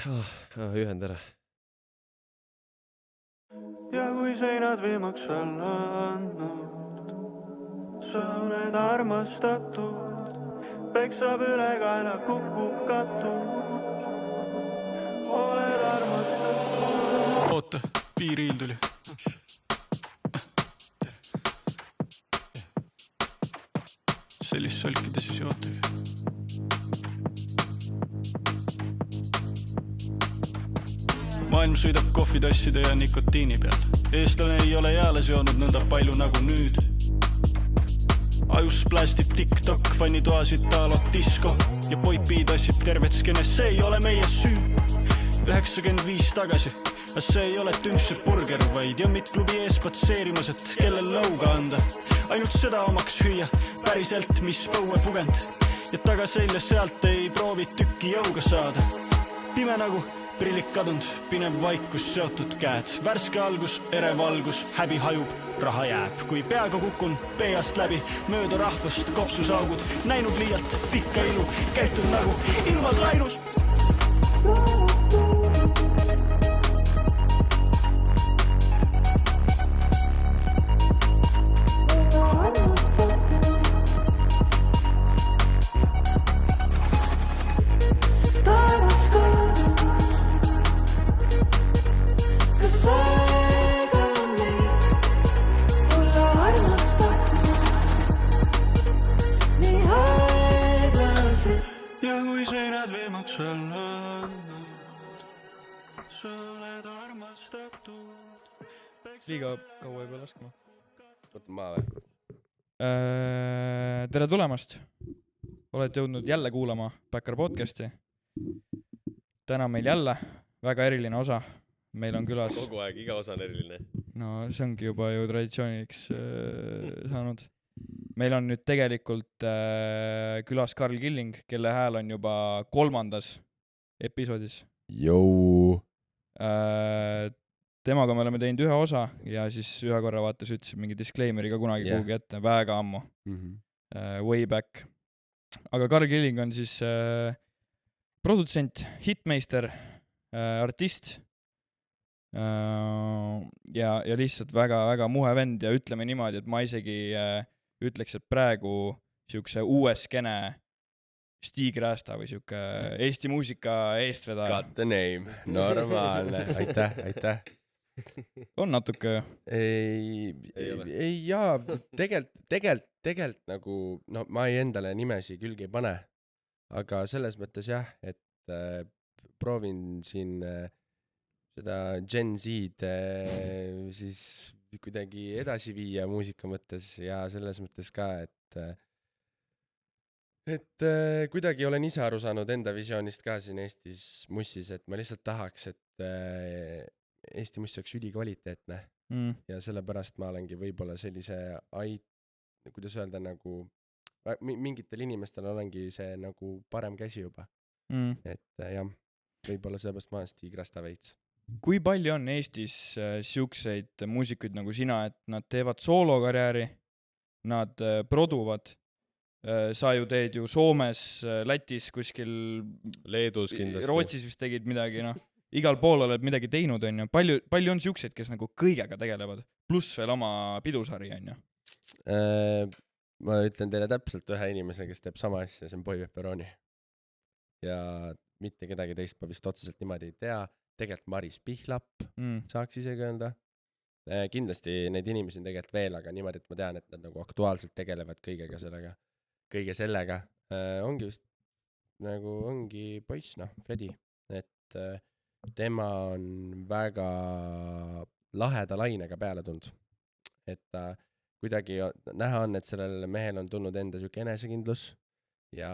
Ühend ära. Ja kui seinad viimaks alla andnud, sa oled armastatud, peksab üle kaela, kukub katud, oled armastatud. Oota, piiriil tuli. Sellist solkida siis jootagi. Maailm sõidab kohvitasside ja nikotiini peal. Eestlane ei ole jääles joonud nõnda palju nagu nüüd. Ajus plästib TikTok, fannitoasid taalot disko ja poipi tassib tervet skenes, see ei ole meie süü. 95 tagasi, aga see ei ole tümpsed burger, vaid jammitklubi ees patseerimas, et kellel lauga anda. Ainult seda omaks hüüa, päriselt, mis põue pugend. Ja tagaselja sealt ei proovi tükki jõuga saada. Pime nagu prillik kadunud, pinev vaikus, seotud käed. Värske algus, ere valgus, häbi hajub, raha jääb. Kui peaga kukun peast läbi, mööda rahvast kopsusaugud. Näinud liialt pikka ilu, käitud nagu ilmas ainus. Liiga kaua ei pea laskma. Võtan maa või? Tere tulemast. Olete jõudnud jälle kuulama Backer podcasti. Täna meil jälle väga eriline osa. Meil on külas... Kogu aeg, iga osa on eriline. No see ongi juba ju traditsiooniks saanud. Meil on nüüd tegelikult külas Karl Killing, kelle hääl on juba 3. episoodis. Jou. Temaga me oleme teinud ühe osa ja siis ühe korra vaates ütlesid mingi disclaimeri ka kunagi kuhugi ette, väga ammu. Way back. Aga Karl Killing on siis produtsent, hitmeister, artist ja lihtsalt väga muhe vend ja ütleme niimoodi, et ma isegi ütleks, et praegu siukse uue skene Stig Räästa või siuke Eesti muusika eestvedaja. Got the name. Normaalne. Aitäh. On natuke? Ei jaa, tegelikult nagu, no ma ei endale nimesi külge ei pane, aga selles mõttes jah, et proovin siin seda Gen Z-d siis kuidagi edasi viia muusika mõttes ja selles mõttes ka, et kuidagi olen ise aru saanud enda visioonist ka siin Eestis mussis, et ma lihtsalt tahaks, et Eesti muss oleks ülikvaliteetne ja sellepärast ma olengi võib-olla sellise kuidas öelda nagu mingitel inimestel olengi see nagu parem käsi juba. Et jah, võib-olla sellepärast ma olen Stig Räästa veits. Kui palju on Eestis siukseid muusikuid nagu sina, et nad teevad soolokarjääri, nad produvad, sa ju teed ju Soomes, Lätis, kuskil Leedus kindlasti. Rootsis vist tegid midagi, noh. Igal pool oled midagi teinud, on ju. Palju on siukseid, kes nagu kõigega tegelevad, pluss veel oma pidusari, on ju? Ma ütlen teile täpselt ühe inimese, kes teeb sama asja, see on Boy Pepperoni. Ja mitte kedagi teist ma vist otseselt niimoodi ei tea. Tegelikult Maris Pihlap saaks isegi öelda. Kindlasti neid inimesi on tegelikult veel, aga niimoodi, et ma tean, et nad nagu aktuaalselt tegelevad kõige sellega. Ongi vist nagu ongi poiss, noh, Fredi. Et tema on väga laheda lainega peale tulnud. Et kuidagi näha on, et sellel mehel on tulnud enda siuke enesekindlus ja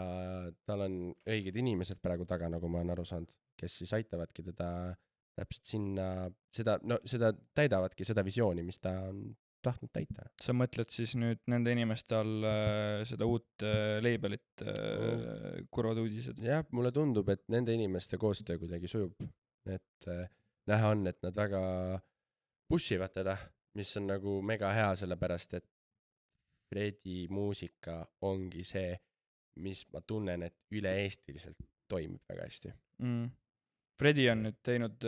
tal on õiged inimesed praegu taga, nagu ma olen aru saanud, kes siis aitavadki teda täpselt sinna, seda täidavadki seda visiooni, mis ta on tahtnud täita. Sa mõtled siis nüüd nende inimeste all seda uut labelit Kurvad uudised? Jah, mulle tundub, et nende inimeste koostöö kuidagi sujub. Et näha on, et nad väga pushivad teda, mis on nagu mega hea, sellepärast, et Fredi muusika ongi see, mis ma tunnen, et üle-eestiliselt toimib väga hästi. Fredi on nüüd teinud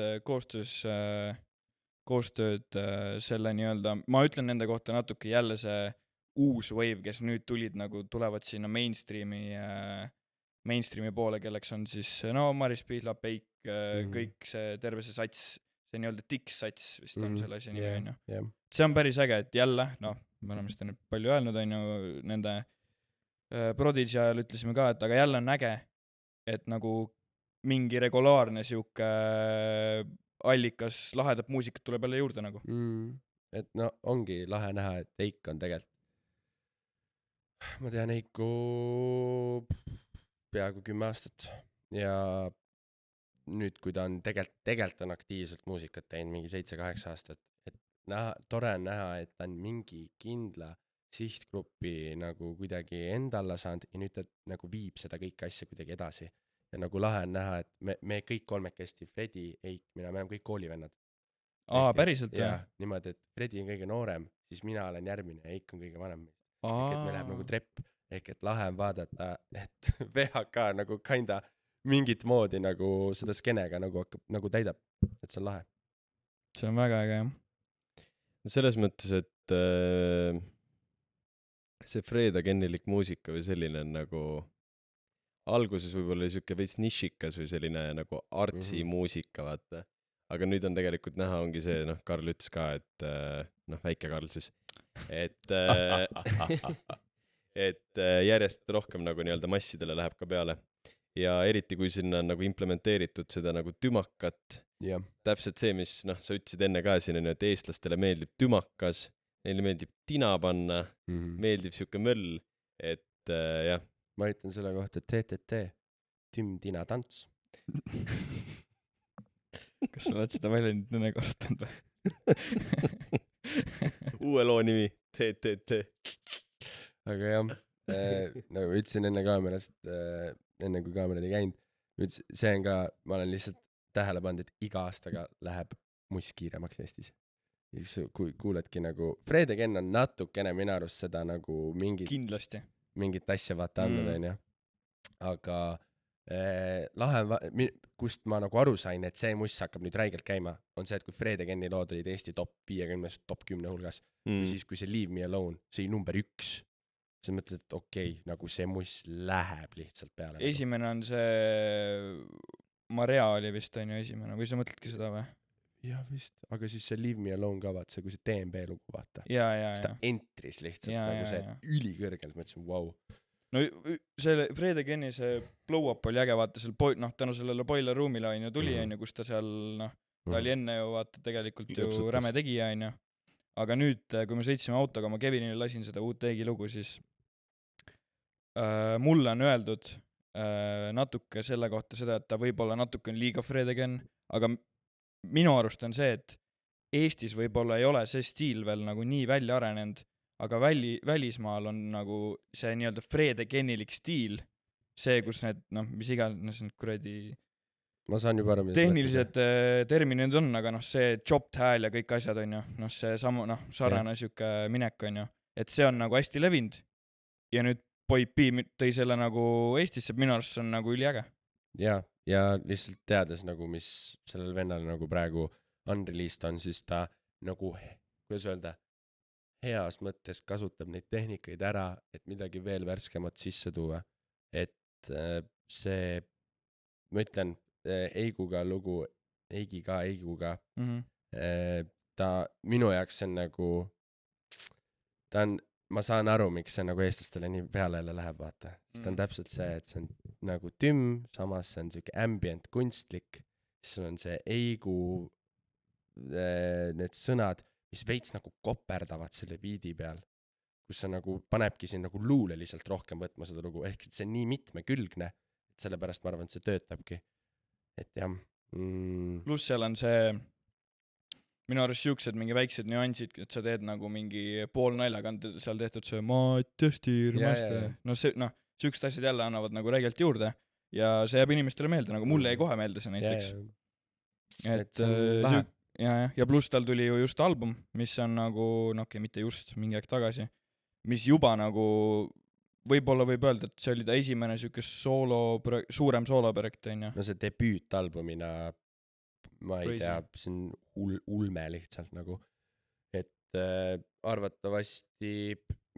koostööd selle nii-öelda, ma ütlen nende kohta natuke jälle see uus wave, kes nüüd tulevad sinna mainstreami poole, kelleks on siis, Maris Pihlap, Eik, kõik see terve see sats, see nii-öelda Tix-sats vist on selle asja nimi, on ju. See on päris äge, et jälle, me oleme seda nüüd palju öelnud, on ju, nende Prodigy ajal ütlesime ka, et aga jälle on äge, et nagu mingi regulaarne siuke allikas lahedat muusikat tuleb jälle juurde nagu. Et ongi lahe näha, et Eik on tegelikult, ma tean Eiku peaaegu 10 aastat ja nüüd, kui ta on tegelikult on aktiivselt muusikat teinud mingi 7-8 aastat, et tore on näha, et ta on mingi kindla sihtgruppi nagu kuidagi enda alla saanud ja nüüd ta nagu viib seda kõike asja kuidagi edasi. Ja nagu lahe on näha, et me kõik kolmekesti, Fredi, Eik, me oleme kõik koolivennad. Päriselt ja? Niimoodi, et Fredi on kõige noorem, siis mina olen järgmine ja Eik on kõige vanem. Ehk et me läheb nagu trepp, ehk et lahe on vaadata, et VHK nagu kinda mingit moodi nagu seda skenega nagu täidab, et see on lahe. See on väga äge, jah. Selles mõttes, et see Fred Againilik muusika või selline nagu alguses võib-olla siuke veits nišikas või selline nagu artsi muusika, vaata. Aga nüüd on tegelikult näha, ongi see, Karl ütles ka, et väike Karl siis, et et järjest rohkem nagu nii-öelda massidele läheb ka peale. Ja eriti kui sinna on nagu implementeeritud seda nagu tümakat, täpselt see, mis sa ütlesid enne ka siin, et eestlastele meeldib tümakas, neile meeldib tina panna, meeldib siuke möll, et jah. Ma ütlen selle kohta TTT, Tim Tina tants. Kas sa oled seda väljendit enne kasutanud või? Uue loo nimi, TTT. Aga jah, nagu ütlesin enne kaamerast, enne kui kaamerad ei käinud, see on ka, ma olen lihtsalt tähele pannud, et iga aastaga läheb muss kiiremaks Eestis. Kui kuuledki nagu, Fred Again on natukene minu arust seda nagu mingit asja vaata andnud, on ju. Aga lahe on, kust ma nagu aru sain, et see muss hakkab nüüd räigelt käima, on see, et kui Fred Againi lood olid Eesti top 50, top 10 hulgas, või siis kui see Leave Me Alone, see number 1, sa mõtled, et okei, nagu see muss läheb lihtsalt peale. Esimene on see, Maria oli vist on ju esimene, või sa mõtledki seda või? Jah vist, aga siis see Leave Me Alone ka vaata, see kui see DMB lugu vaata. Seda entris lihtsalt nagu see ülikõrgelt, ma ütlesin, wow. No see Fred Againi see blow-up oli äge, vaata seal, tänu sellele Boiler Roomile on ju tuli, on ju, kus ta seal, ta oli enne ju vaata tegelikult ju räme tegija, on ju. Aga nüüd, kui me sõitsime autoga, ma Kevinile lasin seda uut teegi lugu, siis mulle on öeldud natuke selle kohta seda, et ta võib-olla natuke on liiga Fred Again, aga minu arust on see, et Eestis võib-olla ei ole see stiil veel nagu nii välja arenenud, aga välismaal on nagu see nii-öelda Fred Againilik stiil, see, kus need, mis iganes need kuradi ma saan juba aru, tehnilised terminid on, aga see chopped hääl ja kõik asjad on ju, see samu, sarnane siuke minek on ju, et see on nagu hästi levinud ja nüüd Boyd B tõi selle nagu Eestisse, minu arust see on nagu üliäge. Ja lihtsalt teades nagu, mis sellel vennal nagu praegu unreleased on, siis ta nagu, kuidas öelda, heas mõttes kasutab neid tehnikaid ära, et midagi veel värskemat sisse tuua. Et see, ma ütlen, Eiguga lugu, Eiguga, ta minu jaoks on nagu, ma saan aru, miks see nagu eestlastele nii peale läheb, vaata. Sest ta on täpselt see, et see on nagu tüm, samas see on selline ambient kunstlik, siis on see Eigu need sõnad, mis veits nagu koperdavad selle biidi peal, kus see nagu panebki siin nagu luule lihtsalt rohkem võtma seda lugu, ehk see on nii mitmekülgne, et sellepärast ma arvan, et see töötabki. Et jah. Plus seal on see minu arust siuksed mingi väiksed nüansid, et sa teed nagu mingi pool naljaga on seal tehtud see Mattias Tiirmaste. Siuksed asjad jälle annavad nagu räigelt juurde ja see jääb inimestele meelde, nagu mulle jäi kohe meelde see näiteks. Ja pluss tal tuli ju just album, mis on nagu, mitte just mingi aeg tagasi, mis juba nagu võib-olla võib öelda, et see oli ta esimene siuke suurem sooloprojekt, on ju. No see debüütalbumina ma ei tea, see on ulme lihtsalt nagu, et arvatavasti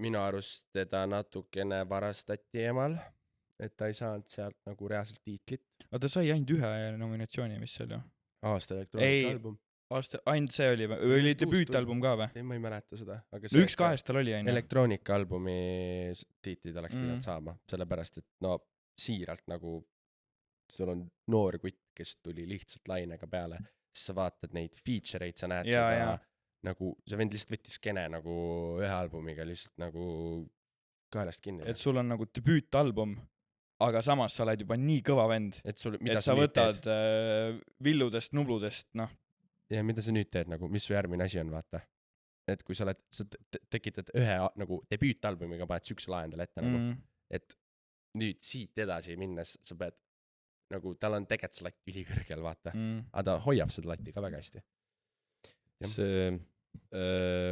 minu arust teda natukene varastati emal, et ta ei saanud sealt nagu reaalselt tiitlit. Aga ta sai ainult ühe nominatsiooni, mis seal ju? Aasta elektroonika album. Ainult see oli või oli debüütalbum ka või? Ei, ma ei mäleta seda. Aga no 1-2 tal oli, aina. Elektroonika albumi tiitlid oleks pidanud saama, sellepärast, et no siiralt nagu sul on noor kutt, kes tuli lihtsalt lainega peale, siis sa vaatad neid feature'id, sa näed seda nagu, see vend lihtsalt võttis skene nagu ühe albumiga lihtsalt nagu kaelast kinni. Et sul on nagu debüütalbum, aga samas sa oled juba nii kõva vend, et sa võtad villudest, nubludest, noh. Ja mida sa nüüd teed, nagu, mis su järgmine asi on, vaata. Et kui sa tekitad ühe nagu debüütalbumiga, paned sükse laendale ette, nagu, et nüüd siit edasi minnes sa pead, nagu tal on tegelikult see latt ülikõrgel, vaata, aga ta hoiab seda latti ka väga hästi. See,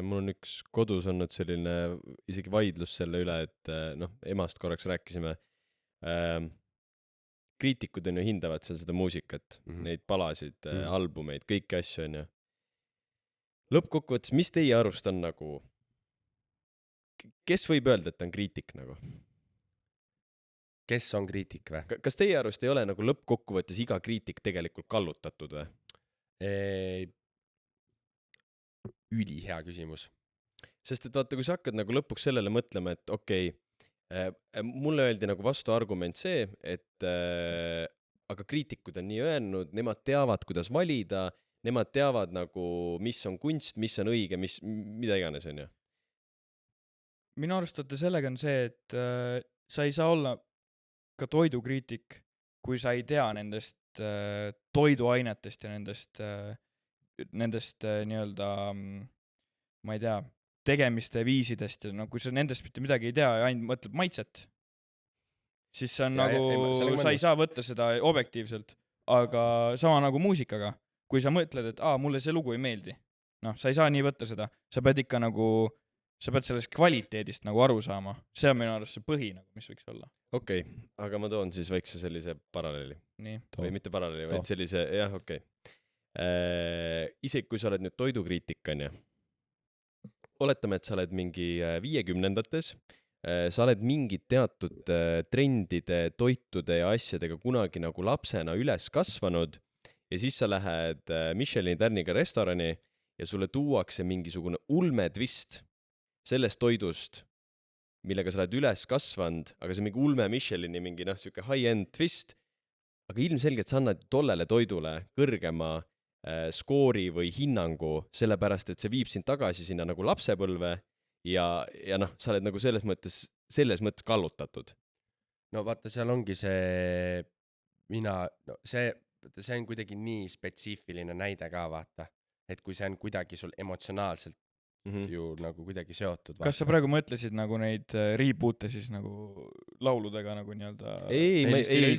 mul on üks kodus olnud selline isegi vaidlus selle üle, et noh, emast korraks rääkisime, kriitikud on ju hindavad seal seda muusikat, neid palasid, albumeid, kõiki asju on ju. Lõppkokkuvõttes, mis teie arust on nagu, kes võib öelda, et ta on kriitik nagu? Kes on kriitik või? Kas teie arust ei ole nagu lõppkokkuvõttes iga kriitik tegelikult kallutatud või? Ülihea küsimus. Sest et vaata, kui sa hakkad nagu lõpuks sellele mõtlema, et okei, mulle öeldi nagu vastu argument see, et aga kriitikud on nii öelnud, nemad teavad, kuidas valida, nemad teavad nagu, mis on kunst, mis on õige, mida iganes on ju. Minu arust sellega on see, et sa ei saa olla ka toidukriitik, kui sa ei tea nendest toiduainetest ja nendest nii-öelda, ma ei tea, tegemiste viisidest ja no kui sa nendest mitte midagi ei tea ja ainult mõtled maitset, siis see on sa ei saa võtta seda objektiivselt, aga sama nagu muusikaga, kui sa mõtled, et mulle see lugu ei meeldi, noh, sa ei saa nii võtta seda, sa pead ikka nagu, sa pead sellest kvaliteedist nagu aru saama, see on minu arust see põhi, nagu, mis võiks olla. Okei, aga ma toon siis väikse sellise paralleeli. Nii. Või mitte paralleeli, vaid sellise, jah, okei. Isegi kui sa oled nüüd toidukriitik, on ju, oletame, et sa oled mingi 50-ndates, sa oled mingid teatud trendide, toitude ja asjadega kunagi nagu lapsena üles kasvanud ja siis sa lähed Michelini tärniga restorani ja sulle tuuakse mingisugune ulmetvist sellest toidust, millega sa oled üles kasvanud, aga see mingi ulme Michelini mingi siuke high-end twist, aga ilmselgelt sa annad tollele toidule kõrgema skoori või hinnangu, sellepärast, et see viib sind tagasi sinna nagu lapsepõlve ja noh, sa oled nagu selles mõttes kallutatud. No vaata, seal ongi see, see on kuidagi nii spetsiifiline näide ka, vaata, et kui see on kuidagi sul emotsionaalselt ju nagu kuidagi seotud. Kas sa praegu mõtlesid nagu neid reboot'e siis nagu lauludega nagu nii-öelda? Ei,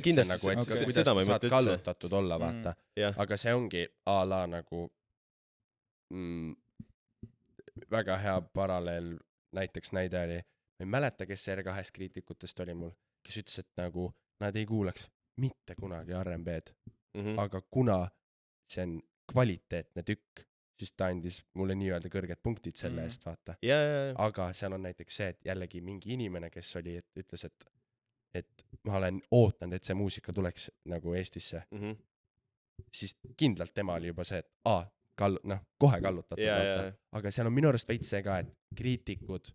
kindlasti nagu, et kuidas sa saad kallutatud olla, vaata. Aga see ongi a la nagu väga hea paralleel, näiteks näide oli, ma ei mäleta, kes R2 kriitikutest oli mul, kes ütles, et nagu nad ei kuulaks mitte kunagi R&B-d, aga kuna see on kvaliteetne tükk, siis ta andis mulle nii-öelda kõrged punktid selle eest, vaata. Aga seal on näiteks see, et jällegi mingi inimene, kes oli, et ütles, et ma olen ootanud, et see muusika tuleks nagu Eestisse, siis kindlalt tema oli juba see, et kohe kallutatud, vaata. Aga seal on minu arust veits see ka, et kriitikud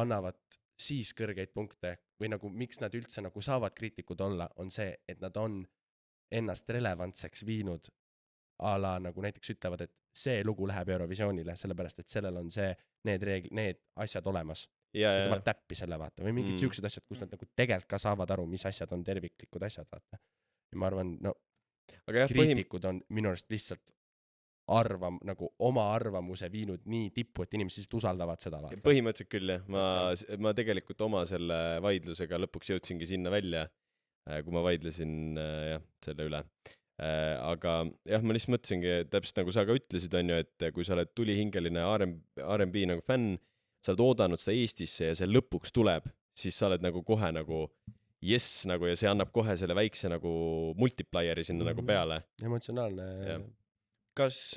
annavad siis kõrgeid punkte või nagu miks nad üldse nagu saavad kriitikud olla, on see, et nad on ennast relevantseks viinud a la nagu näiteks ütlevad, et see lugu läheb Eurovisioonile, sellepärast, et sellel on need asjad olemas. Ja tuleb täppi selle, vaata. Või mingid siuksed asjad, kus nad nagu tegelikult ka saavad aru, mis asjad on terviklikud asjad, vaata. Ja ma arvan, aga kriitikud on minu arust lihtsalt nagu oma arvamuse viinud nii tippu, et inimesed siis usaldavad seda, vaata. Põhimõtteliselt küll, jah. Ma tegelikult oma selle vaidlusega lõpuks jõudsingi sinna välja, kui ma vaidlesin selle üle. Aga jah, ma lihtsalt mõtlesingi, täpselt nagu sa ka ütlesid, on ju, et kui sa oled tulihingeline R&B nagu fänn, sa oled oodanud seda Eestisse ja see lõpuks tuleb, siis sa oled nagu kohe nagu jess nagu ja see annab kohe selle väikse nagu multiplieri sinna nagu peale. Emotsionaalne. Kas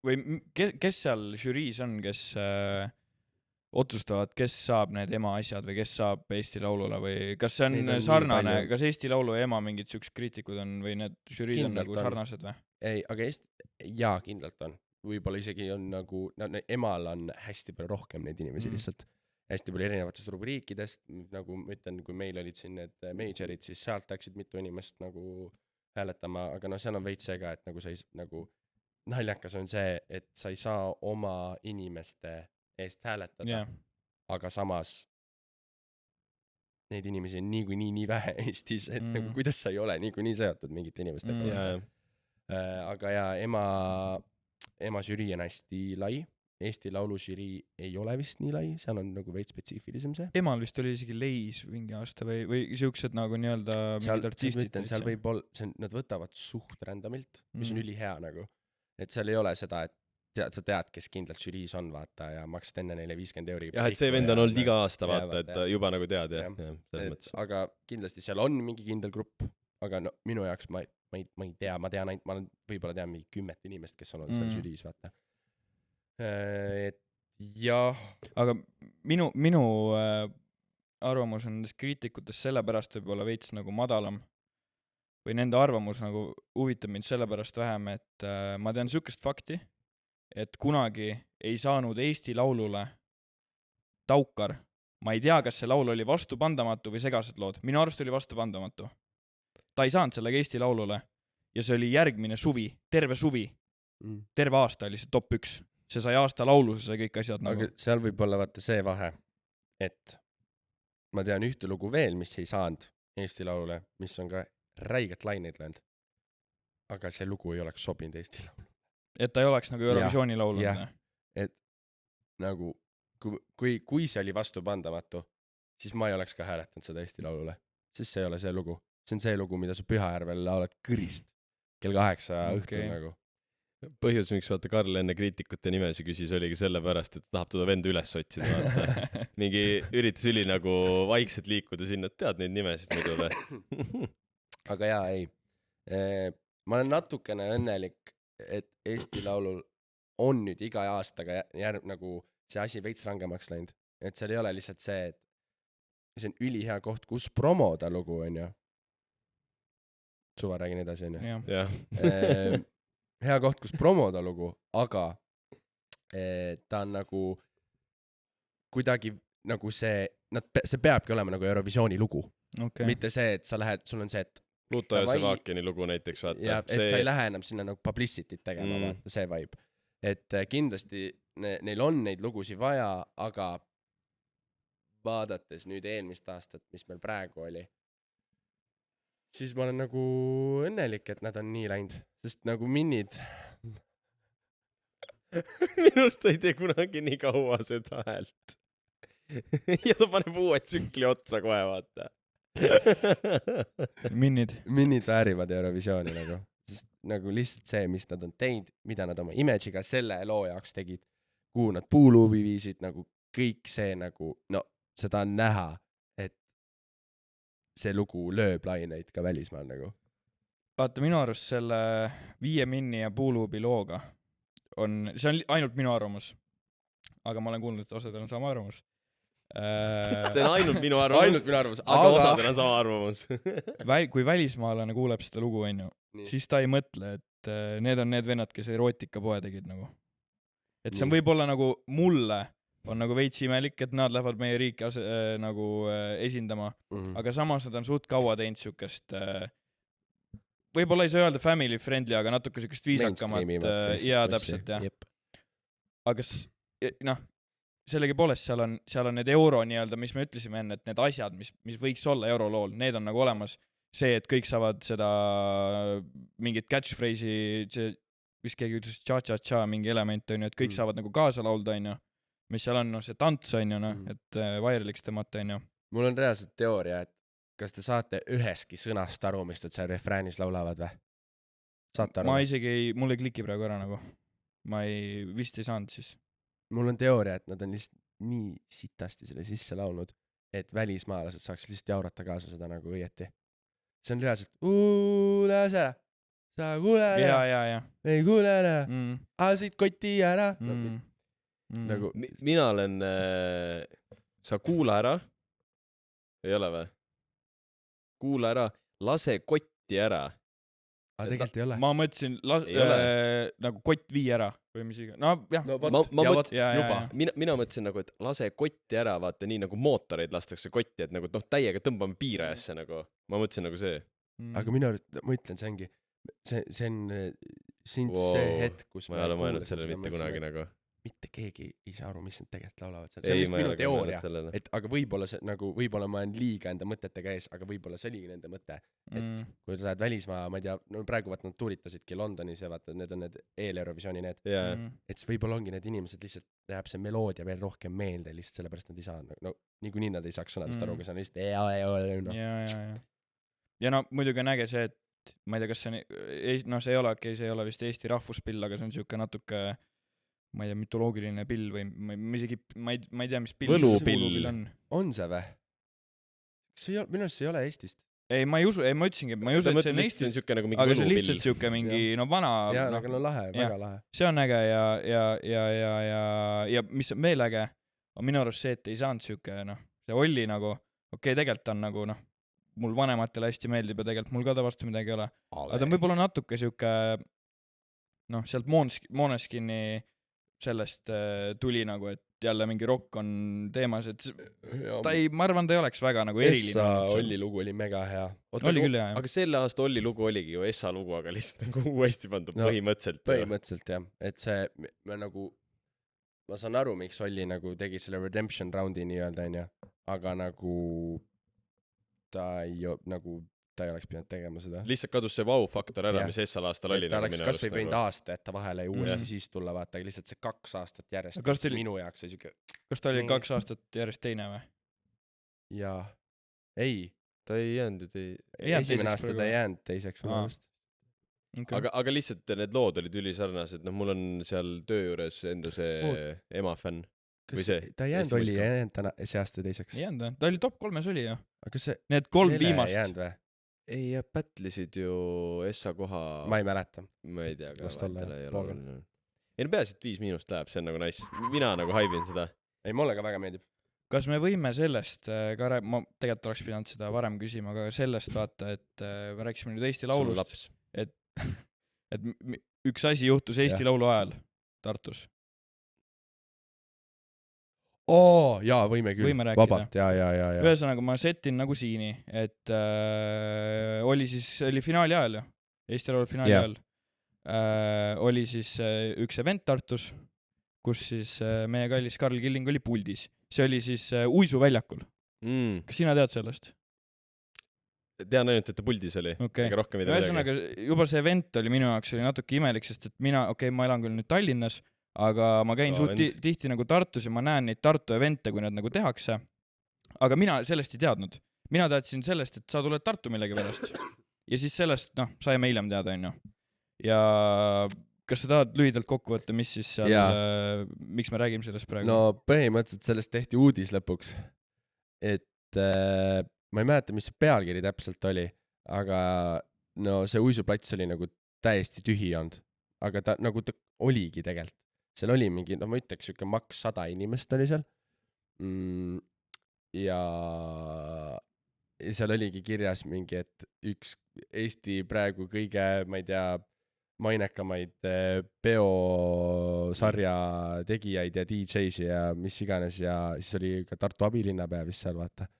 või kes seal žüriis on, kes otsustavad, kes saab need ema asjad või kes saab Eesti Laulule või kas see on sarnane, kas Eesti Laulu ja ema mingid siuksed kriitikud on või need žüriid on nagu sarnased või? Ei, aga jaa, kindlalt on. Võib-olla isegi on nagu, emal on hästi palju rohkem neid inimesi lihtsalt. Hästi palju erinevatest rubriikidest, nagu ma ütlen, kui meil olid siin need majorid, siis sealt läksid mitu inimest nagu hääletama, aga seal on veits see ka, et nagu sa ei, nagu naljakas on see, et sa ei saa oma inimeste eest hääletada, aga samas neid inimesi on nii vähe Eestis, et nagu kuidas sa ei ole nii seotud mingite inimestega. Aga ema žürii on hästi lai. Eesti Laulu žürii ei ole vist nii lai, seal on nagu veits spetsiifilisem see. Emal vist oli isegi Leis mingi aasta või siuksed nagu nii-öelda mingid artistid. Seal võib olla, nad võtavad suht randomilt, mis on ülihea nagu. Et seal ei ole seda, et sa tead, kes kindlalt žüriis on, vaata, ja maksad enne neile 50 €. Jah, et see vend on olnud iga aasta, vaata, et juba nagu tead, aga kindlasti seal on mingi kindel grupp, aga no minu jaoks ma ei tea, ma võib-olla tean mingi 10 inimest, kes on olnud seal žüriis, vaata. Jah. Aga minu arvamus on nendest kriitikutest sellepärast võib-olla veits nagu madalam või nende arvamus nagu huvitab mind sellepärast vähem, et ma tean sükest fakti, et kunagi ei saanud Eesti Laulule Taukar. Ma ei tea, kas see laul oli vastupandamatu või segased lood. Minu arust oli vastupandamatu. Ta ei saanud sellega Eesti Laulule ja see oli järgmine suvi, terve suvi. Terve aasta oli see top 1. See sai aasta laulu, see sai kõik asjad nagu. Aga seal võib olla vaata see vahe, et ma tean ühte lugu veel, mis ei saanud Eesti Laulule, mis on ka räiget laineid löönud. Aga see lugu ei oleks sobinud Eesti Laulule. Et ta ei oleks nagu Eurovisiooni laulu. Et nagu, kui see oli vastupandamatu, siis ma ei oleks ka hääletanud seda Eesti Laulule. Sest see ei ole see lugu. See on see lugu, mida sa Pühajärvel laulad kõrist kell 8 õhtul nagu. Põhjus, miks vaata Karl enne kriitikute nimesi küsis, oligi selle pärast, et tahab teda venda üles otsida. Mingi üritas üli nagu vaikselt liikuda sinna, et tead neid nimesid muidu või? Aga jaa, ei. Ma olen natukene õnnelik, et Eesti Laulul on nüüd iga aastaga nagu see asi veits rangemaks läinud. Et seal ei ole lihtsalt see, et see on ülihea koht, kus promoda lugu, on ju. Suva räägin edasi, on ju. Jah. Hea koht, kus promoda lugu, aga ta on nagu kuidagi nagu see peabki olema nagu Eurovisiooni lugu. Mitte see, et sa lähed, sul on see, et Pluto ja Sevakini lugu näiteks, vaata. Ja, et sa ei lähe enam sinna nagu publicity't tegema, vaata, see vibe. Et kindlasti neil on neid lugusid vaja, aga vaadates nüüd eelmist aastat, mis meil praegu oli, siis ma olen nagu õnnelik, et nad on nii läinud, sest nagu minnid. Minust ei tee kunagi nii kaua seda häält. Ja ta paneb uue tsükli otsa kohe, vaata. Minnid väärivad Eurovisiooni nagu. Sest nagu lihtsalt see, mis nad on teinud, mida nad oma image'iga selle loo jaoks tegid, kuhu nad puuluubi viisid, nagu kõik see nagu, no seda on näha, et see lugu lööb laineid ka välismaal nagu. Vaata, minu arust selle 5 minni ja puuluubi looga see on ainult minu arvamus. Aga ma olen kuulnud, et osadel on sama arvamus. See on ainult minu arvamus. Aga osadel on sama arvamus. Kui välismaalane kuuleb seda lugu, on ju, siis ta ei mõtle, et need on need vennad, kes erootikapoe tegid nagu. Et see on võib-olla nagu mulle on nagu veits imelik, et nad lähevad meie riiki nagu esindama, aga samas nad on suht kaua teinud sükest, võib-olla ei saa öelda family friendly, aga natuke sükest viisakamat ja täpselt, jah. Aga noh, sellegi poolest seal on need euro nii-öelda, mis me ütlesime enne, et need asjad, mis võiks olla eurolool, need on nagu olemas. See, et kõik saavad seda mingit catchphrase'i, see, mis keegi ütles, cha-cha-cha, mingi element on ju, et kõik saavad nagu kaasa laulda, on ju. Mis seal on, no, see tants on ju, no, et vairaliks tõmmata on ju. Mul on reaalselt teooria, et kas te saate üheski sõnast aru, mis te seal refräänis laulavad või? Saate aru? Ma isegi mul ei kliki praegu ära nagu. Ma vist ei saanud siis. Mul on teooria, et nad on lihtsalt nii sitasti selle sisse laulnud, et välismaalased saaks lihtsalt jaurata kaasa seda nagu õieti. See on reaalselt, lase ära, sa kuule ära, ei kuule ära, siit koti ära. Nagu... Mina olen, sa kuula ära, ei ole või? Kuula ära, lase kotti ära. Aga tegelikult ei ole. Ma mõtlesin, nagu kott vii ära või mis iga. No jah. Mina mõtlesin nagu, et lase kotti ära, vaata nii nagu mootoreid lastakse kotti, et nagu täiega tõmbame piirajasse nagu. Ma mõtlesin nagu see. Aga minu arust, ma ütlen, see ongi, see on see hetk, kus ma ei ole mõelnud sellele mitte kunagi nagu. Mitte keegi ei saa aru, mis nad tegelikult laulavad seal. See on vist minu teooria, et aga võib-olla see nagu, võib-olla ma olen liiga enda mõtetega ees, aga võib-olla see oligi nende mõte, et kui sa lähed välismaa, ma ei tea, no praegu vaat nad tuuritasidki Londonis ja vaata, need on need Eurovisiooni need, et siis võib-olla ongi need inimesed lihtsalt läheb see meloodia veel rohkem meelde lihtsalt sellepärast nad ei saa, no niikuinii nad ei saaks sõnadest aru, kui see on lihtsalt ja no muidugi on äge see, et ma ei tea, kas see on, see ei ole vist Eesti rahvuspill, aga see on siuke natuke ma ei tea, mütoloogiline pill või ma isegi, ma ei tea, mis pill võlupill on. On see või? Minu arust see ei ole Eestist. Ei, ma ütlesingi, ma ei usu, et see on Eestist, aga see on lihtsalt siuke mingi, vana... Jaa, aga no lahe, väga lahe. See on äge ja mis on veel äge, on minu arust see, et ei saanud siuke, see Olli nagu, tegelikult on nagu, mul vanematele hästi meeldib ja tegelikult mul ka ta vastu midagi ei ole. Aga ta on võib-olla natuke siuke, sealt Måneskinni sellest tuli nagu, et jälle mingi rock on teemas, et ta ei, ma arvan, ta ei oleks väga nagu eriline. Essa Olli lugu oli mega hea. Oli küll, jah. Aga selle aasta Olli lugu oligi ju Essa lugu, aga lihtsalt nagu uuesti pandud põhimõtteliselt. Põhimõtteliselt, jah. Et see, ma saan aru, miks Olli nagu tegi selle redemption roundi nii-öelda, aga nagu ta ei oleks pidanud tegema seda. Lihtsalt kadus see wow-faktor ära, mis Essal aastal oli. Ta oleks kas või võinud aasta jätta vahele ja uuesti siis tulla, vaata, aga lihtsalt see 2 aastat järjest minu jaoks ei siuke... Kas ta oli 2 aastat järjest teine või? Jaa. Ei. Ta ei jäänud ju esimene aasta ta ei jäänud teiseks. Aga lihtsalt need lood olid ülisarnased. Mul on seal töö juures enda see ema fänn. Ta ei jäänud Olli ja jäänud see aasta teiseks? Ei jäänud, ta oli top 3 oli ju. Aga kas see... Need 3 viimast... Ei, ja pätlisid ju Essa koha... Ma ei mäleta. Ma ei tea, ka vaatele ei ole. Ei, no peas, et 5 – läheb, see on nagu nice. Mina nagu haivin seda. Ei, mulle ka väga meeldib. Kas me võime sellest ka ma tegelikult oleks pidanud seda varem küsima, aga sellest vaata, et me rääkisime nüüd Eesti laulust, et üks asi juhtus Eesti laulu ajal Tartus. Jaa, võime küll. Võime rääkida. Vabalt, jaa. Ühesõnaga, ma setin nagu siini, et oli finaali ajal ju, Eesti laulu finaali ajal. Oli siis üks event Tartus, kus siis meie kallis Karl Killing oli puldis. See oli siis uisuväljakul. Kas sina tead sellest? Tean ainult, et ta puldis oli. Ega rohkem midagi. Ühesõnaga, juba see event oli minu jaoks oli natuke imelik, sest et ma elan küll nüüd Tallinnas, aga ma käin tihti nagu Tartus ja ma näen neid Tartu evente, kui nad nagu tehakse. Aga mina sellest ei teadnud. Mina teadsin sellest, et sa tuled Tartu millegi pärast. Ja siis sellest, saime hiljem teada, on ju. Ja kas sa tahad lühidalt kokku võtta, mis siis seal, miks me räägime sellest praegu? No põhimõtteliselt sellest tehti uudis lõpuks. Et ma ei mäleta, mis see pealkiri täpselt oli, aga no see uisuplats oli nagu täiesti tühi olnud. Aga ta nagu ta oligi tegelikult. Seal oli mingi, ma ütleks, siuke maks 100 inimest oli seal. Ja seal oligi kirjas mingi, et üks Eesti praegu kõige, ma ei tea, mainekamaid peosarja tegijaid ja DJ-si ja mis iganes ja siis oli ka Tartu abilinnapea vist seal vaata.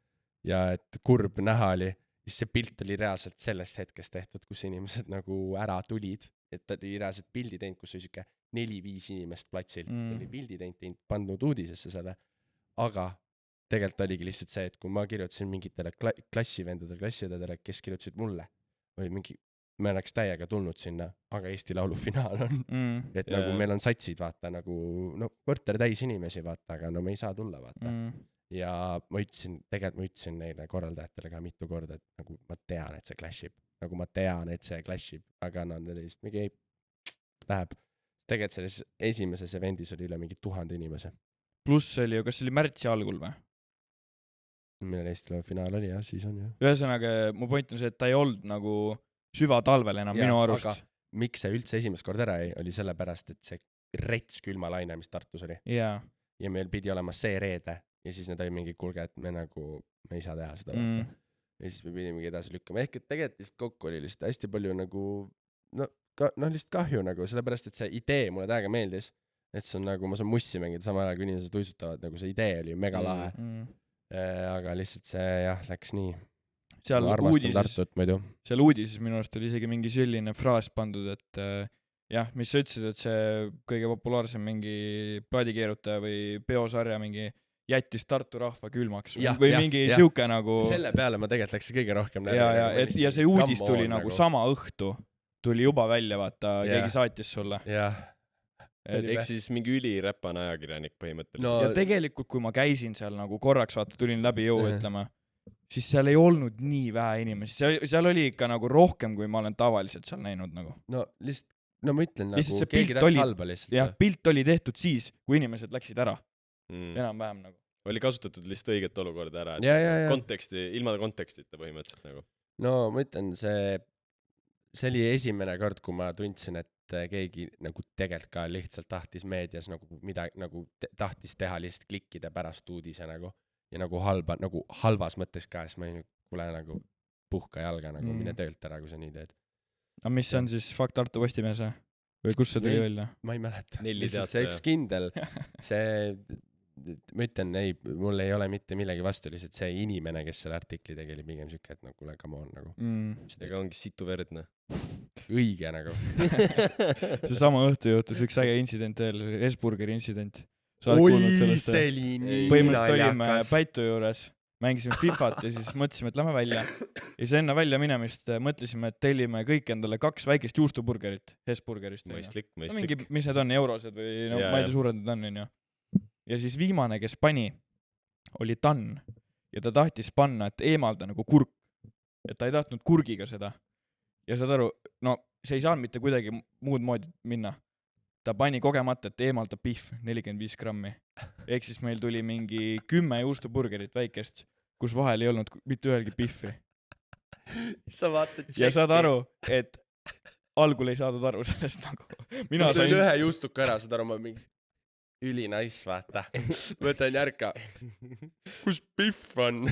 Ja et kurb näha oli, siis see pilt oli reaalselt sellest hetkest tehtud, kus inimesed nagu ära tulid. Et ta oli reaalselt pildi teinud, kus oli siuke 4-5 inimest platsil. Oli pildi teinud, pandud uudisesse selle. Aga tegelikult oligi lihtsalt see, et kui ma kirjutasin mingitele klassiõdedele, kes kirjutasid mulle, oli mingi, me oleks täiega tulnud sinna, aga Eesti laulu finaal on. Et nagu meil on satsid, vaata, nagu, korter täis inimesi, vaata, aga no me ei saa tulla, vaata. Ja ma ütlesin neile korraldajatele ka mitu korda, et nagu ma tean, et see clashib. Nagu ma tean, et see clashib, aga mingi läheb. Tegelikult selles esimeses evendis oli üle mingi 1000 inimese. Pluss oli ju, kas oli märtsi algul või? millal Eesti Laulu finaal oli, jah, siis on jah. Ühesõnaga, mu point on see, et ta ei olnud nagu süvatalvel enam minu arust. Aga miks see üldse esimest kord ära ei, oli sellepärast, et see rets külmalaine, mis Tartus oli. Ja meil pidi olema see reede ja siis need oli mingi kulge, et me ei saa teha seda. Ja siis me pidimegi edasi lükkama. Ehk et tegelikult lihtsalt kokku oli lihtsalt hästi palju nagu, lihtsalt kahju nagu, sellepärast, et see idee mulle täiega meeldis, et see on nagu, ma saan mussi mängida samal ajal, kui inimesed uisutavad, nagu see idee oli mega lahe. Aga lihtsalt see jah, läks nii. Seal uudises minu arust oli isegi mingi selline fraas pandud, et jah, mis sa ütlesid, et see kõige populaarsem mingi plaadikeerutaja või peosarja mingi jättis Tartu rahva külmaks või mingi siuke nagu selle peale ma tegelikult läksin kõige rohkem ja see uudis tuli nagu sama õhtu tuli juba välja, vaata, keegi saatis sulle ehk siis mingi üliräpane ajakirjanik põhimõtteliselt ja tegelikult kui ma käisin seal nagu korraks, vaata, tulin läbi jõu ütlema, siis seal ei olnud nii vähe inimesi, seal oli ikka nagu rohkem, kui ma olen tavaliselt seal näinud nagu ma ütlen nagu keegi tahtis halba lihtsalt jah, pilt oli tehtud siis, kui inimesed läksid ära enam-vähem nagu. Oli kasutatud lihtsalt õiget olukorda ära, konteksti, ilma kontekstita põhimõtteliselt nagu. No ma ütlen, see oli esimene kord, kui ma tundsin, et keegi nagu tegelikult ka lihtsalt tahtis meedias nagu tahtis teha lihtsalt klikkida pärast uudise nagu ja nagu halvas mõttes ka, siis ma ei kuule nagu puhka jalga nagu mine töölt ära, kui sa nii teed. Aga mis on siis Fakt Tartu Postimees või kus see tuli välja? Ma ei mäleta. See üks kindel, ma ütlen, mul ei ole mitte millegi vastu, lihtsalt see inimene, kes selle artikli tegeli pigem siuke, et kuule, come on nagu. Ega ongi situ verdne. Õige nagu. See sama õhtu juhtus üks äge intsident veel, Hesburgeri intsident. Oi, see oli nii põhimõtteliselt olime Päitu juures, mängisime Fifat ja siis mõtlesime, et lähme välja. Ja siis enne välja minemist mõtlesime, et tellime kõik endale 2 väikest juustuburgerit Hesburgerist. Mõistlik. Mingi, mis need on, eurosed või ma ei tea, suured need on, ju. Ja siis viimane, kes pani, oli Tann ja ta tahtis panna, et eemalda nagu kurk. Et ta ei tahtnud kurgiga seda. Ja saad aru, see ei saanud mitte kuidagi muud moodi minna. Ta pani kogemata, et eemalda pihv 45 grammi. Ehk siis meil tuli mingi 10 juustuburgerit väikest, kus vahel ei olnud mitte ühelgi pihvi. Ja saad aru, et algul ei saadud aru sellest nagu. Ma sain ühe juustuka ära, saad aru, ma mingi ülinais, vaata. Võtan järka. Kus pihv on?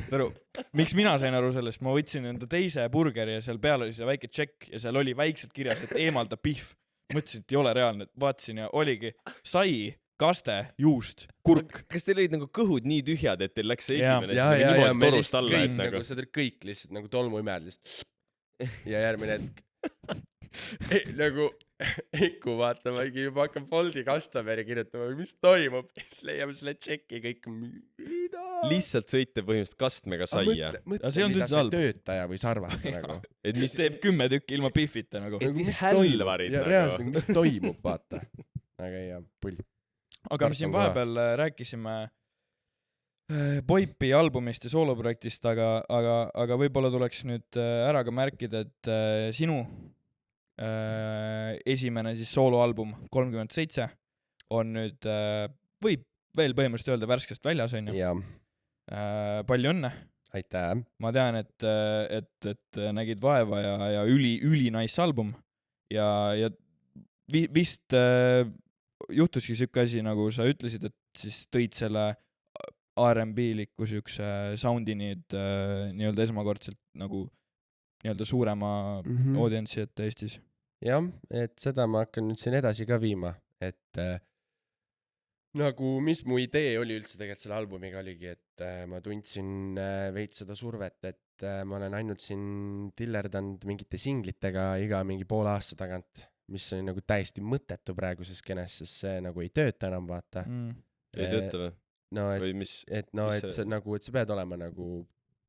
Miks mina sain aru sellest? Ma võtsin enda teise burgeri ja seal peal oli see väike tšekk ja seal oli väikselt kirjas, et eemalda pihv. Mõtlesin, et ei ole reaalne. Vaatasin ja oligi sai, kaste, juust, kurk. Kas teil olid nagu kõhud nii tühjad, et teil läks see esimene niimoodi torust alla? Nagu see oli kõik lihtsalt nagu tolmuimed lihtsalt. Ja järgmine hetk nagu Eiku vaata, ma juba hakkan Foldi Customeri kirjutama, mis toimub, siis leiame selle tšeki kõik. Lihtsalt sõite põhimõtteliselt kastmega saia. Mõtle, mida see töötaja võis arvata nagu. Et mis teeb 10 tükki ilma pihvita nagu. Et mis hälvarid nagu. Ja reaalselt, mis toimub, vaata. Aga ei, pull. Aga me siin vahepeal rääkisime Boipi albumist ja sooloprojektist, aga võib-olla tuleks nüüd ära ka märkida, et sinu esimene siis sooloalbum 37 on nüüd võib veel põhimõtteliselt öelda värskest väljas, on ju? Palju õnne. Aitäh. Ma tean, et nägid vaeva ja üli nice album ja vist juhtuski siuke asi, nagu sa ütlesid, et siis tõid selle R&B-liku siukse soundi nii-öelda esmakordselt nagu nii-öelda suurema audientsi ette Eestis. Jah, et seda ma hakkan nüüd siin edasi ka viima, et nagu mis mu idee oli üldse tegelikult selle albumiga oligi, et ma tundsin veits seda survet, et ma olen ainult siin tillerdanud mingite singlitega iga mingi poole aasta tagant, mis on nagu täiesti mõttetu praeguses skenes, sest see nagu ei tööta enam, vaata. Ei tööta või? No, et sa pead olema nagu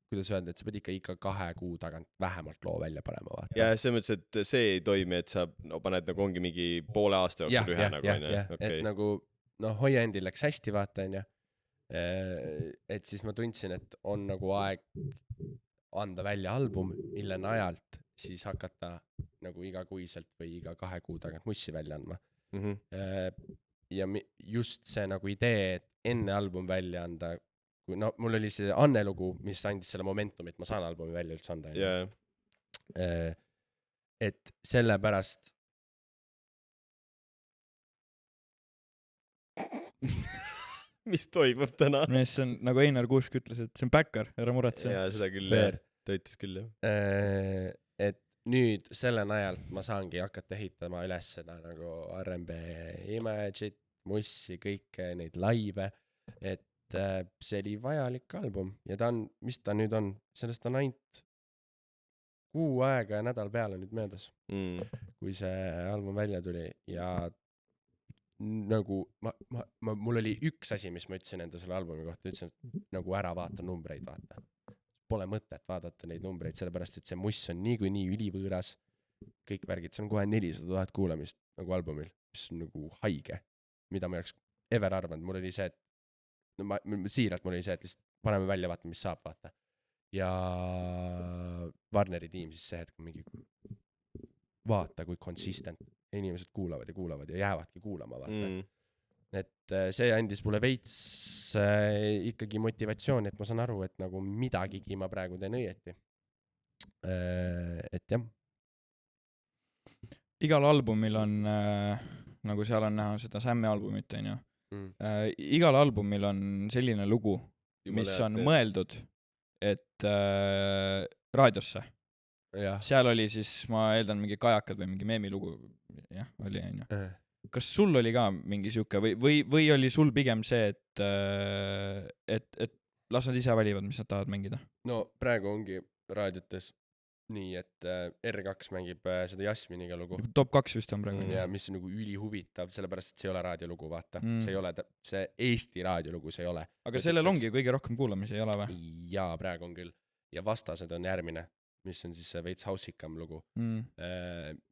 kuidas öelda, et sa pead ikka 2 kuu tagant vähemalt loo välja panema, vaata. Ja see mõttes, et see ei toimi, et sa paned nagu ongi mingi poole aasta jooksul ühe nagu. Et nagu, Hoia endil läks hästi, vaata, on ja. Et siis ma tundsin, et on nagu aeg anda välja album, mille najalt siis hakata nagu igakuiselt või iga 2 kuu tagant mussi välja andma. Ja just see nagu idee, et enne album välja anda, no mul oli see Anne lugu, mis andis selle momentum, et ma saan albumi välja üldse anda. Et sellepärast mis toimub täna? See on, nagu Einar Kuusk ütles, et see on backer, ära muretse. Jaa, seda küll, toitis küll, jah. Et nüüd selle najalt ma saangi hakata ehitama üles seda nagu R&B image'it, mussi, kõike neid laive, et see oli vajalik album ja ta on, mis ta nüüd on, sellest on ainult kuu aega ja nädal peale nüüd möödas, kui see album välja tuli ja nagu mul oli üks asi, mis ma ütlesin enda selle albumi kohta, ütlesin, et nagu ära vaata numbreid, vaata. Pole mõtet vaadata neid numbreid, sellepärast, et see muss on nii ülivõõras, kõik värgid, see on kohe 400,000 kuulamist nagu albumil, mis on nagu haige, mida ma oleks ever arvanud, mul oli see, et no siiralt mul oli see, et lihtsalt paneme välja, vaata, mis saab, vaata. Ja Warneri tiim siis see hetk mingi vaata, kui consistent inimesed kuulavad ja jäävadki kuulama, vaata. Et see andis mulle veits ikkagi motivatsioon, et ma saan aru, et nagu midagigi ma praegu teen õieti. Et jah. Igal albumil on, nagu seal on näha seda Sammi albumit, on ju. Igal albumil on selline lugu, mis on mõeldud, et raadiosse. Ja. Seal oli siis, ma eeldan, mingi kajakad või mingi meemilugu, jah, oli, on ju. Kas sul oli ka mingi siuke või oli sul pigem see, et las nad ise valivad, mis nad tahavad mängida? No praegu ongi raadiotes nii, et R2 mängib seda Jasminiga lugu. Top 2 vist on praegu. Ja mis on nagu ülihuvitav, sellepärast, et see ei ole raadiolugu, vaata. See ei ole, see Eesti raadiolugu, see ei ole. Aga sellel ongi kõige rohkem kuulamisi, ei ole või? Jaa, praegu on küll. Ja Vastased on järgmine, mis on siis see veits hausikam lugu,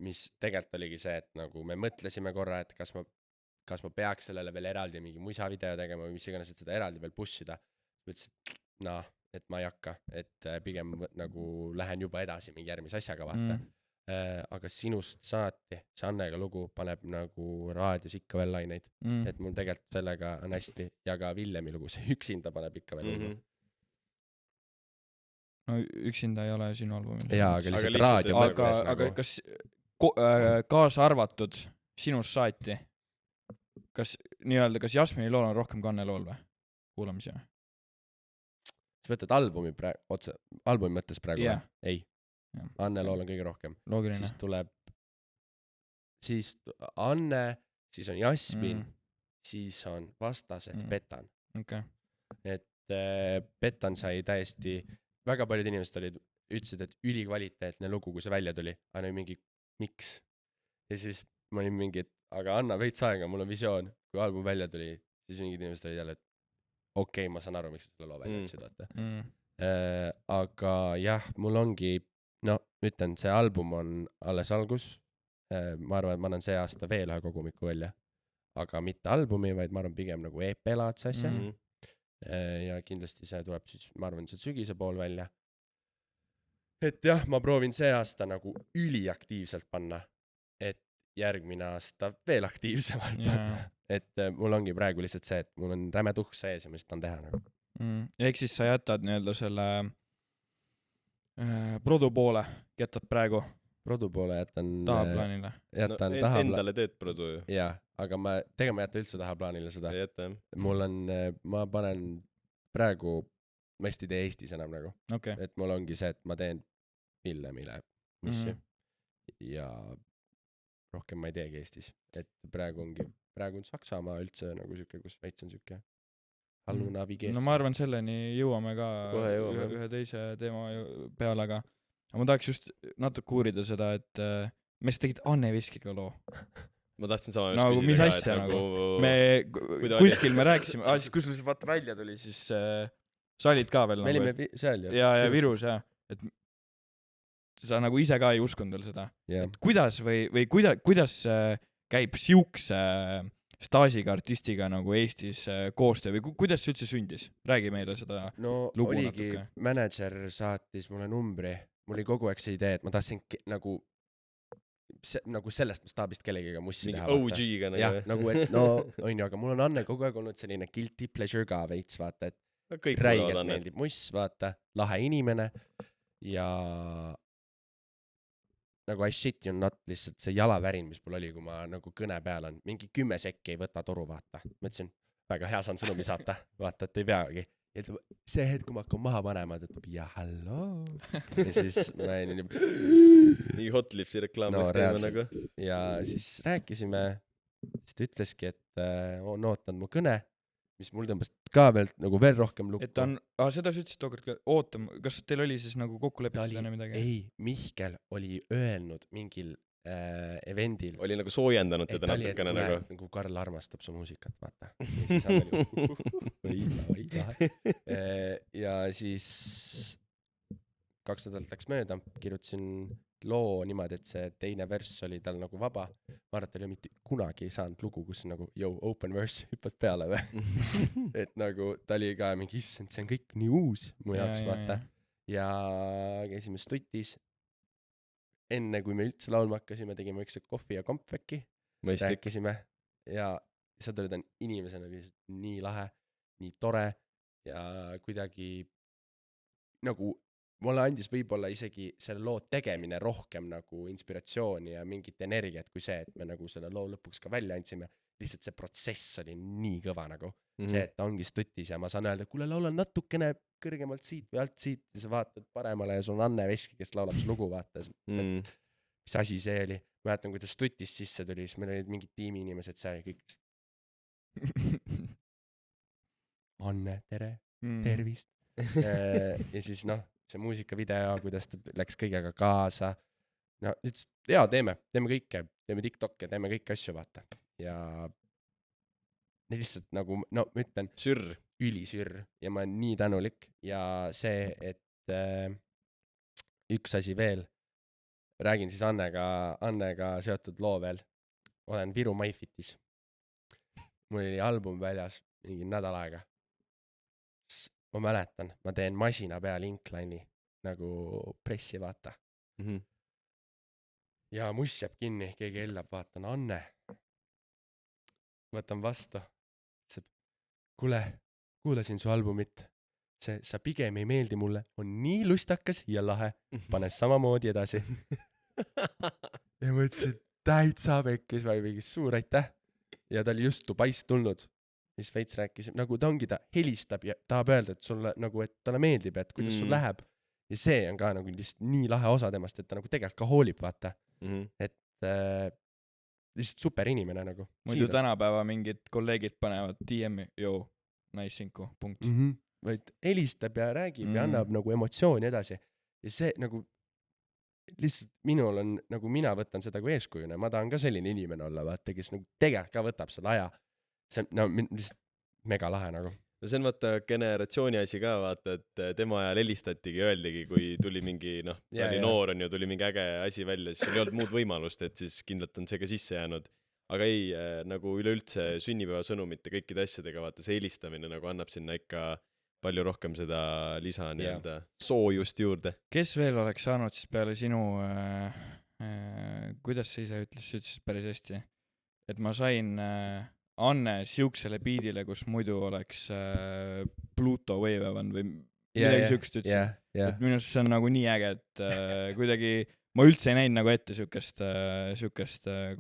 mis tegelikult oligi see, et nagu me mõtlesime korra, et kas ma peaks sellele veel eraldi mingi musavideo tegema või mis iganes, et seda eraldi veel pushida. Mõtlesin, et ma ei hakka, et pigem nagu lähen juba edasi mingi järgmise asjaga, vaata. Aga Sinust saati, see Annega lugu paneb nagu raadios ikka veel laineid, et mul tegelikult sellega on hästi, ja ka Villemi lugu, see üksinda paneb ikka veel lugu. No üksinda ei ole sinu albumil. Jaa, aga lihtsalt raadio mõttes nagu. Aga kas kaasa arvatud Sinust saati, kas Jasmini lool on rohkem Kanne lool või? Kuulamisi või? Sa võtad albumi mõttes praegu või? Ei. Anne lool on kõige rohkem. Loogiline. Siis tuleb Anne, siis on Jasmin, siis on Vastased, Petan. Okay. Et Petan sai täiesti, väga paljud inimesed ütlesid, et ülikvaliteetne lugu, kui see välja tuli, aga mingi, miks? Ja siis ma olin mingi, et aga anna veits aega, mul on visioon, kui album välja tuli, siis mingid inimesed olid jälle, et okei, ma saan aru, miks selle loo välja ütlesid, vaata. Aga jah, mul ongi, ütlen, see album on alles algus, ma arvan, et ma annan see aasta veel ühe kogumiku välja, aga mitte albumi, vaid ma arvan pigem nagu EP-laadse asja. Ja kindlasti see tuleb siis, ma arvan, see sügise pool välja. Et jah, ma proovin see aasta nagu üliaktiivselt panna, et järgmine aasta veel aktiivsemalt panna. Et mul ongi praegu lihtsalt see, et mul on räme tuhk sees ja ma lihtsalt tahan teha nagu. Ehk siis sa jätad nii-öelda selle produ poole, jätad praegu? Produ poole jätan tahaplaanile? Endale teed produ ju. Jaa, aga ma jäta üldse tahaplaanile seda. Mul on, ma panen praegu, ma hästi tee Eestis enam nagu. Okay. Et mul ongi see, et ma teen Villemile mussi. Ja rohkem ma ei teegi Eestis. Et praegu on Saksamaa üldse nagu süke, kus veits on süke. Hallu navigeetsa. No ma arvan, selleni jõuame ka ühe teise teema peale, aga ma tahaks just natuke uurida seda, et me siis tegid Anne Viskiga loo. Ma tahtsin sama nagu, mis asja nagu. Kuskil me rääkisime, siis kus meil vaata välja tuli, siis sa olid ka veel. Me olime seal. Ja Virus, jah. Et sa nagu ise ka ei uskunud veel seda. Et kuidas või kuidas käib siukse staažiga artistiga nagu Eestis koostöö või kuidas see üldse sündis? Räägi meile seda lugu oligi, natuke. Manager saatis mulle numbri. Mul oli kogu aeg see idee, et ma tahtsin nagu sellest staabist kellegiga mussi teha. OG-ga nagu. Jah, nagu et on ju, aga mul on Anne kogu aeg olnud selline guilty pleasure ka veits, vaata, et räigelt meeldib Muss, vaata, lahe inimene ja nagu I shit you not lihtsalt see jalavärin, mis mul oli, kui ma nagu kõne peal on, mingi 10 sekki ei võta toru, vaata. Mõtlesin, väga hea saan sõnumi saata, vaata, et ei peagi. Ja see hetk, kui ma hakkan maha panema, et ja halloo. Ja siis ma olin nii Hotlifsi reklaamis käima nagu. Ja siis rääkisime, siis ta ütleski, et on ootanud mu kõne, mis mul tõmbas ka veel rohkem lukku. Et seda sa ütlesid tookord ka, ootama, kas teil oli siis nagu kokku lepitud enne midagi? Ei, Mihkel oli öelnud mingil evendil. Oli nagu soojendanud teda natukene nagu. Nagu Karl armastab su muusikat, vaata. Ja siis oli ja siis 2 nädalat läks mööda, kirjutasin loo niimoodi, et see teine verss oli tal nagu vaba. Ma arvan, et ta oli mitte kunagi saanud lugu, kus nagu, open verse hüppad peale või. Et nagu ta oli ka mingi issand, see on kõik nii uus mu jaoks, vaata. Ja käisime stutis. Enne kui me üldse laulma hakkasime, tegime üks kohvi ja kompveki. Rääkisime ja seda oli ta inimesena nii lahe, nii tore ja kuidagi nagu mulle andis võib-olla isegi selle loo tegemine rohkem nagu inspiratsiooni ja mingit energiat kui see, et me nagu selle loo lõpuks ka välja andsime. Lihtsalt see protsess oli nii kõva nagu. See, et ta ongi stutis ja ma saan öelda, kuule laula natukene kõrgemalt siit või alt siit ja sa vaatad paremale ja sul on Anne Veski, kes laulab su lugu, vaata. Mis asi see oli? Ma mäletan, kui ta stutis sisse tuli, siis meil olid mingid tiimi inimesed seal ja kõik. Anne, tere, tervist. Ja siis see muusikavideo, kuidas ta läks kõigega kaasa. No, ütles, teeme kõike, teeme TikTok ja teeme kõik asju, vaata. Ja lihtsalt nagu, ma ütlen, ülisürr ja ma olen nii tänulik ja see, et üks asi veel, räägin siis Annega seotud loo veel, olen Viru MyFitis. Mul oli album väljas mingi nädal aega. Ma mäletan, ma teen masina peal incline'i nagu pressi, vaata. Ja Muss jääb kinni, keegi hellab, vaatan, Anne. Võtan vastu. Kuulasin su albumit. Sa pigem ei meeldi mulle. On nii lustakas ja lahe. Pane samamoodi edasi. Ja ma ütlesin, täitsa pekkis või mingi suur aitäh. Ja ta oli just Dubaist tulnud. Siis veits rääkis, nagu ta ongi, ta helistab ja tahab öelda, et sulle nagu, et talle meeldib, et kuidas sul läheb. Ja see on ka nagu lihtsalt nii lahe osa temast, et ta nagu tegelikult ka hoolib, vaata. Et lihtsalt super inimene nagu. Muidu tänapäeva mingid kolleegid panevad DM-i, naissinku, punkt. Vaid helistab ja räägib ja annab nagu emotsiooni edasi. Ja see nagu, lihtsalt minul on, nagu mina võtan seda kui eeskujuna, ma tahan ka selline inimene olla, vaata, kes nagu tegelikult ka võtab selle aja. See on lihtsalt mega lahe nagu. No see on vaata generatsiooni asi ka, vaata, et tema ajal helistatigi, öeldigi, kui tuli mingi, ta oli noor on ju, tuli mingi äge asi välja, siis oli olnud muud võimalust, et siis kindlalt on see ka sisse jäänud. Aga ei, nagu üleüldse sünnipäeva sõnumite kõikide asjadega, vaata, see helistamine nagu annab sinna ikka palju rohkem seda lisa nii-öelda soojust juurde. Kes veel oleks saanud siis peale sinu, kuidas sa ise ütlesid päris hästi, et ma sain Anne siuksele biidile, kus muidu oleks Pluto Wave Evan või midagi siukest ütlesin. Et minu see on nagu nii äge, et kuidagi ma üldse ei näinud nagu ette siukest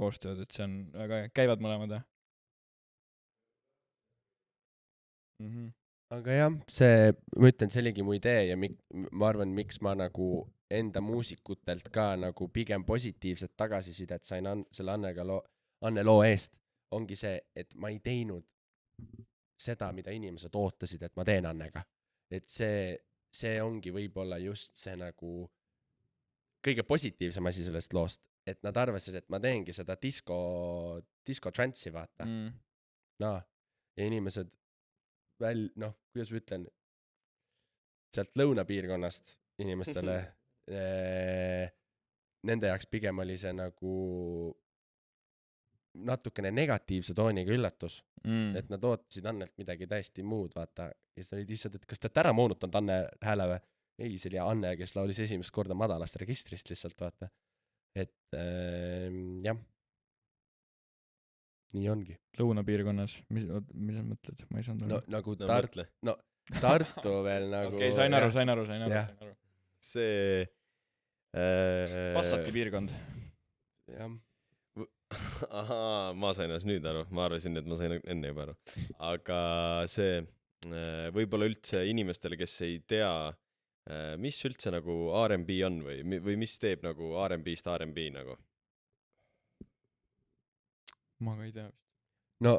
koostööd, et see on väga käivad mõlemad. Aga jah, ma ütlen, see oligi mu idee ja ma arvan, miks ma nagu enda muusikutelt ka nagu pigem positiivset tagasisidet sain selle Anne loo eest, ongi see, et ma ei teinud seda, mida inimesed ootasid, et ma teen Annega. Et see ongi võib-olla just see nagu kõige positiivsem asi sellest loost, et nad arvasid, et ma teengi seda disco transsi, vaata. Ja inimesed kuidas ma ütlen, sealt lõunapiirkonnast inimestele, nende jaoks pigem oli see nagu natukene negatiivse tooniga üllatus, et nad ootasid Annelt midagi täiesti muud, vaata. Ja siis olid lihtsalt, et kas te ära moonutanud Anne hääle või? Ei, see oli Anne, kes laulis esimest korda madalast registrist lihtsalt, vaata. Et jah. Nii ongi. Lõunapiirkonnas, mis sa mõtled? Ma ei saanud nagu Tartu veel nagu okei, sain aru. see Passati piirkond. jah. Ahaa, ma sain alles nüüd aru, ma arvasin, et ma sain enne juba aru. Aga see võib-olla üldse inimestele, kes ei tea, mis üldse nagu R&B on või mis teeb nagu R&B-st R&B nagu? Ma ka ei tea. No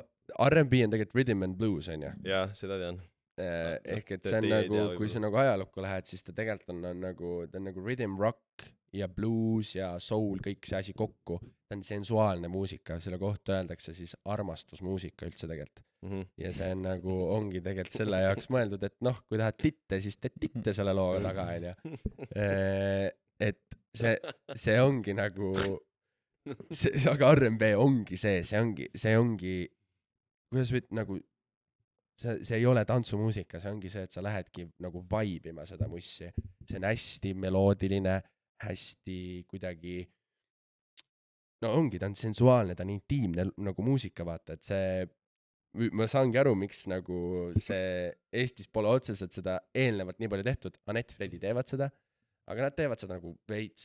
R&B on tegelikult rhythm and blues, on ju? Jah, seda tean. Ehk et see on nagu, kui sa nagu ajalukku lähed, siis ta tegelikult on nagu, ta on nagu rhythm rock ja blues ja soul, kõik see asi kokku. Ta on sensuaalne muusika, selle kohta öeldakse siis armastusmuusika üldse tegelikult. Ja see on nagu, ongi tegelikult selle jaoks mõeldud, et noh, kui tahad titte, siis teed titte selle looga taga, on ju. Et see ongi nagu, aga R&B ongi see ongi, kuidas võid nagu, see ei ole tantsumuusika, see ongi see, et sa lähedki nagu vaibima seda mussi. See on hästi meloodiline, hästi kuidagi, no ongi, ta on sensuaalne, ta on intiimne nagu muusika, vaata, et see, ma saangi aru, miks nagu see Eestis pole otseselt seda eelnevalt nii palju tehtud, Anett Fredi teevad seda, aga nad teevad seda nagu veits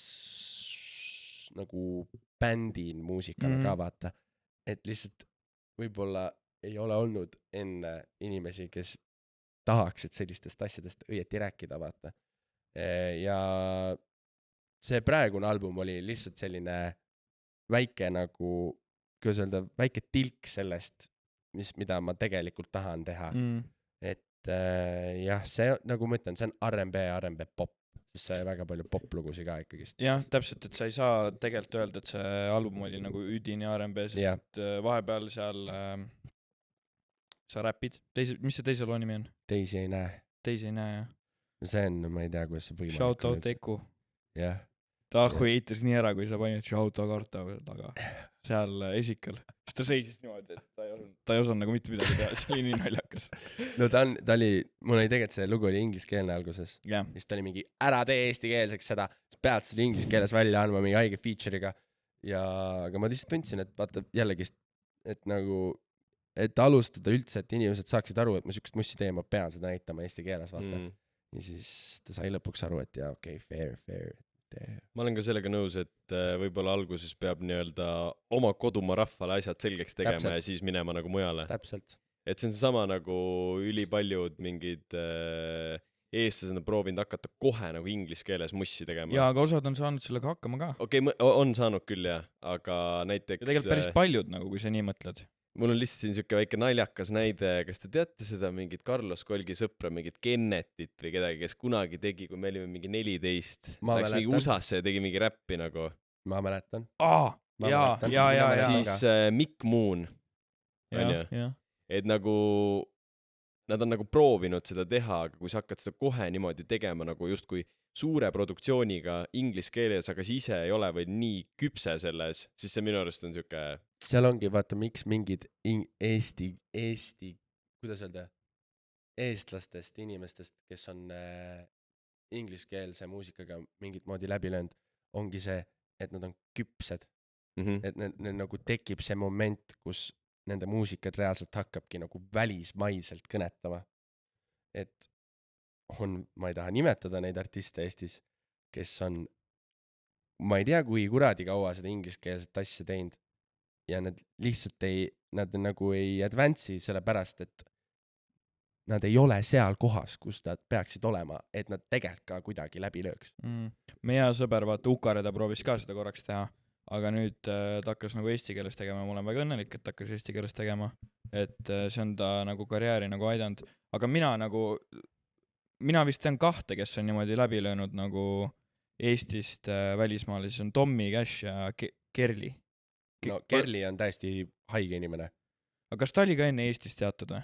nagu bändin muusikana ka, vaata, et lihtsalt võib-olla ei ole olnud enne inimesi, kes tahaks, et sellistest asjadest õieti rääkida, vaata. Ja see praegune album oli lihtsalt selline väike nagu, kuidas öelda, väike tilk sellest, mida ma tegelikult tahan teha. Et jah, see, nagu ma ütlen, see on R&B pop, sest see väga palju poplugusi ka ikkagist. Jah, täpselt, et sa ei saa tegelikult öelda, et see album oli nagu üdini R&B, sest et vahepeal seal sa räpid. Mis see teise loo nimi on? Teisi ei näe, jah. See on, ma ei tea, kuidas see võimalik. Shoutout Eku. Jah. Tahku eitas nii ära, kui sa panid shoutout karta taga. Seal esikal. Siis ta seisis niimoodi, et ta ei osanud nagu mitte midagi teha. See oli nii naljakas. No ta oli, mul oli tegelikult see lugu oli ingliskeelne alguses. Siis ta oli mingi, ära tee eestikeelseks seda, pead selle ingliskeeles välja andma mingi haige feature'iga. Aga ma lihtsalt tundsin, et vaata jällegi, et nagu et alustada üldse, et inimesed saaksid aru, et ma sükest mussi teen, ma pean seda näitama eesti keeles, vaata. Ja siis ta sai lõpuks aru, et jaa, okei, fair. Ma olen ka sellega nõus, et võib-olla alguses peab nii-öelda oma kodumaa rahvale asjad selgeks tegema. Täpselt. Ja siis minema nagu mujale. Täpselt. Et see on sama nagu ülipaljud mingid eestlased on proovinud hakata kohe nagu inglise keeles mussi tegema. Jaa, aga osad on saanud sellega hakkama ka. Okei, on saanud küll, jah, aga näiteks... Ja tegelikult päris paljud, nagu, kui sa nii mõtled. Mul on lihtsalt siin siuke väike naljakas näide, kas te teate seda mingit Carlos Kolgi sõpra, mingit Kennetit või kedagi, kes kunagi tegi, kui me olime mingi 14. Läks mingi USA-sse ja tegi mingi räppi nagu. Ma mäletan. Jaa. Siis Mick Moon. Et nagu, nad on nagu proovinud seda teha, aga kui sa hakkad seda kohe niimoodi tegema nagu justkui suure produktsiooniga inglise keeles, aga siis ise ei ole või nii küpse selles, siis see minu arust on siuke... Seal ongi, vaata, miks mingid Eesti, kuidas öelda, eestlastest inimestest, kes on ingliskeelse muusikaga mingit moodi läbi löönud, ongi see, et nad on küpsed. Et neil nagu tekib see moment, kus nende muusikad reaalselt hakkabki nagu välismaiselt kõnetama. Et ma ei taha nimetada neid artiste Eestis, kes on, ma ei tea, kui kuradi kaua seda ingliskeelset asja teinud. Ja nad lihtsalt nad nagu ei advance'i selle pärast, et nad ei ole seal kohas, kus nad peaksid olema, et nad tegelikult ka kuidagi läbi lööks. Meie sõber, vaata, Ukareda proovis ka seda korraks teha, aga nüüd ta hakkas nagu eesti keeles tegema. Ma olen väga õnnelik, et ta hakkas eesti keeles tegema, et see on ta nagu karjääri nagu aidanud. Aga mina vist tean kahte, kes on niimoodi läbi löönud nagu Eestist välismaale, siis on Tommy Cash ja Kerli. No Kerli on täiesti haige inimene. Aga kas ta oli ka enne Eestist teatud või?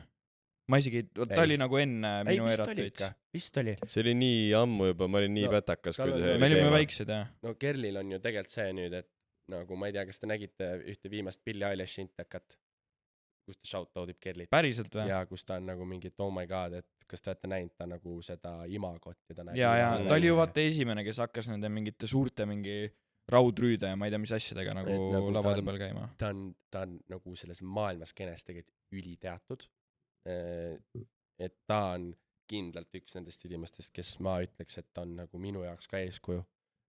Ma isegi, ta oli nagu enne minu eratöid. Vist oli. See oli nii ammu juba, ma olin nii pätakas. Me olime väiksed, jah. No Kerlil on ju tegelikult see nüüd, et nagu ma ei tea, kas te nägite ühte viimast Billie Eilish intekat, kus ta shout-outib Kerlit. Päriselt või? Ja kus ta on nagu mingi, oh my god, et kas te olete näinud ta nagu seda imagot ja ta näeb. Ja, ta oli ju vaata esimene, kes hakkas nende mingite suurte mingi raudrüüde ja ma ei tea, mis asjadega nagu lavade peal käima. Ta on nagu selles maailmas kenes tegelikult üliteatud. Et ta on kindlalt üks nendest inimestest, kes ma ütleks, et on nagu minu jaoks ka eeskuju.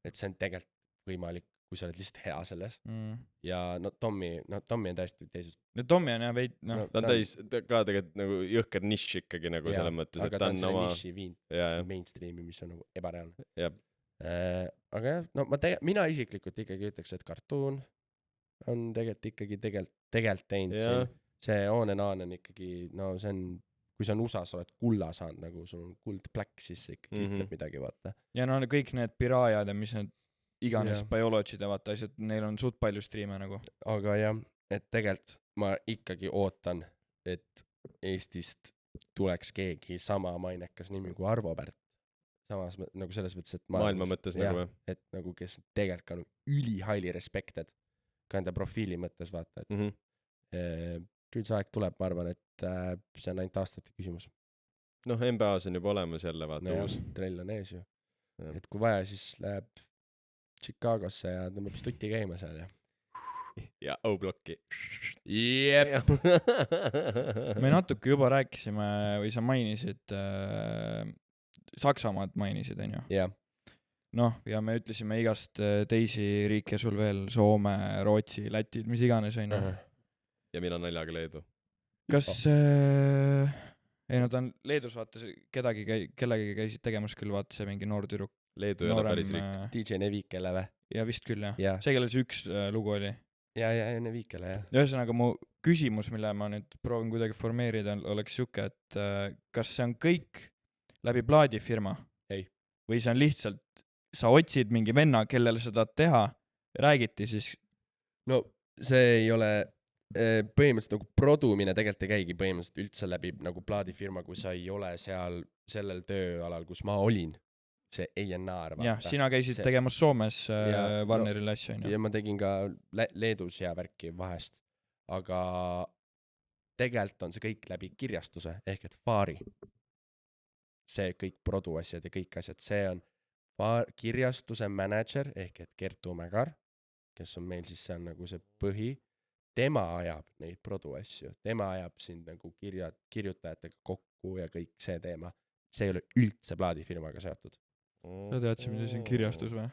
Et see on tegelikult võimalik, kui sa oled lihtsalt hea selles. Ja no Tommy on täiesti teisest. No Tommy on jah veid, noh. Ta on täis ka tegelikult nagu jõhker nišš ikkagi nagu selles mõttes, et ta on selle niši viinud mainstreami, mis on nagu ebareaalne. Aga jah, no mina isiklikult ikkagi ütleks, et Cartoon on tegelikult teinud see On and On on ikkagi, no see on, kui sa on USA-s oled kulla saanud, nagu sul on kuld black, siis see ikkagi ütleb midagi, vaata. Ja no kõik need Pirajad ja mis need iganes biologid ja vaata asjad, neil on suht palju striime nagu. Aga jah, et tegelikult ma ikkagi ootan, et Eestist tuleks keegi sama mainekas nimi kui Arvo Pärt. Samas nagu selles mõttes, et maailma mõttes nagu et nagu kes tegelikult ka üli highly respected ka enda profiili mõttes, vaata, et küll see aeg tuleb, ma arvan, et see on ainult aastate küsimus. Noh, NBA-s on juba olemas jälle, vaata uus. Trell on ees ju. Et kui vaja, siis läheb Chicagosse ja tõmbab stutti käima seal ja O-blokki. Jep. Me natuke juba rääkisime või sa mainisid Saksamaad mainisid, on ju? Jah. Noh, ja me ütlesime igast teisi riike sul veel, Soome, Rootsi, Lätid, mis iganes, on ju? Ja mina naljaga Leedu. Kas ei, no ta on Leedus, vaata, kellegi käisid tegemas küll, vaata see mingi noor tüdruk. Leedu ei ole päris riik. DJ Nevikele või? Ja vist küll, jah. See, kellel see üks lugu oli. Ja Nevikele, jah. Ühesõnaga, mu küsimus, mille ma nüüd proovin kuidagi formeerida, oleks siuke, et kas see on kõik läbi plaadifirma? Ei. Või see on lihtsalt, sa otsid mingi venna, kellele sa tahad teha, räägiti siis? No see ei ole põhimõtteliselt nagu produmine tegelikult ei käigi põhimõtteliselt üldse läbi nagu plaadifirma, kui sa ei ole seal sellel tööalal, kus ma olin. See A&R, vaata. Jah, sina käisid tegemas Soomes Warneril asja, on ju? Ja ma tegin ka Leedus ja värki vahest. Aga tegelikult on see kõik läbi kirjastuse, ehk et Faari. See kõik produ asjad ja kõik asjad. See on kirjastuse manager, ehk et Kertu Mägar, kes on meil siis seal nagu see põhi. Tema ajab neid produ asju. Tema ajab sind nagu kirjutajatega kokku ja kõik see teema. See ei ole üldse plaadifirmaga seotud. Sa teadsid, mis on kirjastus või?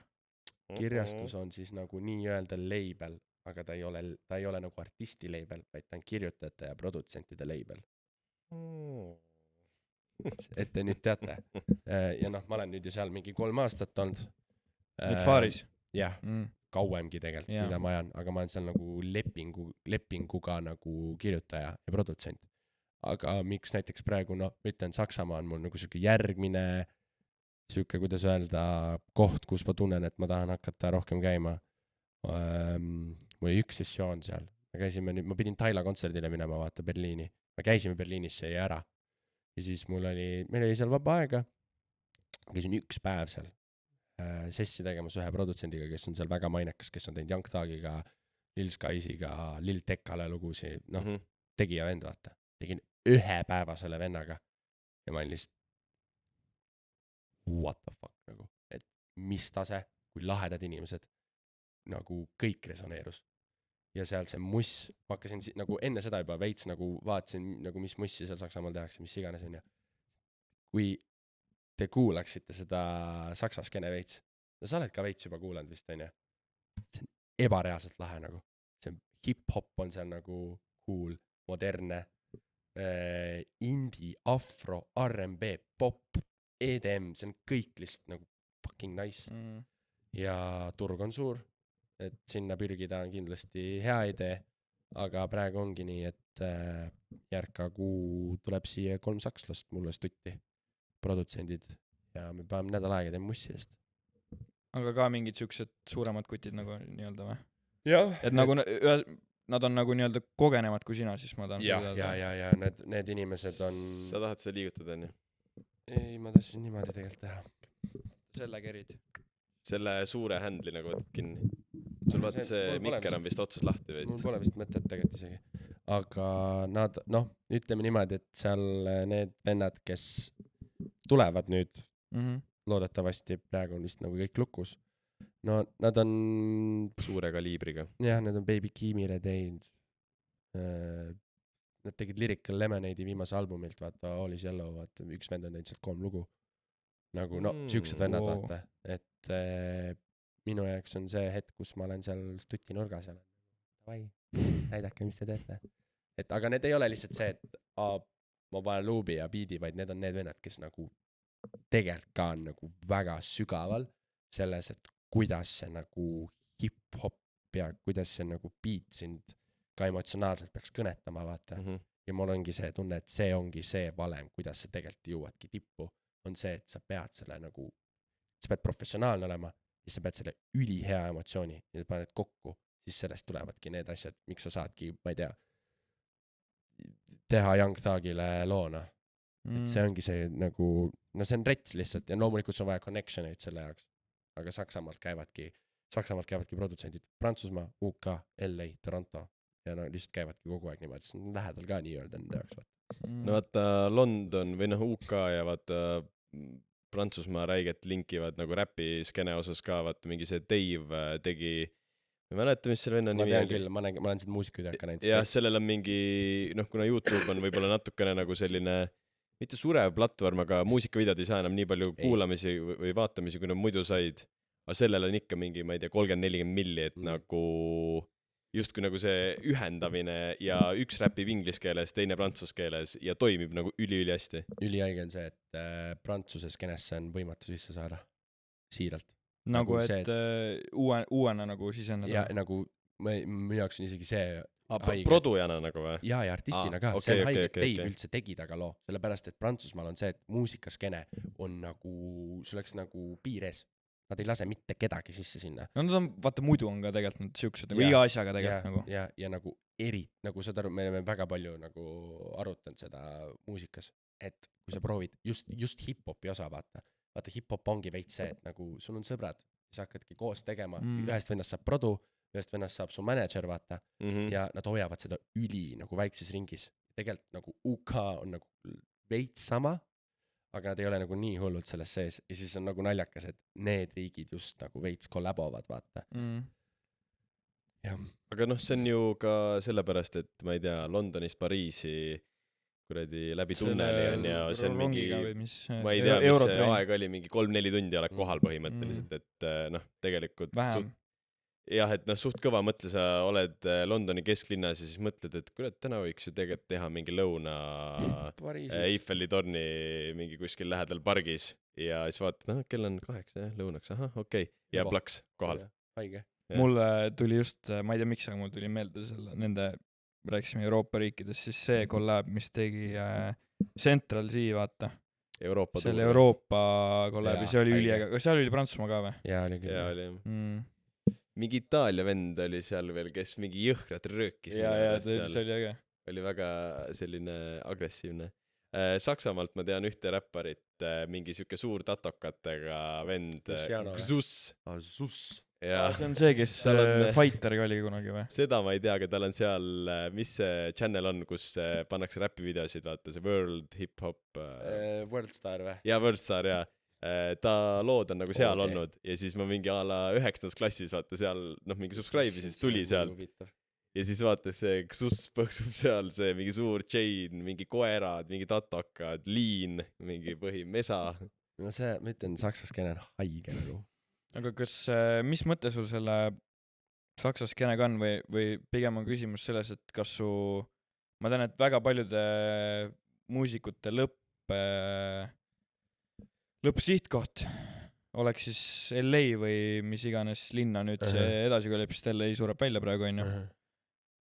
Kirjastus on siis nagu nii-öelda label, aga ta ei ole nagu artisti label, vaid ta on kirjutajate ja produtsentide label. Et te nüüd teate. Ja noh, ma olen nüüd ju seal mingi 3 aastat olnud. Nüüd Faaris? Jah, kauemgi tegelikult, mida ma ajan, aga ma olen seal nagu lepinguga nagu kirjutaja ja produtsent. Aga miks näiteks praegu, no ütlen, Saksamaa on mul nagu siuke järgmine siuke, kuidas öelda, koht, kus ma tunnen, et ma tahan hakata rohkem käima. Või üks sessioon seal. Ma pidin Taila kontserdile minema, vaata Berliini. Me käisime Berliinis, see jäi ära. Ja siis meil oli seal vaba aega. Käisin 1 päev seal sessi tegemas ühe produtsendiga, kes on seal väga mainekas, kes on teinud Young Thugiga, Lil Skiesiga, Lil Tekkale lugusi, noh, tegija vend, vaata. Tegin 1 päeva selle vennaga ja ma olin lihtsalt what the fuck, nagu, et mis tase, kui lahedad inimesed, nagu kõik resoneerus. Ja seal see muss, ma hakkasin nagu enne seda juba veits nagu vaatasin, nagu mis mussi seal Saksamaal tehakse, mis iganes on ja. Kui te kuulaksite seda saksa skene veits, no sa oled ka veits juba kuulanud vist, on ja. See on ebareaalselt lahe nagu. See hip-hop on seal nagu cool, moderne, indie, afro, R&B, pop, EDM, see on kõik lihtsalt nagu fucking nice. Ja turg on suur, et sinna pürgida on kindlasti hea idee, aga praegu ongi nii, et järka kuu tuleb siia 3 sakslast mulle stutti, produtsendid, ja me peame nädal aega teeme mussidest. Aga ka mingid siuksed suuremad kutid nagu nii-öelda või? Jah. Et nagu nad on nagu nii-öelda kogenevad kui sina, siis ma tahan ja need inimesed on... Sa tahad seda liigutada, on ju? Ei, ma tahtsin niimoodi tegelikult teha. Selle kerid. Selle suure händli nagu võtad kinni. Sul vaata see mikker on vist otsas lahti veits. Mul pole vist mõtet tegelikult isegi. Aga nad, noh, ütleme niimoodi, et seal need vennad, kes tulevad nüüd, loodetavasti praegu on vist nagu kõik lukus. No nad on... Suure kaliibriga. Jah, need on Baby Kimile teinud. nad tegid Lyrical Lemonade'i viimase albumilt, vaata, All is Yellow, vaata, üks vend on teinud sealt 3 lugu. Nagu, no, siuksed vennad, vaata, et minu jaoks on see hetk, kus ma olen seal stuti nurgas ja davai, näidake, mis te teete. Et aga need ei ole lihtsalt see, et ma panen luubi ja biidi, vaid need on need vennad, kes nagu tegelikult ka on nagu väga sügaval selles, et kuidas see nagu hip-hop ja kuidas see nagu beat sind ka emotsionaalselt peaks kõnetama, vaata. Ja mul ongi see tunne, et see ongi see valem, kuidas sa tegelikult jõuadki tippu, on see, et sa pead selle nagu, sa pead professionaalne olema ja sa pead selle ülihea emotsiooni ja paned kokku, siis sellest tulevadki need asjad, miks sa saadki, ma ei tea, teha Young Thugile loona. Et see ongi see nagu, no see on rets lihtsalt ja loomulikult see on vaja connectioneid selle jaoks, aga Saksamaalt käivadki produtsendid Prantsusmaa, UK, LA, Toronto ja no lihtsalt käivadki kogu aeg niimoodi, see on lähedal ka nii öelda nende jaoks. No vaata London või noh UK ja vaata Prantsusmaa räiget linkivad nagu räpi skene osas ka, vaata mingi see Dave tegi, ma mäleta, mis selle venna nimi oli. Ma tean küll, ma olen seda muusikuvideot ka näinud. Jah, sellel on mingi, noh kuna YouTube on võib-olla natukene nagu selline mitte surev platvorm, aga muusikavideod ei saa enam nii palju kuulamisi või vaatamisi, kui nad muidu said. Aga sellel on ikka mingi, ma ei tea, 30-40 milli, et nagu justkui nagu see ühendamine ja üks räpib inglise keeles, teine prantsus keeles ja toimib nagu üli hästi. Ülihaige on see, et prantsuse skenesse on võimatu sisse saada. Siiralt. Nagu et uuena nagu siseneda. Ja nagu minu jaoks on isegi see produjana nagu või? Ja artistina ka. See on haige, et Dave üldse tegi taga loo. Sellepärast, et Prantsusmaal on see, et muusikaskene on nagu, sul oleks nagu piir ees. Nad ei lase mitte kedagi sisse sinna. No nad on, vaata muidu on ka tegelikult nad siuksed, nagu iga asjaga tegelikult nagu. Ja nagu nagu saad aru, me oleme väga palju nagu arutanud seda muusikas, et kui sa proovid just hip-hopi osa vaata hip-hop ongi veits see, et nagu sul on sõbrad, sa hakkadki koos tegema, ühest vennast saab produ, ühest vennast saab su manager vaata ja nad hoiavad seda üli nagu väikses ringis. Tegelikult nagu UK on nagu veits sama, aga nad ei ole nagu nii hullult selles sees ja siis on nagu naljakas, et need riigid just nagu veits kollabovad, vaata. Aga noh, see on ju ka sellepärast, et ma ei tea, Londonist Pariisi kuradi läbi tunneli on ja see on mingi, ma ei tea, mis see aeg oli, mingi 3-4 tundi oled kohal põhimõtteliselt, et noh, tegelikult jah, et noh, suht kõva mõtle, sa oled Londoni kesklinnas ja siis mõtled, et kurat, täna võiks ju tegelikult teha mingi lõuna Eiffeli torni mingi kuskil lähedal pargis ja siis vaatad, noh, kell on 8 lõunaks, okei, ja plaks kohal. Haige. Mulle tuli just, ma ei tea miks, aga mul tuli meelde selle, nende, rääkisime Euroopa riikides, siis see kollab, mis tegi Central C, vaata. Selle Euroopa kollabi, see oli üliega, kas seal oli Prantsusmaa ka või? Jaa, oli küll. Jaa, oli. Mingi Itaalia vend oli seal veel, kes mingi jõhkrat röökis. Jaa, see oli äge. Oli väga selline agressiivne. Saksamaalt ma tean ühte räpparit, mingi siuke suur tatokatega vend. Zus. Ja. See on see, kes Fighteriga oli kunagi või? Seda ma ei tea, aga tal on seal, mis see channel on, kus pannakse räpivideosid, vaata see World Hip Hop. Worldstar või? Jaa, Worldstar, jaa. Ta lood on nagu seal olnud ja siis ma mingi a la 9. klassis vaata seal, noh mingi subscribe siis tuli seal ja siis vaata see Xus põksub seal, see mingi suur chain, mingi koerad, mingi tatokad, liin, mingi mesa. No see, ma ütlen, saksa skene on haige nagu. Aga kas, mis mõte sul selle saksa skenega on või pigem on küsimus selles, et kas su, ma tean, et väga paljude muusikute lõppsihtkoht oleks siis LA või mis iganes linna nüüd see edasi kolib, sest LA sureb välja praegu, on ju.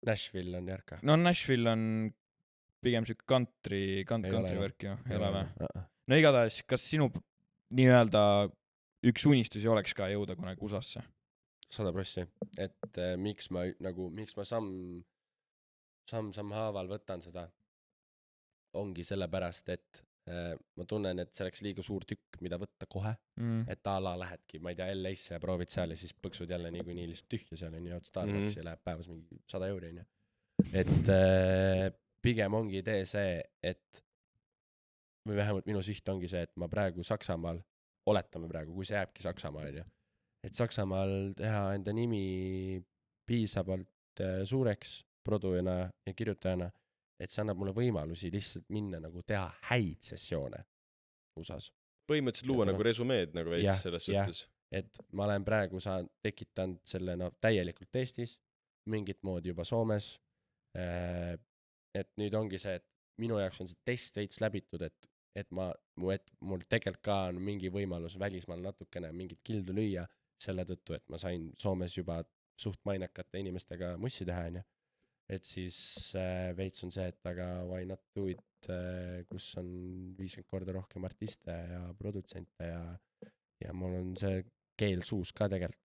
Nashville on järka. No Nashville on pigem siuke country värk ju, ei ole või? No igatahes, kas sinu nii-öelda üks unistusi oleks ka jõuda kunagi USA-sse? 100%, et miks ma samm haaval võtan seda, ongi sellepärast, et ma tunnen, et see oleks liiga suur tükk, mida võtta kohe, et a la lähedki, ma ei tea, LA-sse ja proovid seal ja siis põksud jälle nii lihtsalt tühja seal on ju, et Starbucks ja läheb päevas mingi 100 euri on ju. Et pigem ongi idee see, et või vähemalt minu siht ongi see, et ma praegu Saksamaal, oletame praegu, kui see jääbki Saksamaa on ju, et Saksamaal teha enda nimi piisavalt suureks produjana ja kirjutajana, et see annab mulle võimalusi lihtsalt minna nagu teha häid sessioone USA-s. Põhimõtteliselt luua nagu resumeed nagu veits selles suhtes. Et ma olen praegu tekitanud selle täielikult Eestis, mingit moodi juba Soomes, et nüüd ongi see, et minu jaoks on see test veits läbitud, et mul tegelikult ka on mingi võimalus välismaal natukene mingit kildu lüüa selle tõttu, et ma sain Soomes juba suht mainekate inimestega mussi teha, et siis veits on see, et aga why not do it, kus on 50 korda rohkem artiste ja produtsente ja mul on see keel suus ka tegelikult,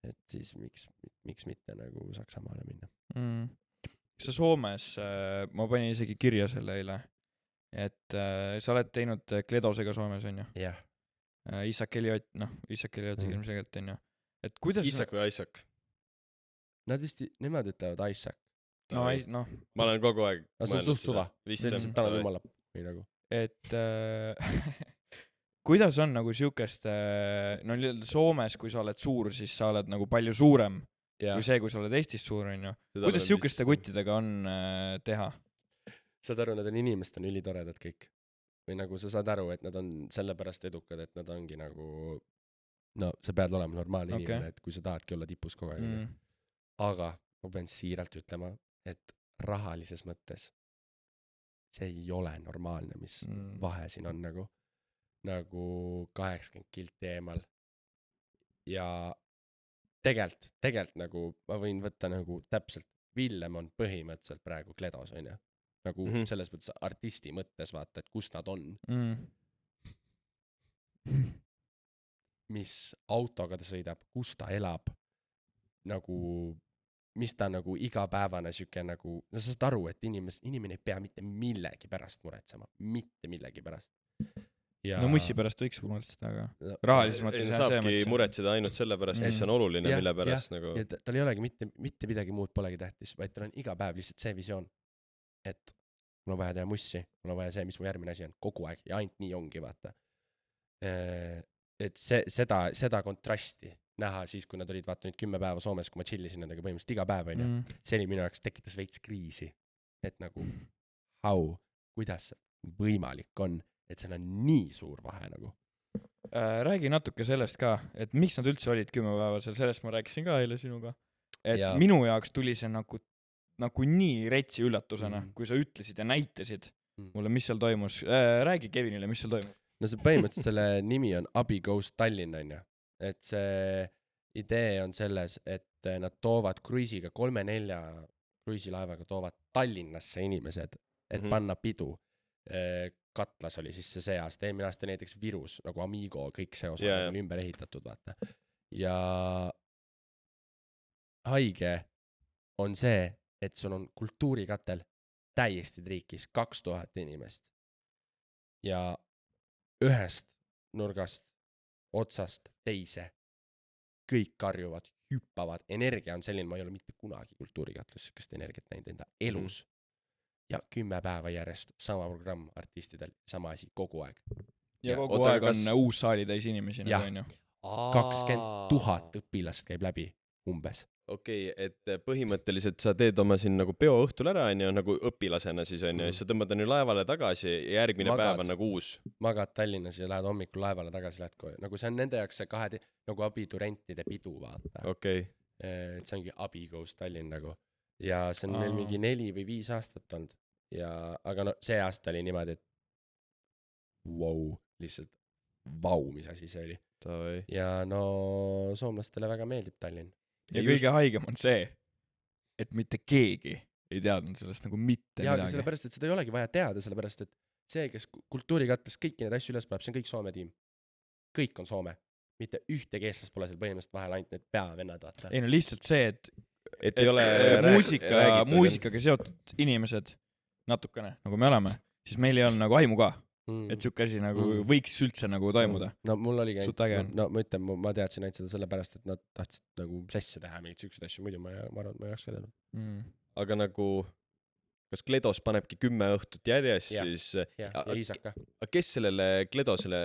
et siis miks mitte nagu Saksamaale minna. Sa Soomes, ma panin isegi kirja selle eile, et sa oled teinud Kledosega Soomes, on ju? Jah. Isak Eliot, ilmselgelt on ju. Et kuidas... Isak või Isaac? Nemad ütlevad Isaac. No. Ma olen kogu aeg... see on suht suva. Ta on jumala või nagu. Et kuidas on nagu siukest, Soomes, kui sa oled suur, siis sa oled nagu palju suurem kui see, kui sa oled Eestis suur, on ju. Kuidas siukeste kuttidega on teha? Saad aru, nad on inimesed, on ülitoredad kõik. Või nagu sa saad aru, et nad on sellepärast edukad, et nad ongi nagu, sa pead olema normaalne inimene, et kui sa tahadki olla tipus kogu aeg. Aga ma pean siiralt ütlema, et rahalises mõttes see ei ole normaalne, mis vahe siin on nagu 80 kilti eemal. Ja tegelikult nagu ma võin võtta nagu täpselt, Villem on põhimõtteliselt praegu Kledos, on ju. Nagu selles mõttes artisti mõttes vaata, et kus nad on. Mis autoga ta sõidab, kus ta elab, nagu, mis ta nagu igapäevane süke nagu, sa saad aru, et inimene ei pea mitte millegi pärast muretsema, mitte millegi pärast. Ja... No mussi pärast võiks muretseda, aga rahalises mõttes saabki muretseda ainult selle pärast, mis on oluline, mille pärast nagu... Ja tal ei olegi mitte midagi muud polegi tähtis, vaid tal on iga päev lihtsalt see visioon, et mul on vaja teha mussi, mul on vaja see, mis mu järgmine asi on, kogu aeg, ja ainult nii ongi, vaata. Et seda kontrasti näha siis, kui nad olid vaata nüüd 10 päeva Soomes, kui ma chillisin nendega põhimõtteliselt iga päev, on ju. See oli minu jaoks tekitas veits kriisi, et nagu, kuidas võimalik on, et seal on nii suur vahe nagu. Räägi natuke sellest ka, et miks nad üldse olid 10 päeva seal, sellest ma rääkisin ka eile sinuga. Et minu jaoks tuli see nagu nii retsi üllatusena, kui sa ütlesid ja näitasid mulle, mis seal toimus. Räägi Kevinile, mis seal toimus. No see põhimõtteliselt selle nimi on Abi Goes Tallinn, on ju. Et see idee on selles, et nad toovad kruisiga 3-4 kruisilaevaga toovad Tallinnasse inimesed, et panna pidu. Katlas oli siis see aasta, eelmine aasta näiteks Virus, nagu Amigo, kõik see osa on ümber ehitatud, vaata. Ja haige on see, et sul on kultuurikatel täiesti triikis 2000 inimest. Ja ühest nurgast, otsast teise, kõik karjuvad, hüppavad, energia on selline, ma ei ole mitte kunagi kultuurikatlas sükest energiat näinud enda elus. Ja 10 päeva järjest sama programm artistidel, sama asi kogu aeg. Ja kogu aeg on uus saali täis inimesi. 20 000 õpilast käib läbi umbes. Okei, et põhimõtteliselt sa teed oma siin nagu peo õhtul ära, on ju, nagu õpilasena siis on ju, sa tõmbad nüüd laevale tagasi ja järgmine päev on nagu uus. Magad Tallinnas ja lähed hommikul laevale tagasi, lähed kohe. Nagu see on nende jaoks see nagu abiturentide pidu, vaata. Okei. Et see ongi Abi Goes Tallinn nagu. Ja see on meil mingi 4 või 5 aastat olnud. Aga see aasta oli niimoodi, et lihtsalt mis asi see oli. Ja soomlastele väga meeldib Tallinn. Ja kõige haigem on see, et mitte keegi ei teadnud sellest nagu mitte midagi. Ja sellepärast, et seda ei olegi vaja teada, sellepärast, et see, kes kultuurikatlas kõiki need asju üles paneb, see on kõik Soome tiim. Kõik on Soome. Mitte ühtegi eestlast pole seal põhimõtteliselt vahel ainult need peavennad, vaata. Ei no lihtsalt see, et ei ole muusikaga seotud inimesed natukene, nagu me oleme, siis meil ei ole nagu aimu ka, et siuke asi nagu võiks üldse nagu toimuda. No mul oligi, ma ütlen, ma teadsin ainult seda sellepärast, et nad tahtsid nagu sesse teha mingid siuksed asju, muidu ma arvan, et ma ei oleks vedanud. Aga nagu, kas Kledos panebki 10 õhtut järjest, siis... Ja Iisaka. Kes sellele Kledosele,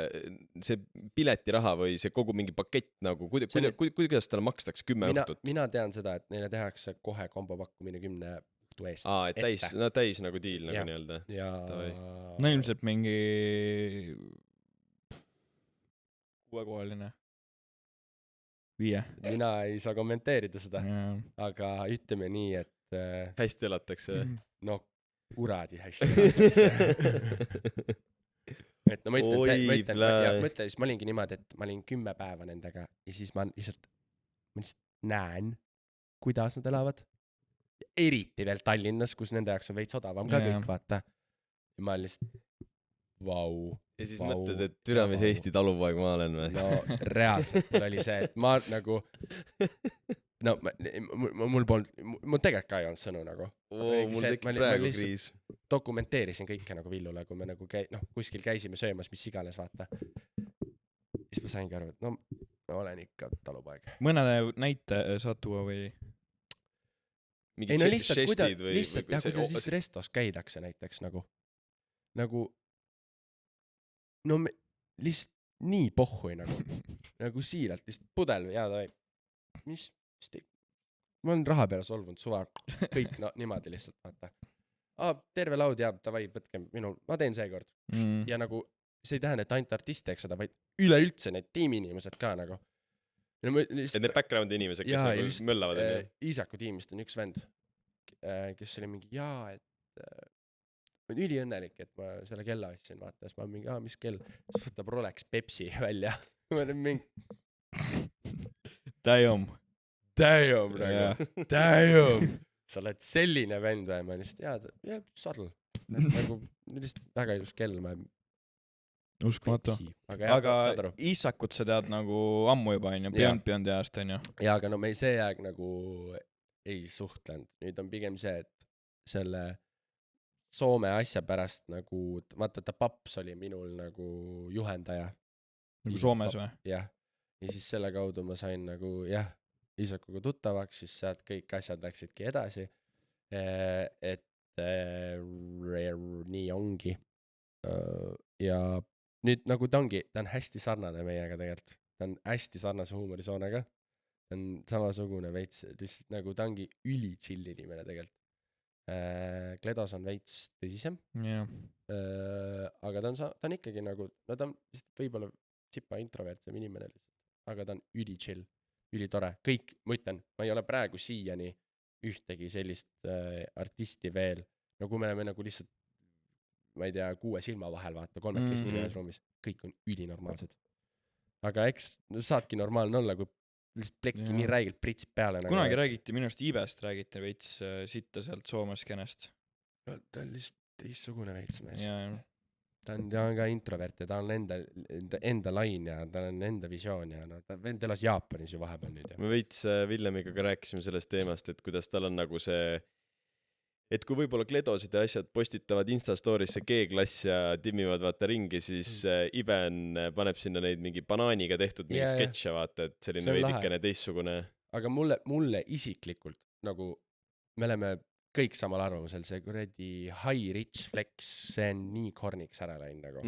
see piletiraha või see kogu mingi pakett nagu, kuidas talle makstakse 10 õhtut? Mina tean seda, et neile tehakse kohe kombopakkumine 10 kohtu eest et täis nagu diil nagu nii-öelda. Ja no ilmselt mingi 6-kohaline 5. Mina ei saa kommenteerida seda, aga ütleme nii, et hästi elatakse. No kuradi hästi elatakse. Et no ma ütlen, siis ma olingi niimoodi, et ma olin 10 päeva nendega ja siis ma lihtsalt näen, kuidas nad elavad. Eriti veel Tallinnas, kus nende jaoks on veits odavam ka kõik, vaata. Ja ma lihtsalt, vau. Ja siis mõtled, et türa, mis Eesti talupoeg ma olen või? No reaalselt oli see, et ma nagu, no mul tegelikult ka ei olnud sõnu nagu. Mul tekib praegu kriis. Dokumenteerisin kõike nagu Villule, kui me nagu kuskil käisime söömas, mis iganes, vaata. Siis ma saingi aru, et no ma olen ikka talupoeg. Mõne näite saad tuua või? Ei no lihtsalt, kuidas restos käidakse näiteks nagu no lihtsalt nii pohhui nagu siiralt, lihtsalt pudel ja mis ma olen raha peale solvunud suva, kõik niimoodi lihtsalt, vaata. Terve laud jääb, davai, võtke ma teen seekord. Ja nagu see ei tähenda, et ainult artist teeks seda, vaid üleüldse need tiimi-inimesed ka nagu. Et need background inimesed, kes nagu möllavad. Iisaku tiimist on üks vend, kes oli mingi, et on üliõnnelik, et ma selle kella ostsin, vaata, siis ma mingi, mis kell? Siis võtab Rolex Pepsi välja. Ma olen mingi... Damn nagu. Sa oled selline vend või? Ma lihtsalt, sadl. Nagu lihtsalt väga ilus kell. Uskumatu. Aga Iisakut sa tead nagu ammu juba, on ju, Beyond ajast, on ju. Ja, aga no me see aeg nagu ei suhtlenud. Nüüd on pigem see, et selle Soome asja pärast nagu, vaata, ta paps oli minul nagu juhendaja. Nagu Soomes või? Jah. Ja siis selle kaudu ma sain nagu, Iisakuga tuttavaks, siis sealt kõik asjad läksidki edasi. Et nii ongi. Ja nüüd nagu ta on hästi sarnane meiega tegelikult. Ta on hästi sarnase huumorisoonega. Ta on samasugune veits, lihtsalt nagu ta ongi üli-chill inimene tegelikult. Kledos on veits tõsisem. Aga ta on ikkagi nagu, no ta on võib-olla tsipa introvertsem inimene lihtsalt. Aga ta on üli-chill. Ülitore. Kõik, ma ütlen, ma ei ole praegu siiani ühtegi sellist artisti veel, nagu me oleme nagu lihtsalt, ma ei tea, 6 silma vahel vaata, 3 kesti ühes ruumis. Kõik on ülinormaalsed. Aga eks saadki normaalne olla, kui lihtsalt plekki nii räigelt pritsib peale. Kunagi räägiti, minust Ibest räägiti veits sitta sealt Soomeskenest. Ta on lihtsalt teissugune veits mees. Ta on ka introvert ja ta on enda lain ja ta on enda visioon ja ta vend elas Jaapanis ju vahepeal nüüd. Me veits Villemiga ka rääkisime sellest teemast, et kuidas tal on nagu see, et kui võib-olla Kledosid ja asjad postitavad Instastorisse G-klass ja timmivad vaata ringi, siis Iben paneb sinna neid mingi banaaniga tehtud mingi sketše vaata, et selline veidikene teissugune. Aga mulle isiklikult nagu me oleme kõik samal arvamusel, see kuradi high rich flex, see on nii korniks ära läinud nagu.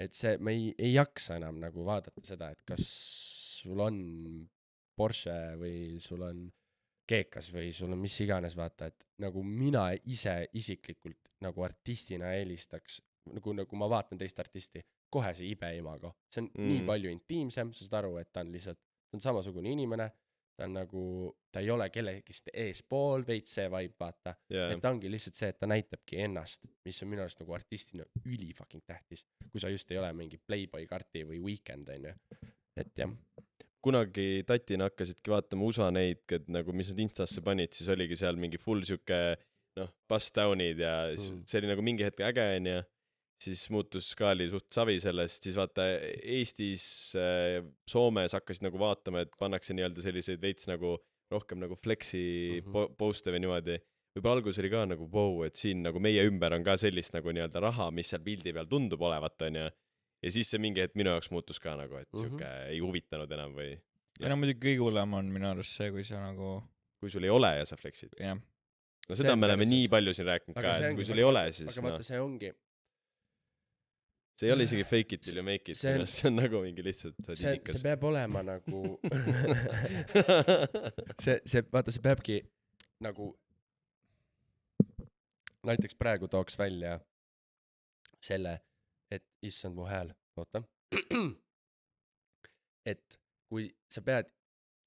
Et see, ma ei jaksa enam nagu vaadata seda, et kas sul on Porsche või sul on keekas või sul on mis iganes, vaata, et nagu mina ise isiklikult nagu artistina eelistaks, nagu ma vaatan teist artisti, kohe see Ibe imago. See on nii palju intiimsem, sa saad aru, et ta on lihtsalt, ta on samasugune inimene, ta on nagu, ta ei ole kellegist eespool, veits see vibe, vaata. Et ta ongi lihtsalt see, et ta näitabki ennast, mis on minu arust nagu artistina üli fucking tähtis, kui sa just ei ole mingi Playboy karti või Weekend, on ju. Et jah. Kunagi tatina hakkasidki vaatama USA neid, et nagu mis nad Instasse panid, siis oligi seal mingi full siuke, bust down'id ja see oli nagu mingi hetk äge, on ju. Siis muutus ka oli suht savi sellest, siis vaata Eestis, Soomes hakkasid nagu vaatama, et pannakse nii-öelda selliseid veits nagu rohkem nagu flexi poste või niimoodi. Võib-olla algus oli ka nagu wow, et siin nagu meie ümber on ka sellist nagu nii-öelda raha, mis seal pildi peal tundub olevat, on ju. Ja siis see mingi hetk minu jaoks muutus ka nagu, et siuke ei huvitanud enam või. Ja no muidugi kõige hullem on minu arust see, kui sa nagu... Kui sul ei ole ja sa flexid. Jah. No seda me oleme nii palju siin rääkinud ka, et kui sul ei ole, siis... Aga vaata, see ongi... See ei ole isegi fake it till you make it, see on nagu mingi lihtsalt see peab olema nagu vaata, see peabki nagu näiteks praegu tooks välja selle, et issand mu hääl, oota. Et kui sa pead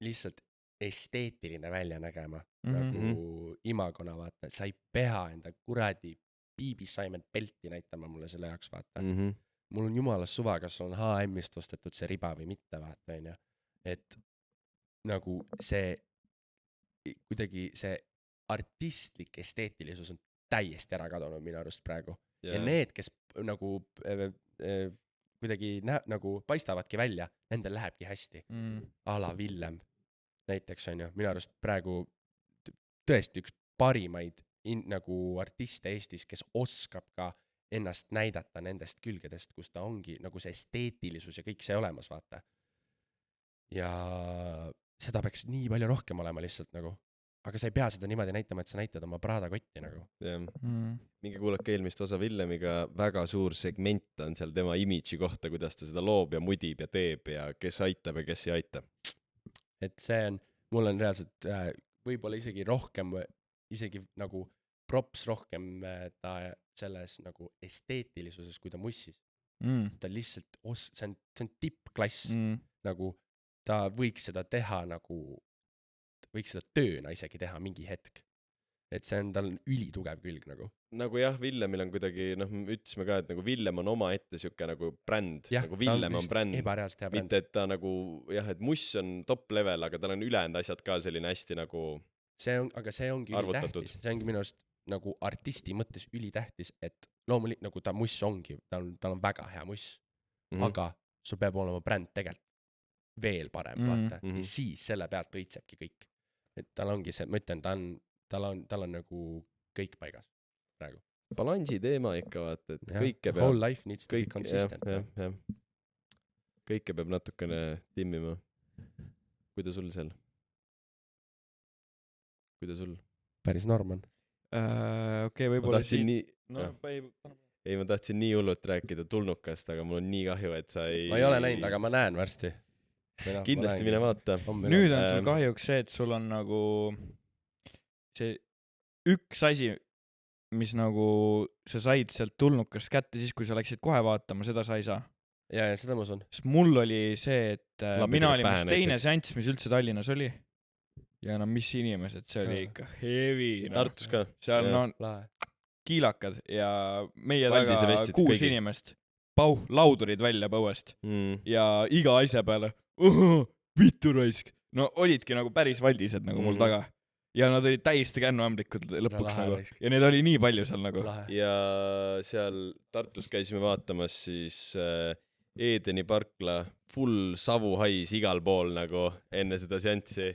lihtsalt esteetiline välja nägema, nagu imagona vaata, sa ei pea enda kuradi Bibi Simon pelti näitama mulle selle jaoks vaata. Mul on jumala suva, kas on H&M-ist ostetud see riba või mitte vaata, onju. Et nagu see kuidagi see artistlik esteetilisus on täiesti ära kadunud minu arust praegu. Ja need, kes nagu kuidagi nagu paistavadki välja, nendel lähebki hästi. A la Villem näiteks on ju, minu arust praegu tõesti üks parimaid nagu artiste Eestis, kes oskab ka ennast näidata nendest külgedest, kus ta ongi nagu see esteetilisus ja kõik see olemas, vaata. Ja seda peaks nii palju rohkem olema lihtsalt nagu. Aga sa ei pea seda niimoodi näitama, et sa näitad oma Prada kotti nagu. Minge kuulake eelmist osa Villemiga, väga suur segment on seal tema imidži kohta, kuidas ta seda loob ja mudib ja teeb ja kes aitab ja kes ei aita. Et see on, mul on reaalselt võib-olla isegi rohkem, isegi nagu props rohkem ta selles nagu esteetilisuses, kui ta mussis. Ta lihtsalt, see on tippklass, nagu ta võiks seda teha nagu võiks seda tööna isegi teha mingi hetk. Et see on tal ülitugev külg nagu. Nagu jah, Villemil on kuidagi, ütlesime ka, et nagu Villem on oma ette siuke nagu bränd. Nagu Villem on bränd. Ebareaalselt hea bränd. Mitte, et ta nagu, jah, et muss on top level, aga tal on ülejäänud asjad ka selline hästi nagu aga see ongi ülitähtis. See ongi minu arust nagu artisti mõttes ülitähtis, et loomulikult nagu ta muss ongi, tal on väga hea muss. Aga sul peab olema bränd tegelikult veel parem, vaata. Ja siis selle pealt võitsebki kõik. Et tal ongi see, ma ütlen, tal on nagu kõik paigas praegu. Balansi teema ikka, vaata, et kõike peab... Whole life needs to be consistent. Ja. Kõike peab natukene timmima. Kuidas sul seal? Kuidas sul? Päris norman. Okei, võib-olla siin... Ma tahtsin nii hullult rääkida tulnukast, aga mul on nii kahju, et sa ei... Ma ei ole näinud, aga ma näen varsti. Kindlasti mine vaata. Nüüd on sul kahjuks see, et sul on nagu see üks asi, mis nagu sa said sealt tulnukast kätte siis, kui sa läksid kohe vaatama, seda sa ei saa. Ja seda ma usun. Sest mul oli see, et mina olin mis teine seanss, mis üldse Tallinnas oli. Ja mis inimesed, see oli ikka heavy. Tartus ka. Seal on kiilakad ja meie taga 6 inimest. Laudurid välja põuest. Ja iga asja peale vittu raisk. No olidki nagu päris valdised nagu mul taga. Ja nad olid täiesti kännuämblikud lõpuks nagu. Ja need oli nii palju seal nagu. Ja seal Tartus käisime vaatamas siis Edeni parkla full savuhais igal pool nagu enne seda seanssi.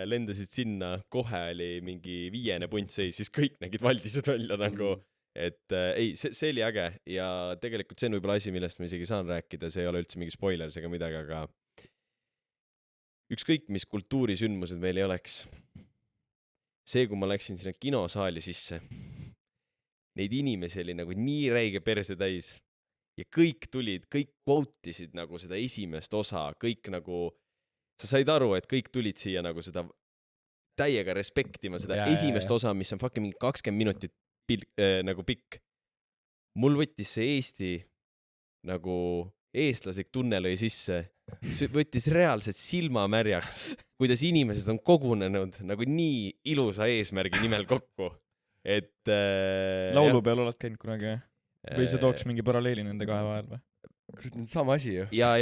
Lendasid sinna, kohe oli mingi 5. punt seis, siis kõik nägid valdised välja nagu. Et ei, see oli äge ja tegelikult see on võib-olla asi, millest ma isegi saan rääkida, see ei ole üldse mingi spoilers ega midagi, aga ükskõik, mis kultuurisündmused meil ei oleks. See, kui ma läksin sinna kinosaali sisse, neid inimesi oli nagu nii räige perse täis ja kõik tulid, kõik quote'isid nagu seda esimest osa, kõik nagu, sa said aru, et kõik tulid siia nagu seda täiega respektima, seda esimest osa, mis on fucking mingi 20 minutit nagu pikk. Mul võttis see Eesti nagu eestlaslik tunne lõi sisse, võttis reaalselt silmamärjaks, kuidas inimesed on kogunenud nagu nii ilusa eesmärgi nimel kokku. Et laulu peal oled käinud kunagi või sa tooks mingi paralleeli nende kahe vahel või? Sama asi ju. Ja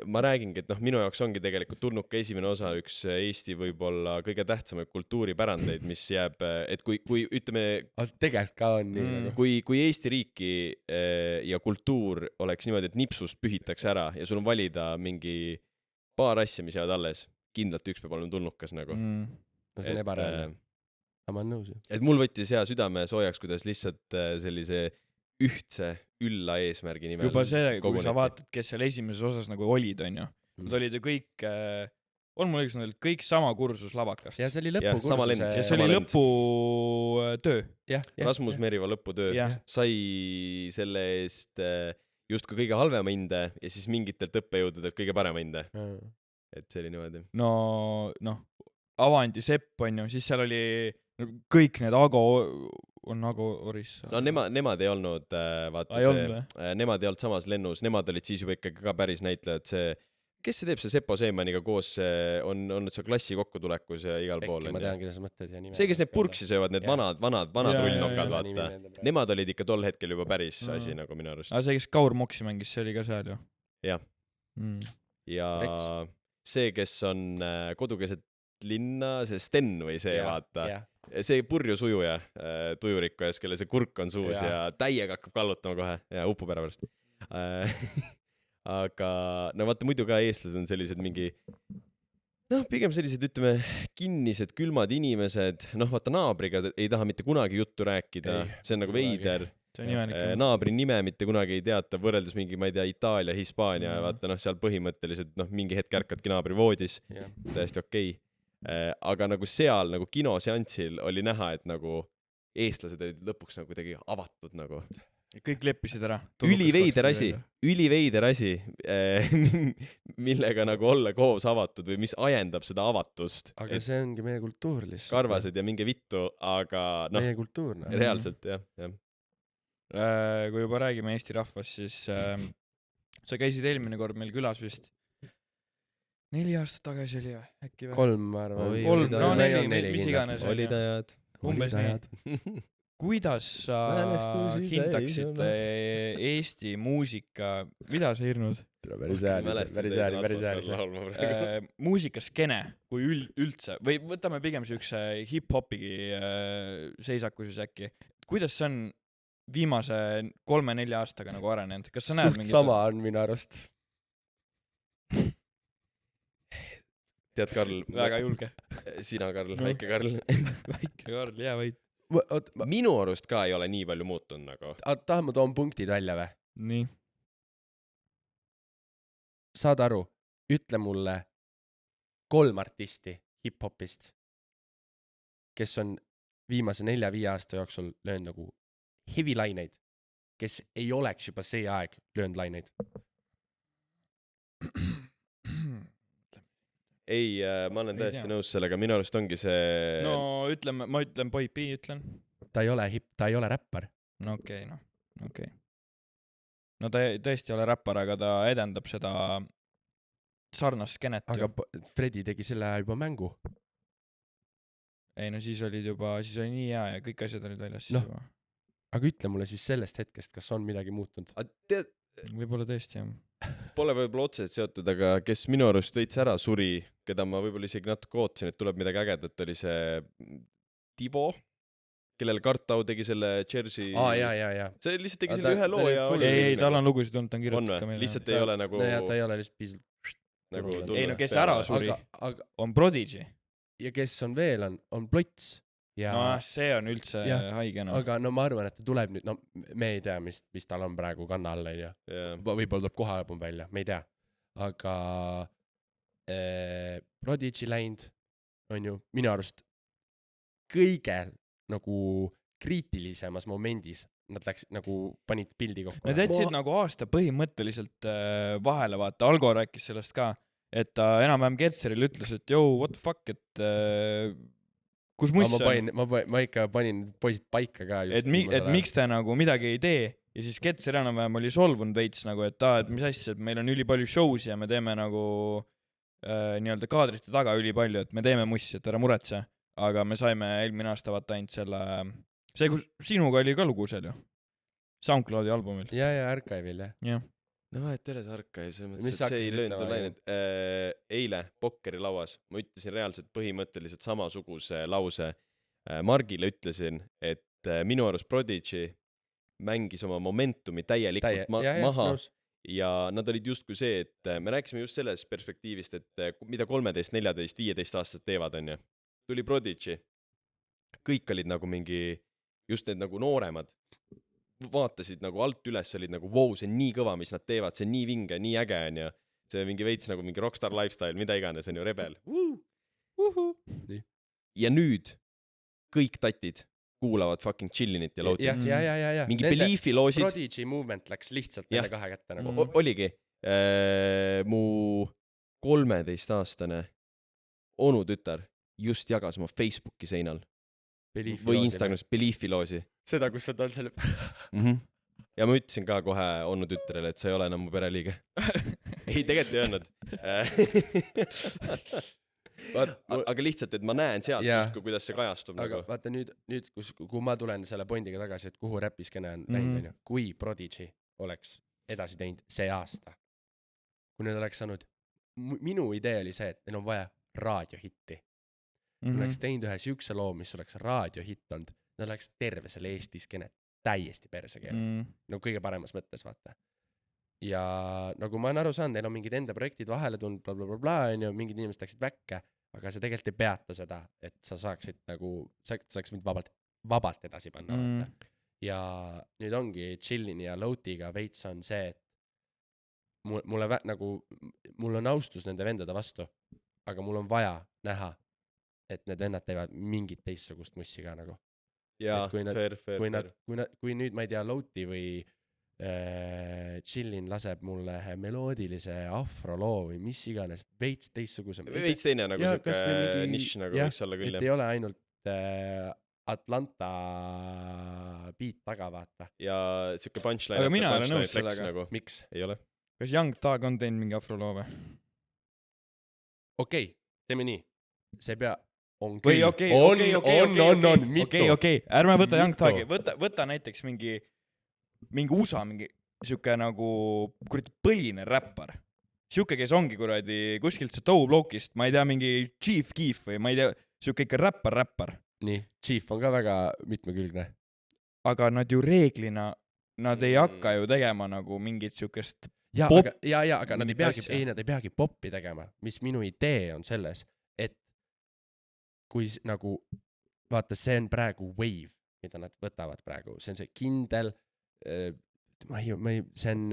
ma räägingi, et minu jaoks ongi tegelikult Tulnuka esimene osa üks Eesti võib-olla kõige tähtsamaid kultuuripärandeid, mis jääb, et kui ütleme... Tegelikult ka on nii nagu. Kui Eesti riiki ja kultuur oleks niimoodi, et nipsust pühitakse ära ja sul on valida mingi paar asja, mis jäävad alles, kindlalt üks peab olema Tulnukas nagu. See on ebareaalne. Ma olen nõus ju. Et mul võttis hea südame soojaks, kuidas lihtsalt sellise ühtse ülla eesmärgi nimel juba see, kui sa vaatad, kes seal esimeses osas nagu olid, on ju. Nad olid ju kõik, on mul õigus, nad olid kõik sama kursus lavakast. Ja see oli lõpukursus. Ja see oli lõputöö. Rasmus Meriva lõputöö. Sai selle eest just ka kõige halvema hinde ja siis mingitelt õppejõududelt kõige parema hinde. Et see oli niimoodi. No, Avandi Sepp, on ju, siis seal oli kõik need Ago on Orissa. no nemad ei olnud, vaata nemad ei olnud samas lennus, nemad olid siis juba ikkagi ka päris näitlejad, see, kes see teeb see Seppo Seemaniga koos, on see klassi kokkutulekus ja igal pool. Ma tean, keda sa mõtled ja nime. See, kes need purksi söövad, need vanad rullnokad, vaata. Nemad olid ikka tol hetkel juba päris asi nagu minu arust. See, kes Kaur Moksi mängis, see oli ka seal ju. Jah. Ja see, kes on kodukeset linna, see Sten või see, vaata. See purju sujuja, tujurikkujas, kelle see kurk on suus ja täiega hakkab kallutama kohe ja upub ära pärast. Aga no vaata, muidu ka eestlased on sellised mingi, pigem sellised, ütleme, kinnised, külmad inimesed, vaata naabriga ei taha mitte kunagi juttu rääkida, see on nagu veider. Naabri nime mitte kunagi ei teata, võrreldes mingi, ma ei tea, Itaalia, Hispaania, vaata seal põhimõtteliselt, mingi hetk ärkadki naabri voodis, täiesti okei. Aga nagu seal nagu kinoseantsil oli näha, et nagu eestlased olid lõpuks nagu kuidagi avatud nagu. Kõik leppisid ära. Üliveider asi, millega nagu olla koos avatud või mis ajendab seda avatust. Aga see ongi meie kultuur lihtsalt. Karvased ja minge vittu, aga meie kultuur. Reaalselt, jah. Kui juba räägime Eesti rahvast, siis sa käisid eelmine kord meil külas vist 4 aastat tagasi oli äkki või? 3, ma arvan. 3, 4, mis iganes. Olid ajad. Umbes nii. Kuidas sa hindaksid Eesti muusika, mida sa hirnud? Päris Muusikaskene, kui üldse, või võtame pigem siukse hip-hopigi seisaku siis äkki. Kuidas see on viimase 3-4 aastaga nagu arenenud? Kas sa näed mingit? Suht sama on minu arust. Tead, Karl? Väga julge. Sina, Karl, väike Karl. Väike Karl, jää võid. Minu arust ka ei ole nii palju muutunud nagu. Tahan ma toon punktid välja või? Nii. Saad aru, ütle mulle 3 artisti hip-hopist, kes on viimase 4-5 aasta jooksul löönud nagu heavy laineid, kes ei oleks juba see aeg löönud laineid. Ei, ma olen täiesti nõus sellega, minu arust ongi see... No ma ütlen Boy P, ütlen. Ta ei ole räppar. No okei. No ta tõesti ei ole räppar, aga ta edendab seda sarnast skenet. Aga Freddy tegi selle juba mängu. Ei, no siis oli nii hea ja kõik asjad olid väljas siis juba. Aga ütle mulle siis sellest hetkest, kas on midagi muutunud? Võib-olla tõesti, jah. Pole võib-olla otseselt seotud, aga kes minu arust veits ära suri, keda ma võib-olla isegi natuke ootasin, et tuleb midagi ägedat, oli see Tivo, kellele Kartau tegi selle Jersey... jaa. See lihtsalt tegi selle ühe loo ja... Ei, tal on lugusid olnud, ta on kirjutab ka meile. Lihtsalt ei ole nagu... Ta ei ole lihtsalt piisalt... Ei, no kes ära suri, on Prodigy. Ja kes on veel, on Plots. No see on üldse haige. Aga no ma arvan, et ta tuleb nüüd, me ei tea, mis tal on praegu kanna all, võib-olla tuleb kohe album välja, me ei tea. Aga Prodigy läinud on ju minu arust kõige nagu kriitilisemas momendis. Nad panid pildi kokku. Nad jätsid nagu aasta põhimõtteliselt vahele, vaata, Algo rääkis sellest ka, et ta enam-vähem Ketseril ütles, et what the fuck, et kus muss on? Ma ikka panin poisid paika ka. Et miks ta nagu midagi ei tee ja siis Ketser enam-vähem oli solvunud veits nagu, et mis asja, et meil on üli palju shows ja me teeme nagu nii-öelda kaadrite taga üli palju, et me teeme mussi, et ära muretse. Aga me saime eelmine aasta vaata ainult see, kus sinuga oli ka lugu seal ju. SoundCloudi albumil. Ja Archive'il, jah. No et üles Archive, selles mõttes, et see ei löönud lainet. Eile Pokkeri lauas ma ütlesin reaalselt põhimõtteliselt samasuguse lause. Margile ütlesin, et minu arust Prodigy mängis oma momentumi täielikult maha ja nad olid justkui see, et me rääkisime just selles perspektiivist, et mida 13, 14, 15 aastat teevad on ju. Tuli Prodigy. Kõik olid nagu mingi, just need nagu nooremad. Vaatasid nagu alt üles, olid nagu see on nii kõva, mis nad teevad, see on nii vinge, nii äge on ja see mingi veits nagu mingi rockstar lifestyle, mida iganes on ju rebel. Ja nüüd kõik tatid kuulavad fucking Chillinit ja Loadit. Ja. Mingi Beliefi loosid. Prodigy movement läks lihtsalt nende kahe kätte nagu. Oligi. Mu 13-aastane onu tütar just jagas oma Facebooki seinal või Instagramis Beliefi loosi. Seda, kus sa tal selle Ja ma ütlesin ka kohe Onnu tütrele, et sa ei ole enam mu pereliige. Ei, tegelikult ei öelnud. Aga lihtsalt, et ma näen sealt just, kuidas see kajastub. Aga vaata nüüd, kui ma tulen selle pointiga tagasi, et kuhu räpiskene on läinud, kui Prodigy oleks edasi teinud see aasta, kui nüüd oleks saanud, minu idee oli see, et neil on vaja raadiohitti. Nad oleks teinud ühe siukse loo, mis oleks raadiohitt olnud, nad oleks terve selle Eesti skene täiesti perse keele. No kõige paremas mõttes, vaata. Ja nagu ma olen aru saanud, neil on mingid enda projektid vahele tulnud, blablabla, mingid inimesed läksid väkke, aga see tegelikult ei peata seda, et sa saaksid nagu, sa saaks mind vabalt edasi panna. Vaata. Ja nüüd ongi Chillini ja Loutiga veits on see, et mul on austus nende vendade vastu, aga mul on vaja näha, et need vennad teevad mingit teistsugust mussi ka nagu. Jaa, fair. Kui nüüd, ma ei tea, Louti või Chillin laseb mulle meloodilise afroloo või mis iganes, veits teistsuguse. Veits teine nagu siuke nišš nagu võiks olla küll. Et ei ole ainult Atlanta beat taga, vaata. Ja siuke punchline. Aga mina olen nõus sellega. Nagu. Miks? Ei ole. Kas Young Thug on teinud mingi afroloo või? Okei, teeme nii. See pea on küll. On, mitu. Okei, ärme võta Young Thugi. Võta näiteks mingi USA, mingi siuke nagu põline räppar. Siuke, kes ongi kuradi kuskilt see Toe-Blokist, ma ei tea, mingi Chief Keef või ma ei tea, siuke ikka räppar. Nii, Chief on ka väga mitmekülgne. Aga nad ju reeglina, nad ei hakka ju tegema nagu mingit siukest aga nad ei peagi poppi tegema, mis minu idee on selles, et kui nagu, vaata, see on praegu wave, mida nad võtavad praegu, see on see kindel, see on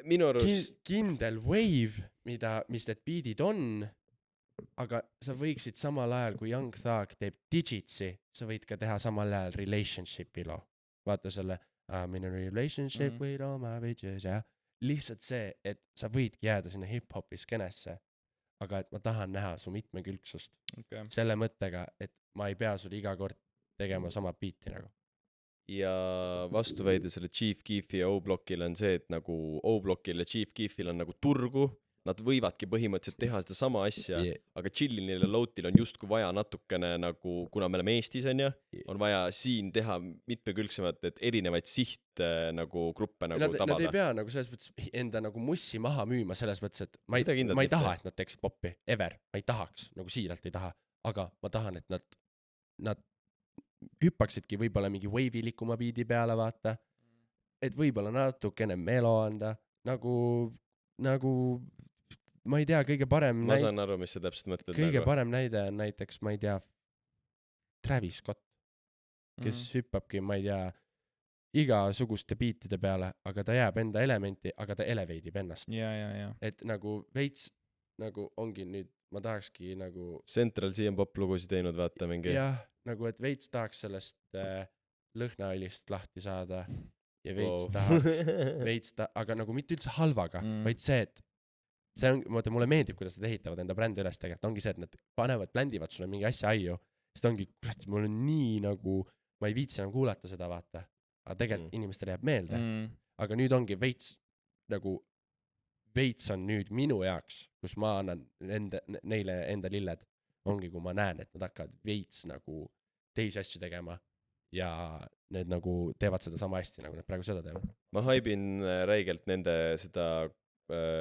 minu arust kindel wave, mis need beatid on, aga sa võiksid samal ajal, kui Young Thug teeb Digitsi, sa võid ka teha samal ajal relationshipi loo. Vaata selle I'm in a relationship with all my bitches, ja lihtsalt see, et sa võidki jääda sinna hip-hopi skenesse, aga et ma tahan näha su mitmekülgsust. Selle mõttega, et ma ei pea sulle iga kord tegema sama beati nagu. Ja vastuväide selle Chief Keefi ja O-Blockil on see, et nagu O-Blockil ja Chief Keefil on nagu turgu, nad võivadki põhimõtteliselt teha seda sama asja, aga Chillinil ja Loutil on justkui vaja natukene nagu, kuna me oleme Eestis on vaja siin teha mitmekülgsemat, et erinevaid siht nagu gruppe nagu tabada. Nad ei pea nagu selles mõttes enda nagu mussi maha müüma selles mõttes, et ma ei taha, et nad teeksid poppi, ever, ma ei tahaks, nagu siiralt ei taha, aga ma tahan, et nad hüppaksidki võib-olla mingi wave-likuma biidi peale, vaata, et võib-olla natukene melo anda, nagu ma ei tea, kõige parem ma saan aru, mis sa täpselt mõtled. Kõige parem näide on näiteks, ma ei tea, Travis Scott, kes hüppabki, ma ei tea, igasuguste biitide peale, aga ta jääb enda elementi, aga ta eleveidib ennast. Ja. Et nagu veits, nagu ongi nüüd, ma tahakski nagu Central CM Pop lugusid teinud, vaata mingi. Jah, nagu et veits tahaks sellest lõhnaõlist lahti saada ja veits tahaks, aga nagu mitte üldse halvaga, vaid see, et see on, mulle meeldib, kuidas nad ehitavad enda brändi üles tegelikult, ongi see, et nad bländivad sulle mingi asja aiu, sest ongi, mul on nii nagu, ma ei viitsi enam kuulata seda, vaata, aga tegelikult inimestele jääb meelde, aga nüüd ongi veits, nagu veits on nüüd minu jaoks, kus ma annan neile enda lilled, ongi, kui ma näen, et nad hakkavad veits nagu teisi asju tegema ja need nagu teevad seda sama hästi, nagu nad praegu seda teevad. Ma haibin räigelt nende seda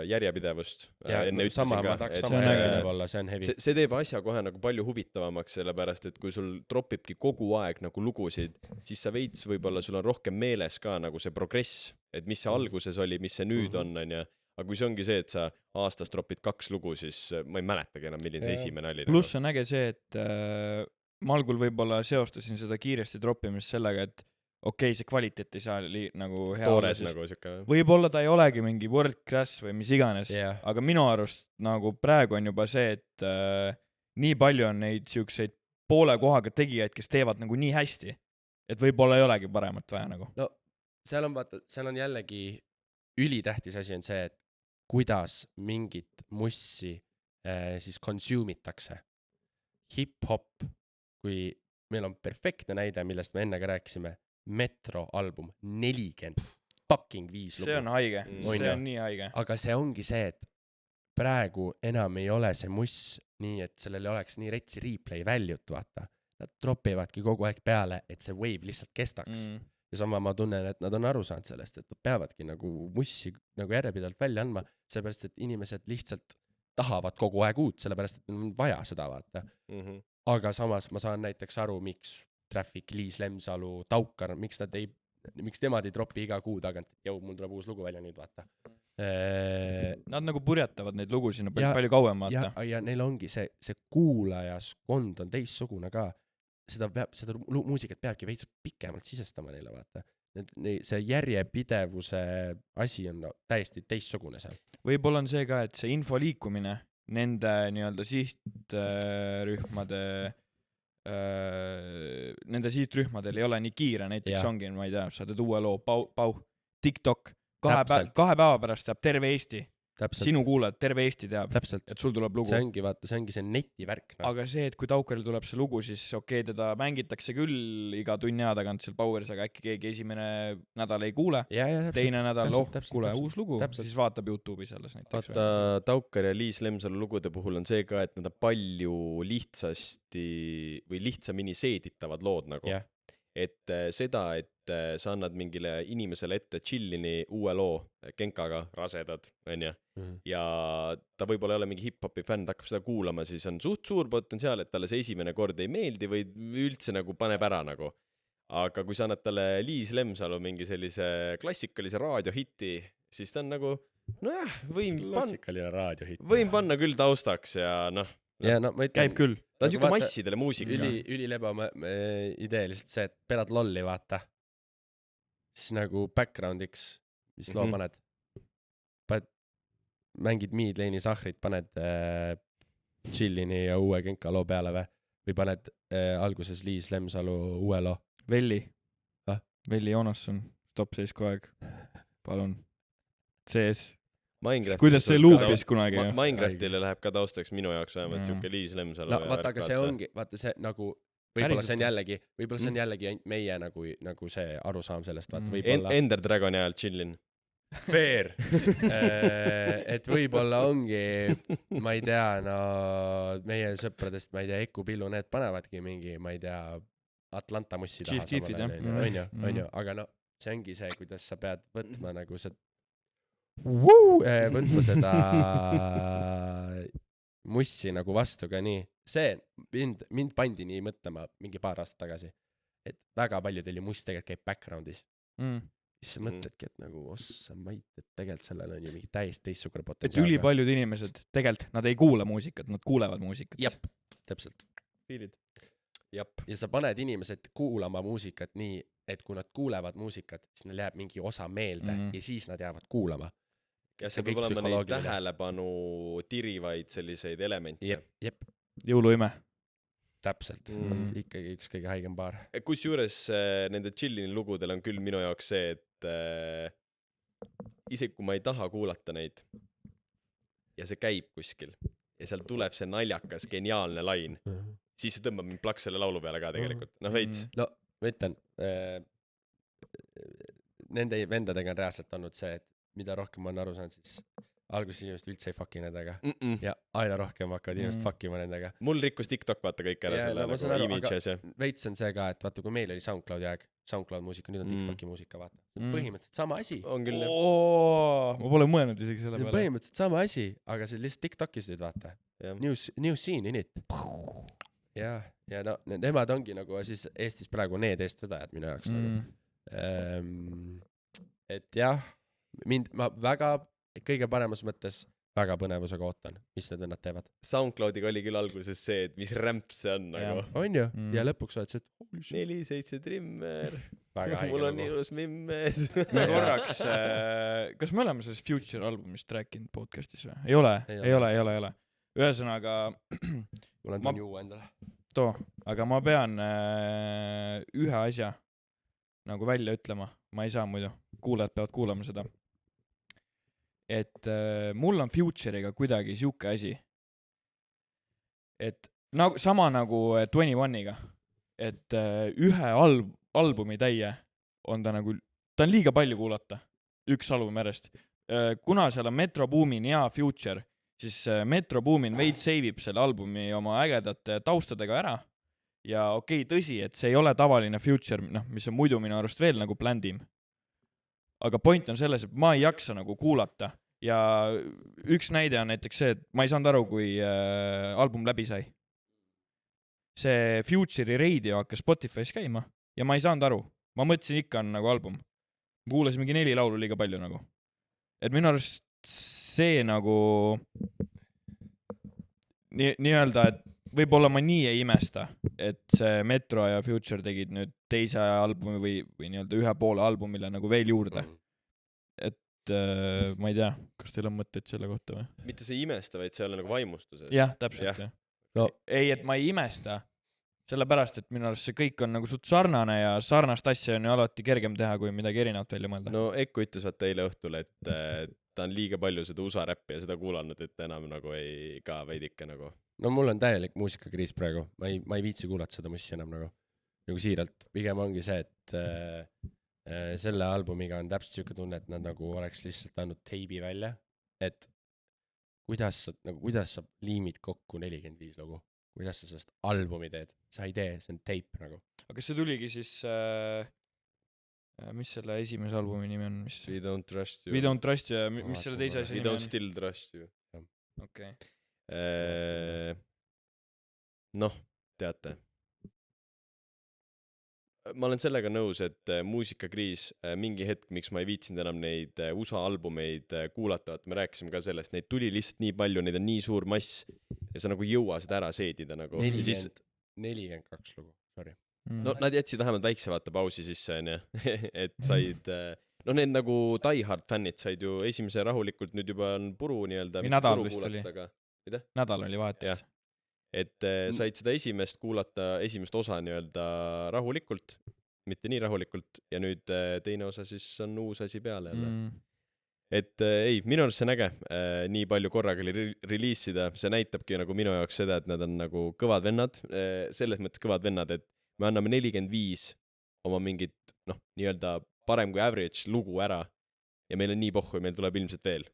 järjepidevust enne ütlesin ka. Sama järjepidev olla, see on heavy. See teeb asja kohe nagu palju huvitavamaks, sellepärast, et kui sul tropibki kogu aeg nagu lugusid, siis sa veits võib-olla sul on rohkem meeles ka nagu see progress, et mis see alguses oli, mis see nüüd on, ja aga kui see ongi see, et sa aastas tropid 2 lugu, siis ma ei mäletagi enam, milline see esimene oli. Pluss on äge see, et ma algul võib-olla seostasin seda kiiresti troppimist sellega, et okei, see kvaliteet ei saa nagu hea toores nagu siuke. Võib-olla ta ei olegi mingi world class või mis iganes, aga minu arust nagu praegu on juba see, et nii palju on neid siukseid poole kohaga tegijaid, kes teevad nagu nii hästi, et võib-olla ei olegi paremat vaja nagu. No seal on jällegi ülitähtis asi on see, et kuidas mingit mussi siis consume itakse. Hip-hop, kui meil on perfektne näide, millest me enne ka rääkisime, Metro album, 45 lugu. See on haige, see on nii haige. Aga see ongi see, et praegu enam ei ole see muss nii, et sellel oleks nii retsi replay value't, vaata. Nad dropivadki kogu aeg peale, et see wave lihtsalt kestaks. Ja sama ma tunnen, et nad on aru saanud sellest, et nad peavadki nagu mussi nagu järjepidevalt välja andma, sellepärast, et inimesed lihtsalt tahavad kogu aeg uut, sellepärast, et on vaja seda, vaata. Aga samas ma saan näiteks aru, miks Traffic, Liis Lemsalu, Taukar, miks nemad ei dropi iga kuu tagant, et jõu, mul tuleb uus lugu välja nüüd, vaata. Nad nagu purjetavad neid lugu sinna palju kauem, vaata. Ja neil ongi see kuulajaskond on teissugune ka. Seda muusikat peabki veits pikemalt sisestama neile, vaata. See järjepidevuse asi on täiesti teissugune seal. Võib-olla on see ka, et see info liikumine nende nii-öelda sihtrühmadel ei ole nii kiire, näiteks ongi, ma ei tea, sa teed uue loo, Pau, TikTok, kahe päeva pärast teab terve Eesti, sinu kuulajad, terve Eesti teab, et sul tuleb lugu. See ongi see netivärk. Aga see, et kui Taukaril tuleb see lugu, siis teda mängitakse küll iga tunni aja tagant seal Poweris, aga äkki keegi esimene nädal ei kuule, teine nädal, kuule, uus lugu, siis vaatab YouTube'i selles näiteks. Vaata, Taukar ja Liis Lemsalu lugude puhul on see ka, et nad on palju lihtsasti või lihtsamini seeditavad lood nagu. Et seda, et sa annad mingile inimesele ette chillini uue loo Genkaga, rasedad, on ju. Ja ta võib-olla ei ole mingi hip-hopi fänn, ta hakkab seda kuulama, siis on suht suur potentsiaal, et talle see esimene kord ei meeldi või üldse nagu paneb ära nagu. Aga kui sa annad talle Liis Lemsalu mingi sellise klassikalise raadiohiti, siis ta on nagu, nojah, võin panna küll taustaks ja noh. Ja no ma käib küll. Ta on siuke massidele muusika. Ülileba idee lihtsalt see, et perad lolli, vaata. Siis nagu backgroundiks, mis loo paned. Mängid Midlane'i Sahrit, paned Chillini ja uue Genka loo peale või paned alguses Liis Lemsalu uue loo. Velli Jonasson, top seis kogu aeg. Palun. CS. Kuidas see luupis kunagi? Minecraftile läheb ka taustaks minu jaoks vähemalt siuke Liis Lemsalu. No vaata, aga see ongi, vaata see nagu, võib-olla see on jällegi meie nagu see arusaam sellest, vaata võib-olla. Ender Dragoni ajal chillin. Fair. Et võib-olla ongi, ma ei tea, no meie sõpradest, ma ei tea, Eku Pillu, need panevadki mingi, ma ei tea, Atlanta mussi taha samal, on ju, aga no see ongi see, kuidas sa pead võtma nagu see võtma seda mussi nagu vastu ka nii. See mind pandi nii mõtlema mingi paar aastat tagasi, et väga palju teil ju muss tegelikult käib backgroundis. Siis sa mõtledki, et nagu ossa mait, et tegelikult sellel on ju mingi täiesti teissugune potentsiaal. Et ülipaljud inimesed tegelikult, nad ei kuule muusikat, nad kuulevad muusikat. Jep, täpselt. Piirid. Ja sa paned inimesed kuulama muusikat nii, et kui nad kuulevad muusikat, siis neil jääb mingi osa meelde ja siis nad jäävad kuulama. Ja see peab olema neid tähelepanu tirivaid selliseid elemente. Jep. Jõuluime. Täpselt. Ikkagi üks kõige haigem paar. Kus juures nende chillini lugudel on küll minu jaoks see, et isegi kui ma ei taha kuulata neid ja see käib kuskil ja seal tuleb see naljakas, geniaalne lain, siis see tõmbab mind plaks selle laulu peale ka tegelikult. No veits. No, ma ütlen, nende vendadega on reaalselt olnud see, et mida rohkem on aru saanud, siis alguses inimesed üldse ei fucki nendega. Ja aina rohkem hakkavad inimesed fuckima nendega. Mul rikkus TikTok vaata kõik ära selle nagu images. Veits on see ka, et vaata, kui meil oli SoundCloudi aeg, SoundCloud muusika, nüüd on TikToki muusika, vaata. Põhimõtteliselt sama asi. On küll. Ma pole mõelnud isegi selle peale. Põhimõtteliselt sama asi, aga see lihtsalt TikTokis nüüd vaata. New scene in it. Ja no, nemad ongi nagu siis Eestis praegu need eestvedajad minu jaoks nagu. Et jah, ma väga, kõige paremas mõttes väga põnevusega ootan, mis need vennad teevad. SoundCloudiga oli küll alguses see, et mis rämp see on nagu. On ju, ja lõpuks oled see, et 4-7 trimmer, mul on ilus mimmes. Me korraks, kas me oleme sellest Future albumist rääkinud podcastis või? Ei ole. Ühesõnaga, mul on juua endale. Aga ma pean ühe asja nagu välja ütlema, ma ei saa muidu, kuulajad peavad kuulama seda. Et mul on Future'iga kuidagi siuke asi, et sama nagu 21-iga, et ühe albumi täie on ta nagu, ta on liiga palju kuulata, üks album järjest. Kuna seal on Metro Boomin ja Future, siis Metro Boomin veid seivib selle albumi oma ägedate taustadega ära ja okei, tõsi, et see ei ole tavaline Future, noh, mis on muidu minu arust veel nagu blandim. Aga point on selles, et ma ei jaksa nagu kuulata ja üks näide on näiteks see, et ma ei saanud aru, kui album läbi sai. See Future'i radio hakkas Spotify's käima ja ma ei saanud aru. Ma mõtlesin ikka on nagu album. Kuulasin mingi 4 laulu liiga palju nagu. Et minu arust see nagu nii-öelda, et võib-olla ma nii ei imesta, et see Metro ja Future tegid nüüd teise albumi või nii-öelda ühe poole albumile nagu veel juurde. Et ma ei tea, kas teil on mõtteid selle kohta või? Mitte see imesta, vaid see on nagu vaimustuses. Jah, täpselt. Ja. No. Ei, et ma ei imesta, sellepärast, et minu arust see kõik on nagu suht sarnane ja sarnast asja on ju alati kergem teha, kui midagi erinevat välja mõelda. No Ekku ütles vaata eile õhtul, et ta on liiga palju seda USA räppi ja seda kuulanud, et enam nagu ei ka veidike nagu. No mul on täielik muusikakriis praegu. Ma ei viitsi kuulata seda mussi enam nagu siiralt. Pigem ongi see, et selle albumiga on täpselt siuke tunne, et nad nagu oleks lihtsalt andnud teibi välja, et kuidas sa liimid kokku 45 lugu, kuidas sa sellest albumi teed, sa ei tee, see on teip nagu. Aga see tuligi siis, mis selle esimese albumi nimi on? We Don't Trust You. We Don't Trust You ja mis selle teise asja nimi on? We Don't Still Trust You. Okei. Noh, teate. Ma olen sellega nõus, et muusikakriis mingi hetk, miks ma ei viitsinud enam neid USA albumeid kuulata, et me rääkisime ka sellest, neid tuli lihtsalt nii palju, neid on nii suur mass ja sa nagu jõua seda ära seedida nagu. 42 lugu, sorry. No nad jätsid vähemalt väikse vaata pausi sisse, et said, no need nagu Die Hard fännid said ju esimese rahulikult, nüüd juba on puru nii-öelda. Nädal vist oli. Mida? Nädal oli vahetus. Et said seda esimest kuulata, esimest osa nii-öelda rahulikult, mitte nii rahulikult, ja nüüd teine osa siis on uus asi peale jälle. Et ei, minu arust see näge nii palju korraga reliisida, see näitabki nagu minu jaoks seda, et nad on nagu kõvad vennad, selles mõttes kõvad vennad, et me anname 45 oma mingit, noh, nii-öelda parem kui average lugu ära ja meil on nii pohhu ja meil tuleb ilmselt veel.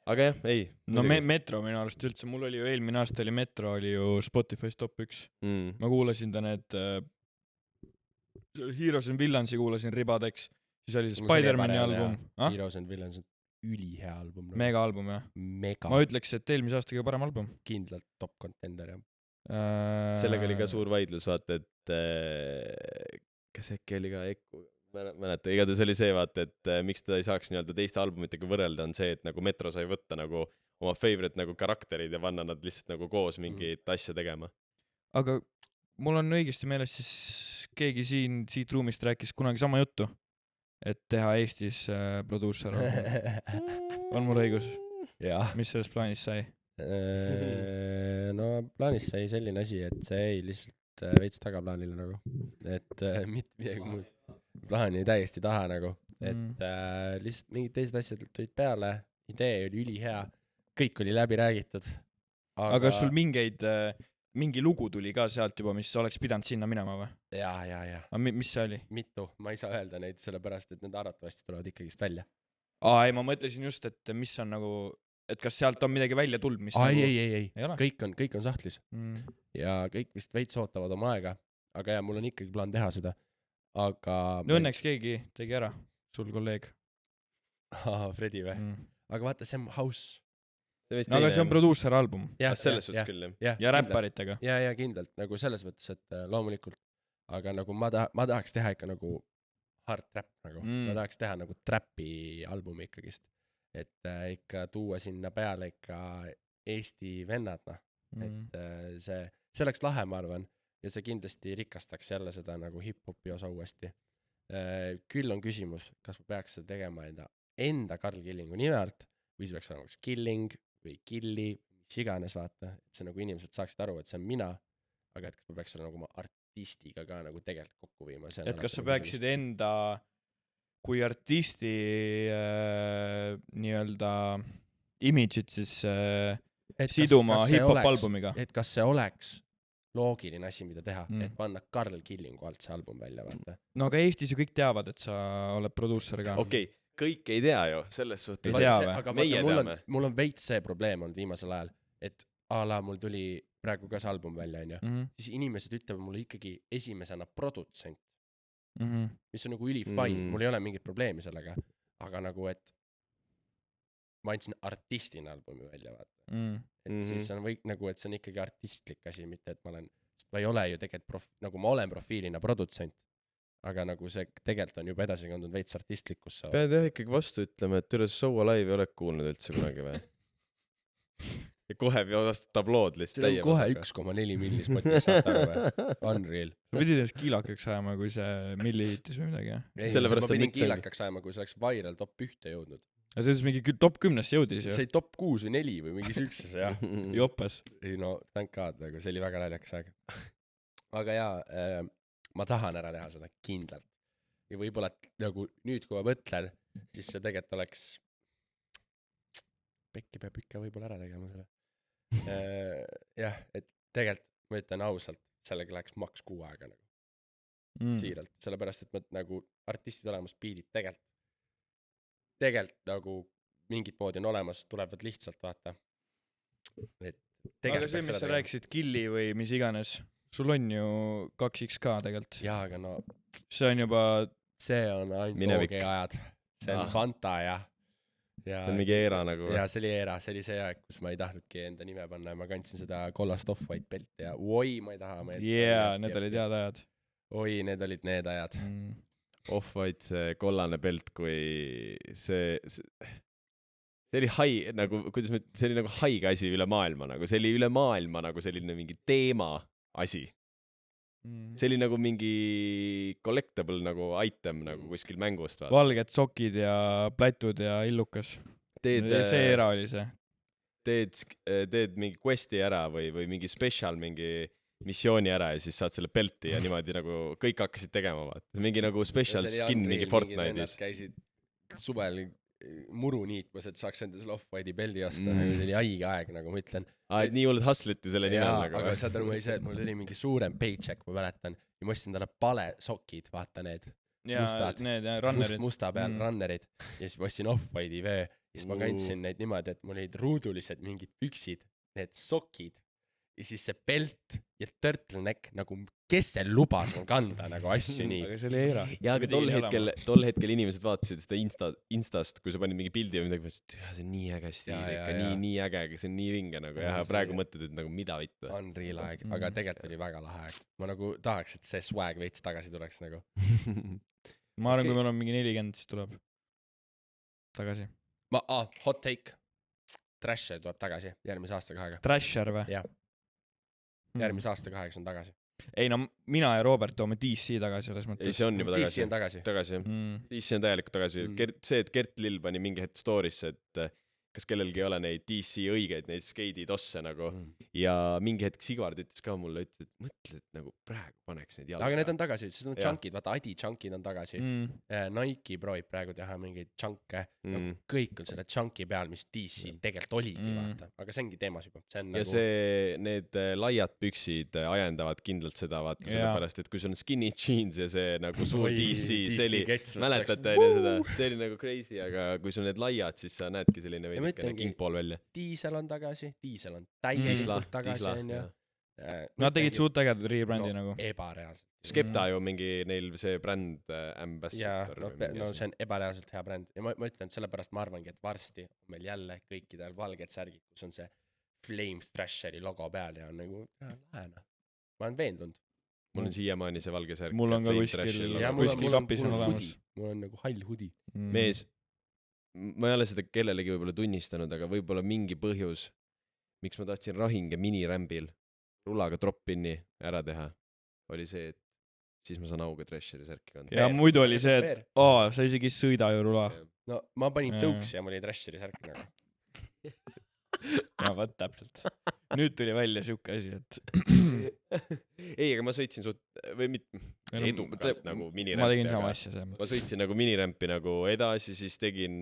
Aga jah, ei. No Metro minu arust üldse, mul oli ju eelmine aasta oli Metro, oli ju Spotify's top 1. Ma kuulasin ta need Heroes and Villainsi kuulasin ribadeks, siis oli see Spider-Mani album. Heroes and Villains on ülihea album. Mega album, jah. Ma ütleks, et eelmise aasta kõige parem album. Kindlalt top contender, jah. Sellega oli ka suur vaidlus, vaata, et kas äkki oli ka Ekku? Mäleta, igatahes oli see vaata, et miks ta ei saaks nii-öelda teiste albumitega võrrelda, on see, et nagu Metro sai võtta nagu oma favorite nagu karakterid ja panna nad lihtsalt nagu koos mingit asja tegema. Aga mul on õigesti meeles siis keegi siit ruumist rääkis kunagi sama juttu, et teha Eestis producer. On mul õigus? Jah. Mis sellest plaanis sai? No plaanis sai selline asi, et see ei lihtsalt veits tagaplaanile nagu, et mitte midagi muud. Plaani täiesti taha nagu, et lihtsalt mingid teised asjad tulid peale, idee oli ülihea, kõik oli läbi räägitud. Aga sul mingi lugu tuli ka sealt juba, mis oleks pidanud sinna minema või? Jaa. Aga mis see oli? Mitu, ma ei saa öelda neid sellepärast, et need arvatavasti tulevad ikkagist välja. Ei, ma mõtlesin just, et mis on nagu, et kas sealt on midagi välja tulnud, mis ei. Kõik on sahtlis. Ja kõik vist veits ootavad oma aega, aga jah, mul on ikkagi plaan teha seda. Aga no õnneks keegi tegi ära, sul kolleeg. Fredi või? Aga vaata, see on house. No, aga see on producer album. Selles suhtes küll, jah. Ja räpparitega. Ja kindlalt, nagu selles mõttes, et loomulikult. Aga nagu ma tahaks teha ikka nagu hard trap nagu. Ma tahaks teha nagu trappi albumi ikkagist. Et ikka tuua sinna peale ikka Eesti vennad, noh. Et see oleks lahe, ma arvan. Ja see kindlasti rikastaks jälle seda nagu hip-hopi osa uuesti. Küll on küsimus, kas ma peaks seda tegema enda Karl Killingu nime alt, või see peaks olema Killing või Killi, mis iganes vaata, et see nagu inimesed saaksid aru, et see on mina, aga et kas ma peaks selle nagu oma artistiga ka nagu tegelikult kokku viima. Et kas sa peaksid enda kui artisti nii-öelda image'it siis siduma hip-hop albumiga? Et kas see oleks loogiline asi, mida teha, et panna Karl Killingu alt see album välja, vaata. No aga Eestis ju kõik teavad, et sa oled produusser ka. Okei, kõik ei tea ju, selles suhtes. Aga vaata, mul on veits see probleem olnud viimasel ajal, et mul tuli praegu ka see album välja, siis inimesed ütlevad mulle ikkagi esimesena produtsent, mis on nagu ülifine, mul ei ole mingit probleemi sellega, aga nagu, et ma andsin artistina albumi välja, vaata. Et siis on nagu, et see on ikkagi artistlik asi, mitte et ma ei ole ju tegelikult nagu ma olen profiilina produtsent, aga nagu see tegelikult on juba edasi kandunud veits artistlikkusse. Pead jah ikkagi vastu ütlema, et üle So Alive ei ole kuulnud üldse kunagi või? Ja kohe vastu tablood lihtsalt täie kohe 1,4 millis Spotis saad aru või? Unreal. Sa pidid ennast kiilakaks ajama, kui see milli hiitis või midagi? Ei, ma pidin kiilakaks ajama, kui see oleks viral top 1 jõudnud. Ja see mingi top 10 jõudis ju? See top 6 või 4 või mingi sükses, jah. Joppes. Ei no, thank God, aga see oli väga naljakas aeg. Aga jaa, ma tahan ära teha seda kindlalt. Ja võib-olla nagu nüüd, kui ma mõtlen, siis see tegelikult oleks Pekki peab ikka võib-olla ära tegema selle. Jah, et tegelikult ma ütlen ausalt, sellega läheks maks 6 aega nagu. Siiralt, sellepärast, et ma nagu artistid olemas beatid tegelikult nagu mingit moodi on olemas, tulevad lihtsalt vaata. Et aga see, mis sa rääkisid, Killi või mis iganes, sul on ju 2XK tegelikult. Jaa, aga no see on juba see on ainult OG ajad. See on Fanta ja see on mingi era nagu. Ja see oli era, see oli see aeg, kus ma ei tahtnudki enda nime panna ja ma kandsin seda kollast off-white pelti ja oi, ma ei taha. Need olid head ajad. Oi, need olid need ajad. Off-white see kollane pelt, kui see oli nagu, kuidas me, see oli nagu haige asi üle maailma, nagu see oli üle maailma nagu selline mingi teema asi. See oli nagu mingi collectible nagu item nagu kuskil mängust. Vaata. Valged sokid ja plätud ja illukas. See era oli see. Teed mingi questi ära või mingi special mingi missiooni ära ja siis saad selle pelti ja niimoodi nagu kõik hakkasid tegema. Vaata. See mingi nagu special skin mingi Fortnite'is. Käisid suvel muru niitmas, et saaks enda selle off-white'i peldi osta. See oli haige aeg, nagu ma ütlen. Et nii hullud hustleti selle nimel nagu. Aga saad aru, mul oli mingi suurem paycheck, ma mäletan. Ja ma ostsin talle pale sokid, vaata need mustad. Need runnerid. Musta peal runnerid. Ja siis ma ostsin off-white'i vöö. Ja siis ma kandsin neid niimoodi, et mul olid ruudulised mingid püksid, need sokid. Ja siis see pelt ja turtleneck, nagu kes see lubas on kanda nagu asju nii. Aga see oli era. Ja, aga tol hetkel inimesed vaatasid seda instast, kui sa panid mingi pildi või midagi, see on nii äge stiil, nii äge, see on nii vinge nagu, ja praegu mõtled, et nagu mida vittu. Unreal aeg, aga tegelikult oli väga lahe aeg. Ma nagu tahaks, et see swag veits tagasi tuleks nagu. Ma arvan, kui meil on mingi 40, siis tuleb tagasi. Hot take. Trasher tuleb tagasi järgmise aasta 2 aega. Trasher või? Jah. Järgmise aasta 2 aega on tagasi. Ei no, mina ja Robert toome DC tagasi selles mõttes. Ei, see on juba tagasi. DC on tagasi. DC on täielikult tagasi. See, et Gert Lill pani mingi hetk story'sse, et kas kellelgi ei ole neid DC õigeid, neid skeiditosse nagu. Ja mingi hetk Sigvard ütles ka mulle, et mõtle, et nagu praegu paneks neid jalga. Aga need on tagasi, sest need chunkid, vaata Adi chunkid on tagasi. Nike proovib praegu teha mingeid chunke. Kõik on selle chunki peal, mis DC tegelikult oligi, vaata. Aga see ongi teemas juba. Ja need laiad püksid ajendavad kindlalt seda, vaata, sellepärast, et kui sul on skinny jeans ja see nagu suur DC, see oli, mäletate seda, see oli nagu crazy, aga kui sul need laiad, siis sa näedki selline veidi. Kingpool välja. Diesel on tagasi, Diesel on täielikult tagasi. Nad tegid suut ägedad rebrandi nagu. Ebareaalselt. Skepta ju mingi neil see bränd ambassador. No see on ebareaalselt hea bränd. Ja ma ütlen, sellepärast ma arvangi, et varsti on meil jälle kõikidel valged särgid, kus on see Flames Thrasheri logo peal ja on nagu laena. Ma olen veendunud. Mul on siiamaani see valge särk. Mul on ka kuskil kapis on olemas. Mul on nagu hall hoodie. Mees, ma ei ole seda kellelegi võib-olla tunnistanud, aga võib-olla mingi põhjus, miks ma tahtsin Rahinge minirämbil rullaga drop-inni ära teha, oli see, et siis ma saan auga Thrasheri särki kanda. Ja muidu oli see, et sa isegi sõida ju rulla. No ma panin tõuksi ja mul oli Thrasheri särk nagu. Ja võt täpselt. Nüüd tuli välja siuke asi, et ei, aga ma sõitsin või edukalt nagu minirämpi. Ma tegin sama asja. Ma sõitsin nagu minirämpi nagu edasi, siis tegin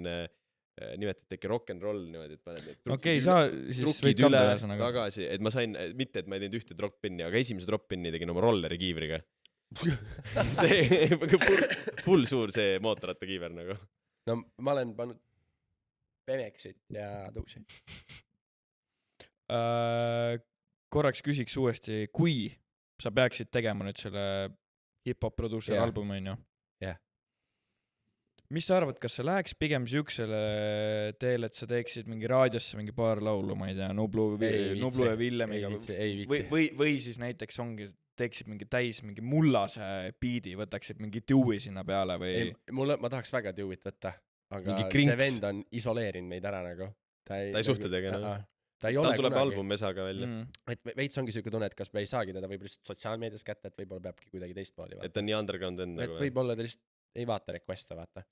nimetati äkki rock and roll niimoodi, et paned need Okei, sa siis võid trukid üle, kanda tagasi, et ma sain, mitte et ma ei teinud ühte drop-pinni, aga esimese drop-pinni tegin oma rolleri kiivriga. See full suur see mootorratta kiiver nagu. No ma olen pannud Pemexit ja Tõusi. Korraks küsiks uuesti, kui sa peaksid tegema nüüd selle hip-hop producer albumi, on ju? Jah. Mis sa arvad, kas sa läheks pigem siuksele teele, et sa teeksid mingi raadiosse mingi paar laulu, ma ei tea, Nublu ja Villemiga või siis näiteks ongi, teeksid mingi mingi mullase biidi, võtaksid mingi Dewey sinna peale või? Ma tahaks väga Deweyt võtta, aga see vend on isoleerinud meid ära nagu. Ta ei suhte tege, no. Ta tuleb album Mesaga välja. Et veits ongi selline tunne, et kas me ei saagi teda võib lihtsalt sotsiaalmeedias kätte, et võib-olla peabki kuidagi teistmoodi vaata. Et ta on nii underground enda. Et võib-olla ta lihtsalt ei vaata requesta, vaata.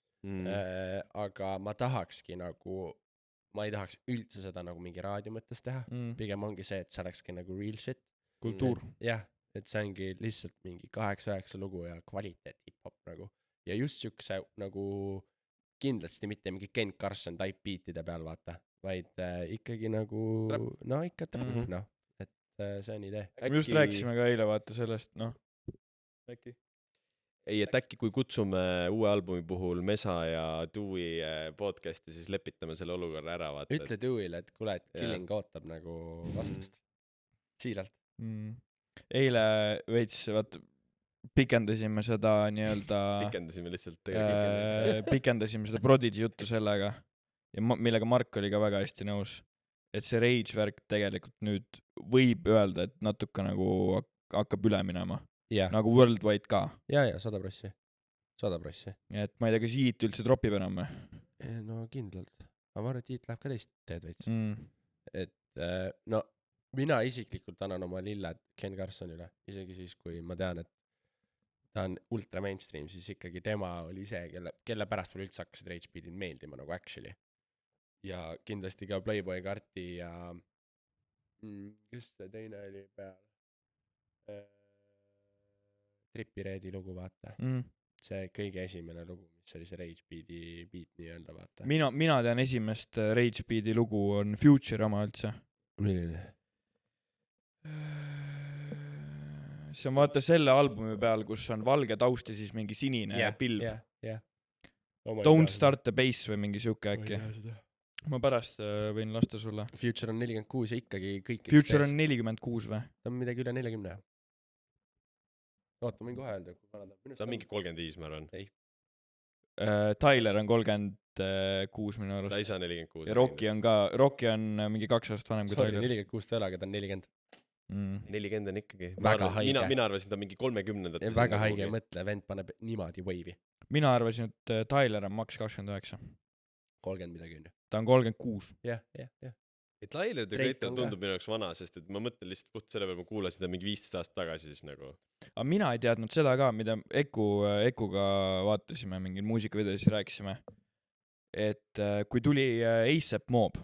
Aga ma tahakski nagu, ma ei tahaks üldse seda nagu mingi raadio mõttes teha. Pigem ongi see, et see olekski nagu real shit. Kultuur. Jah, et see ongi lihtsalt mingi 8-9 lugu ja kvaliteet hip-hop nagu. Ja just siukse nagu kindlasti mitte mingi Ken Carson type beatide peal vaata, vaid ikkagi nagu, no ikka trap, noh. Et see on idee. Me just rääkisime ka eile vaata sellest, noh. Äkki? Ei, et äkki kui kutsume uue albumi puhul Mesa ja Dewey podcasti, siis lepitame selle olukorra ära, vaata. Ütle Dewey'le, et kuule, et Killing ootab nagu vastust. Siiralt. Eile veits, vaat, pikendasime seda nii-öelda... Pikendasime lihtsalt. Pikendasime seda Prodigy juttu sellega, ja millega Mark oli ka väga hästi nõus, et see rage-värk tegelikult nüüd võib öelda, et natuke nagu hakkab üle minema. Nagu worldwide ka. Ja, 100%. 100%. Et ma ei tea, kas Iit üldse tropib enam. No kindlalt. Ma arvan, et Iit läheb ka teist teed veits. Et no, mina isiklikult annan oma lilled Ken Carsonile. Isegi siis, kui ma tean, et ta on ultra mainstream, siis ikkagi tema oli see, kelle pärast mul üldse hakkasid Rage Beatid meeldima nagu actually. Ja kindlasti ka Playboy Karti ja just see teine oli peal. Trippi Reedi lugu, vaata. See kõige esimene lugu, mis oli see Rage Beati beat nii-öelda, vaata. Mina tean esimest Rage Beati lugu on Future oma üldse. Milline? See on vaata selle albumi peal, kus on valge taust ja siis mingi sinine pilv. Don't Start the Bass või mingi siuke äkki. Ma pärast võin lasta sulle. Future on 46 ja ikkagi kõik. Future on 46 või? Ta on midagi üle 40. Oota, ma võin kohe öelda. Ta on mingi 35, ma arvan. Ei. Tyler on 36 minu arust. Ta ei saa 46. Ja Rocky on mingi 2 aastat vanem kui Tyler. 46 ta aga ta on 40. 40 on ikkagi. Väga haige. Mina arvasin, ta on mingi 30. Väga haige mõtle, vend paneb niimoodi wave'i. Mina arvasin, et Tyler on maks 29. 30 midagi on. Ta on 36. Jah. Tyler The Creator tundub minu jaoks vana, sest et ma mõtlen lihtsalt puht selle peal, ma kuulasin ta mingi 15 aastat tagasi siis nagu. Aga mina ei teadnud seda ka, mida Ekuga vaatasime, mingil muusikavideos rääkisime, et kui tuli A$AP Mob,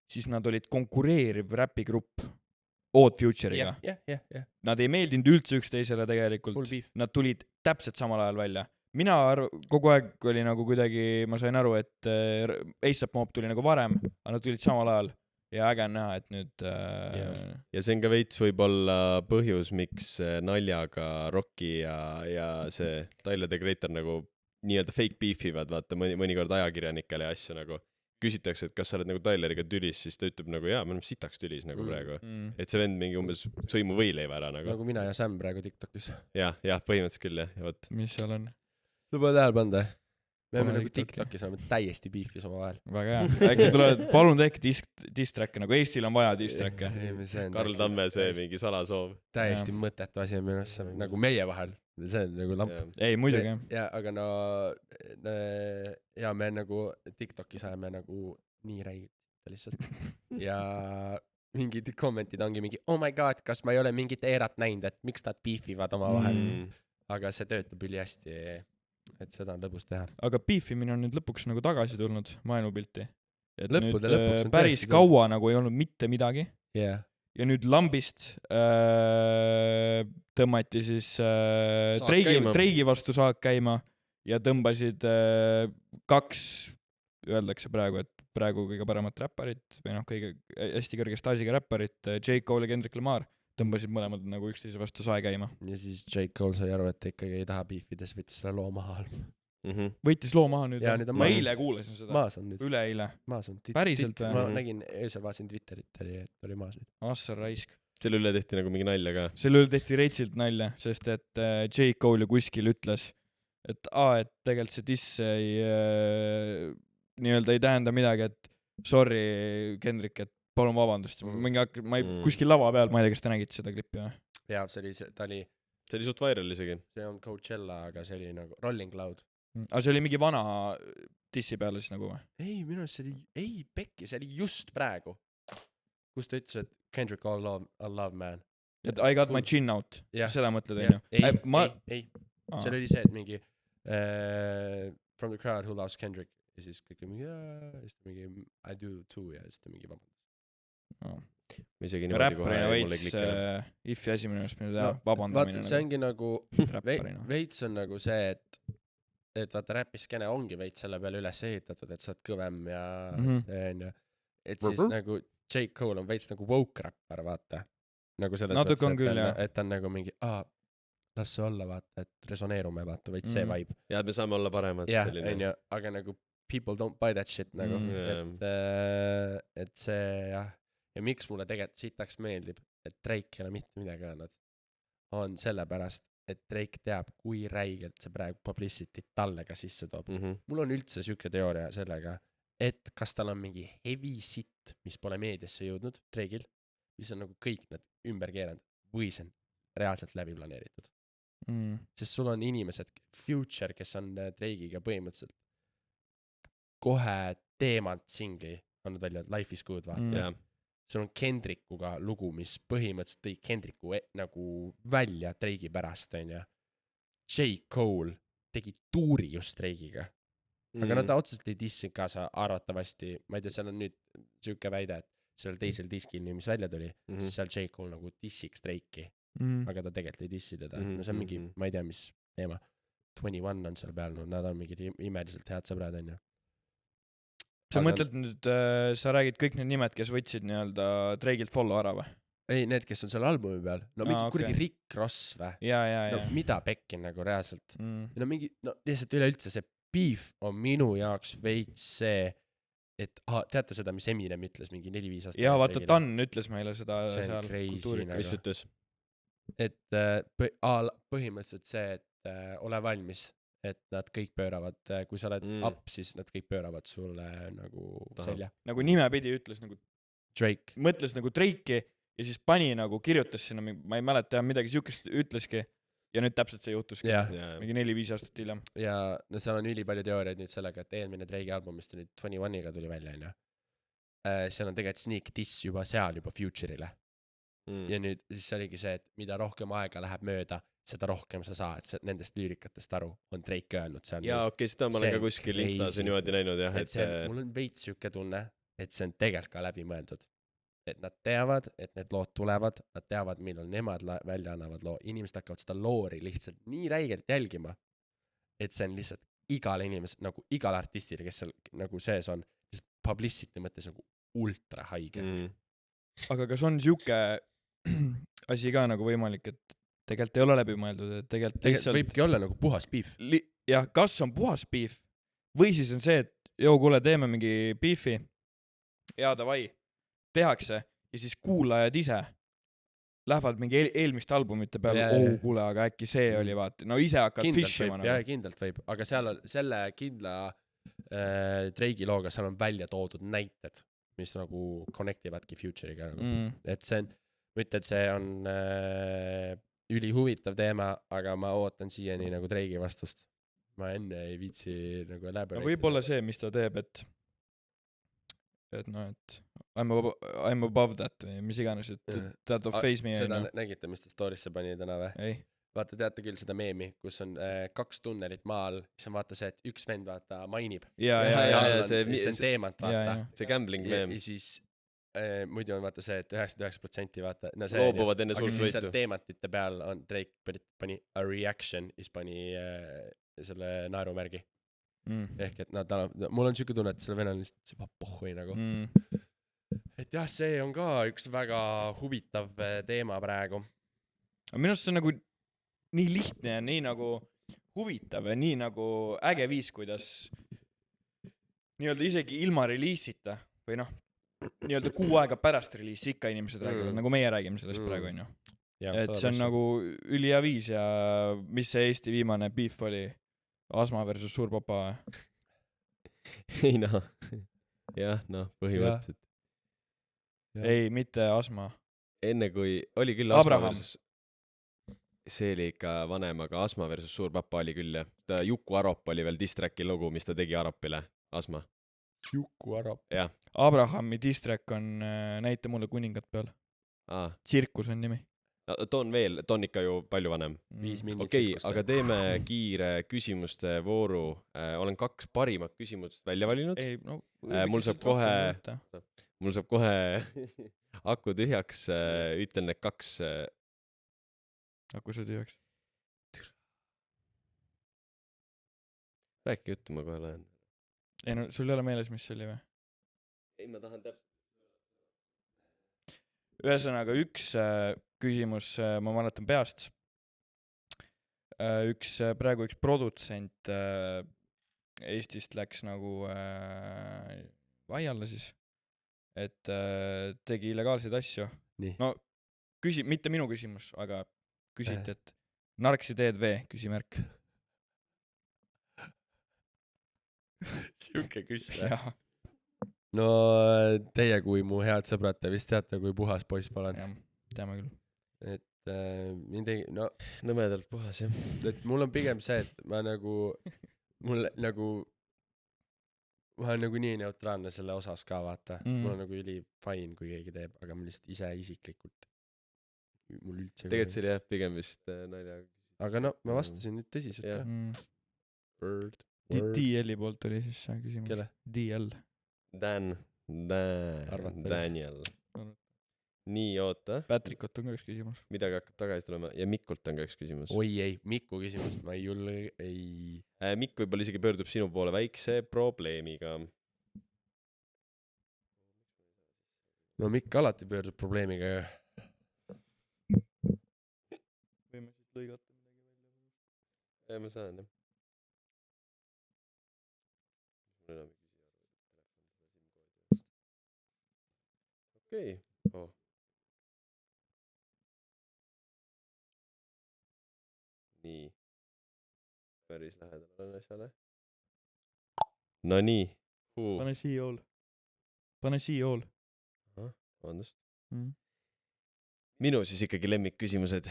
siis nad olid konkureeriv räpigrupp Odd Future'iga. Nad ei meeldinud üldse üksteisele tegelikult. Nad tulid täpselt samal ajal välja. Mina kogu aeg oli nagu kuidagi, ma sain aru, et A$AP Mob tuli nagu varem, aga nad tulid samal ajal ja äge on näha, et nüüd... Ja see on ka veits võib-olla põhjus, miks naljaga Rocky ja see Tyler The Creator nagu nii-öelda fake beefivad, vaata mõnikord ajakirjanikele ja asju nagu küsitakse, et kas sa oled nagu Tyleriga tülis, siis ta ütleb nagu, jaa, me oleme sitaks tülis nagu praegu. Et see vend mingi umbes sõimu võileiva ära nagu. Nagu mina ja Sam praegu TikTokis. Jah, põhimõtteliselt küll, jah. Mis seal on? Luba tähel panda. Me oleme nagu TikTokis, oleme täiesti beefis oma vahel. Väga hea. Äkki tulevad, palun tehke diss-tracke, nagu Eestil on vaja diss-tracke. Karl Tamme see mingi salasoov. Täiesti mõttetu asi on minu arust, nagu meie vahel. See on nagu lamp. Ei, muidugi. Ja, aga no, ja me nagu TikTokis ajame nagu nii räigelt lihtsalt. Ja mingid kommentid ongi mingi, oh my god, kas ma ei ole mingit eerat näinud, et miks nad beefivad oma vahel. Aga see töötab üli hästi. Et seda on lõbus teha. Aga beefimine on nüüd lõpuks nagu tagasi tulnud maailmapilti. Et lõppude nüüd lõpuks on päris kaua nagu ei olnud mitte midagi. Yeah. Ja nüüd lambist tõmmati siis treigi vastu saak käima ja tõmbasid 2 öeldakse praegu, et praegu kõige paremat räpparit või noh, kõige hästi kõrge staažiga räpparit, J. Cole ja Kendrick Lamar tõmbasid mõlemad nagu üksteise vastu sae käima. Ja siis J. Cole sai aru, et ikkagi ei taha beefides, võttis selle loo maha. Võitis loo maha nüüd. Ja, nüüd on ma maas. eile kuulasin seda. Maas on nüüd. Üleeile. Maas on. Päriselt või? Ma nägin, öösel vaatasin Twitterit, et oli maas nüüd. Assar raisk. Selle üle tehti nagu mingi nalja ka. Selle üle tehti reitsilt nalja, sest et J. Cole ju kuskil ütles, et tegelikult see diss nii-öelda ei tähenda midagi, et sorry, Kendrick, et palun vabandust. Ma ei kuskil lava peal, ma ei tea, kas te nägite seda klippi või? Jaa, see oli suht viral isegi. See on Coachella, aga see oli nagu Rolling Loud. Aga see oli mingi vana dissi peale siis nagu või? Ei, minu arust see oli, pekki, see oli just praegu, kus ta ütles, et Kendrick all love man. Et I got my chin out. Yeah. Seda mõtled, Yeah. ei? See oli see, et mingi from the crowd who loves Kendrick ja siis kõik mingi I do too ja siis ta mingi vabandus. Räpparina veits if ja esimene just mida vabandamine. See ongi nagu veits on nagu see, et vaata räpiskene ongi veits selle peale üles ehitatud, et sa oled kõvem ja see on ju, et siis nagu J. Cole on veits nagu woke räppar, vaata. Nagu selles mõttes, et ta on nagu mingi, las see olla, vaata, et resoneerume, vaata, veits see vibe. Ja, et me saame olla paremad. Jah, aga nagu people don't buy that shit nagu, et see jah. Ja miks mulle tegelikult sitaks meeldib, et Drake ei ole mitte midagi öelnud, on sellepärast, et Drake teab, kui räigelt see praegu publicity talle ka sisse toob. Mul on üldse siuke teooria sellega, et kas tal on mingi heavy shit, mis pole meediasse jõudnud Drake'il, mis on nagu kõik need ümber keeranud, või see on reaalselt läbi planeeritud. Sest sul on inimesed, Future, kes on Drake'iga põhimõtteliselt kohe teemant singli andnud välja, Life is good, vaata. Sul on Kendrickuga lugu, mis põhimõtteliselt tõi Kendricku nagu välja Drake'i pärast, on ja. J. Cole tegi tuuri just Drake'iga. Aga ta otseselt ei dissi kaasa arvatavasti, ma ei tea, seal on nüüd siuke väide, et seal teisel diskil, mis välja tuli, siis seal J. Cole nagu dissiks Drake'i, aga ta tegelikult ei dissi teda. No see on mingi, ma ei tea, mis teema. 21 on seal peal, nad on mingid imeliselt head sõbrad, on ju. Sa mõtled nüüd, sa räägid kõik need nimed, kes võtsid nii-öelda Drake'ilt follow ära või? Ei, need, kes on seal albumi peal. No mingi kurigi Rick Ross või? Ja. No mida pekki nagu reaalselt? No mingi, no lihtsalt üleüldse see beef on minu jaoks veits see, et teate seda, mis Eminem ütles mingi 4-5 aastat. Ja vaata, Tan ütles meile seda see on crazy nagu. Mis ütles? Et põhimõtteliselt see, et ole valmis, et nad kõik pööravad, kui sa oled up, siis nad kõik pööravad sulle nagu selja. Nagu nimepidi ütles nagu Drake. Mõtles nagu Drake'i ja siis pani nagu kirjutas sinna, ma ei mäleta midagi siukest ütleski ja nüüd täpselt see juhtuski. Mingi 4-5 aastat hiljem. Ja no seal on ülipalju teooriaid nüüd sellega, et eelmine Drake'i albumist nüüd 21-iga tuli välja, on ju. Seal on tegelikult sneak diss juba seal juba Future'ile. Ja nüüd siis oligi see, et mida rohkem aega läheb mööda, seda rohkem sa saad nendest lüürikatest aru, on Drake öelnud. Jaa, okei, seda ma olen ka kuskil Instas niimoodi näinud, jah. Mul on veits siuke tunne, et see on tegelikult ka läbi mõeldud. Et nad teavad, et need lood tulevad, nad teavad, millal nemad välja annavad loo. Inimesed hakkavad seda loori lihtsalt nii räigelt jälgima, et see on lihtsalt igale inimesed, nagu igal artistile, kes seal nagu sees on, siis publicity mõttes nagu ultra haige. Aga kas on siuke asi ka nagu võimalik, et tegelikult ei ole läbi mõeldud, et tegelikult lihtsalt võibki olla nagu puhas beef. Jah, kas on puhas beef või siis on see, et kuule, teeme mingi beefi, davai, tehakse ja siis kuulajad ise lähevad mingi eelmiste albumite peale, kuule, aga äkki see oli vaata, no ise hakkad fishima. Jah, kindlalt võib, aga seal on selle kindla Drake'i looga, seal on välja toodud näited, mis nagu connectivadki Future'iga. Et see on, ma ütlen, et see on üli huvitav teema, aga ma ootan siiani nagu Drake'i vastust. Ma enne ei viitsi nagu elaborate. No võib-olla see, mis ta teeb, et noh, et I'm above that või mis iganes, et that of face me. Seda nägite, mis ta story'sse pani täna või? Ei. Vaata, teate küll seda meemi, kus on 2 tunnelit maal, siis on vaata see, et üks vend vaata mainib. Ja, see on teemant, vaata. See gambling meem. Ja siis muidu on vaata see, et 99% vaata. Loobuvad enne suurt võitu. Aga siis teemantite peal on Drake pani a reaction, siis pani selle naerumärgi. ehk et nad mul on siuke tunne, et selle venel lihtsalt see pohhui nagu et jah, see on ka üks väga huvitav teema praegu. Minu arust see on nagu nii lihtne ja nii nagu huvitav ja nii nagu äge viis, kuidas nii-öelda isegi ilma reliisita või noh, nii-öelda 6 aega pärast reliisi ikka inimesed räägivad, nagu meie räägime sellest praegu, on ju. Et see on nagu ülihea viis ja mis see Eesti viimane beef oli? Asma versus Suur Papa? Ei noh, jah, noh, põhimõtteliselt. Ei, mitte Asma. Enne kui oli küll Asma versus... See oli ikka vanem, aga Asma versus Suur Papa oli küll, jah. Juku Arop oli veel distracki logo, mis ta tegi Aropile, Asma. Juku Arop. Jah. Abrahami distrack on näite mulle kuningat peal. Tsirkus on nimi. No, toon ikka ju palju vanem. 5 minut tsirkust. Aga teeme kiire küsimuste vooru. Olen 2 parimat küsimust välja valinud. Ei, no, mul saab kohe aku tühjaks. Ütlen need 2. Aku see tühjaks. Rääki juttu, ma kohe lähen. Ei no, sul ei ole meeles, mis see oli või? Ei, ma tahan täpselt. Ühesõnaga, üks küsimus ma mäletan peast. Praegu üks produtsent Eestist läks nagu vai alla siis, et tegi illegaalseid asju. Nii. No, mitte minu küsimus, aga küsiti, et narksi teed vee, küsimärk. Siuke küsimärk. No teie kui mu head sõbrad, te vist teate, kui puhas poiss ma olen. Jah, teame küll. Et no nõmedalt puhas, jah. Et mul on pigem see, et ma nagu ma olen nagu nii neutraalne selle osas ka, vaata. Mul on nagu üli fine, kui keegi teeb, aga ma lihtsalt ise isiklikult mul üldse tegelikult see oli jah, pigem vist nalja. Aga no, ma vastasin nüüd tõsiselt ka. DL-i poolt oli siis see küsimus. Kelle? DL. Daniel. Nii, oota. Patrickot on ka üks küsimus. Midagi hakkab tagasi tulema. Ja Mikult on ka üks küsimus. Oi ei, Miku küsimust ma ei julge, ei... Mikk võib-olla isegi pöördub sinu poole väikse probleemiga. No Mikk alati pöördub probleemiga. Võime siit lõigata midagi välja. Ja ma saan, jah. Okei. Oh. Nii. Päris lähedal on asjale. No nii. Pane siia all. Vabandust. Minu siis ikkagi lemmik küsimused.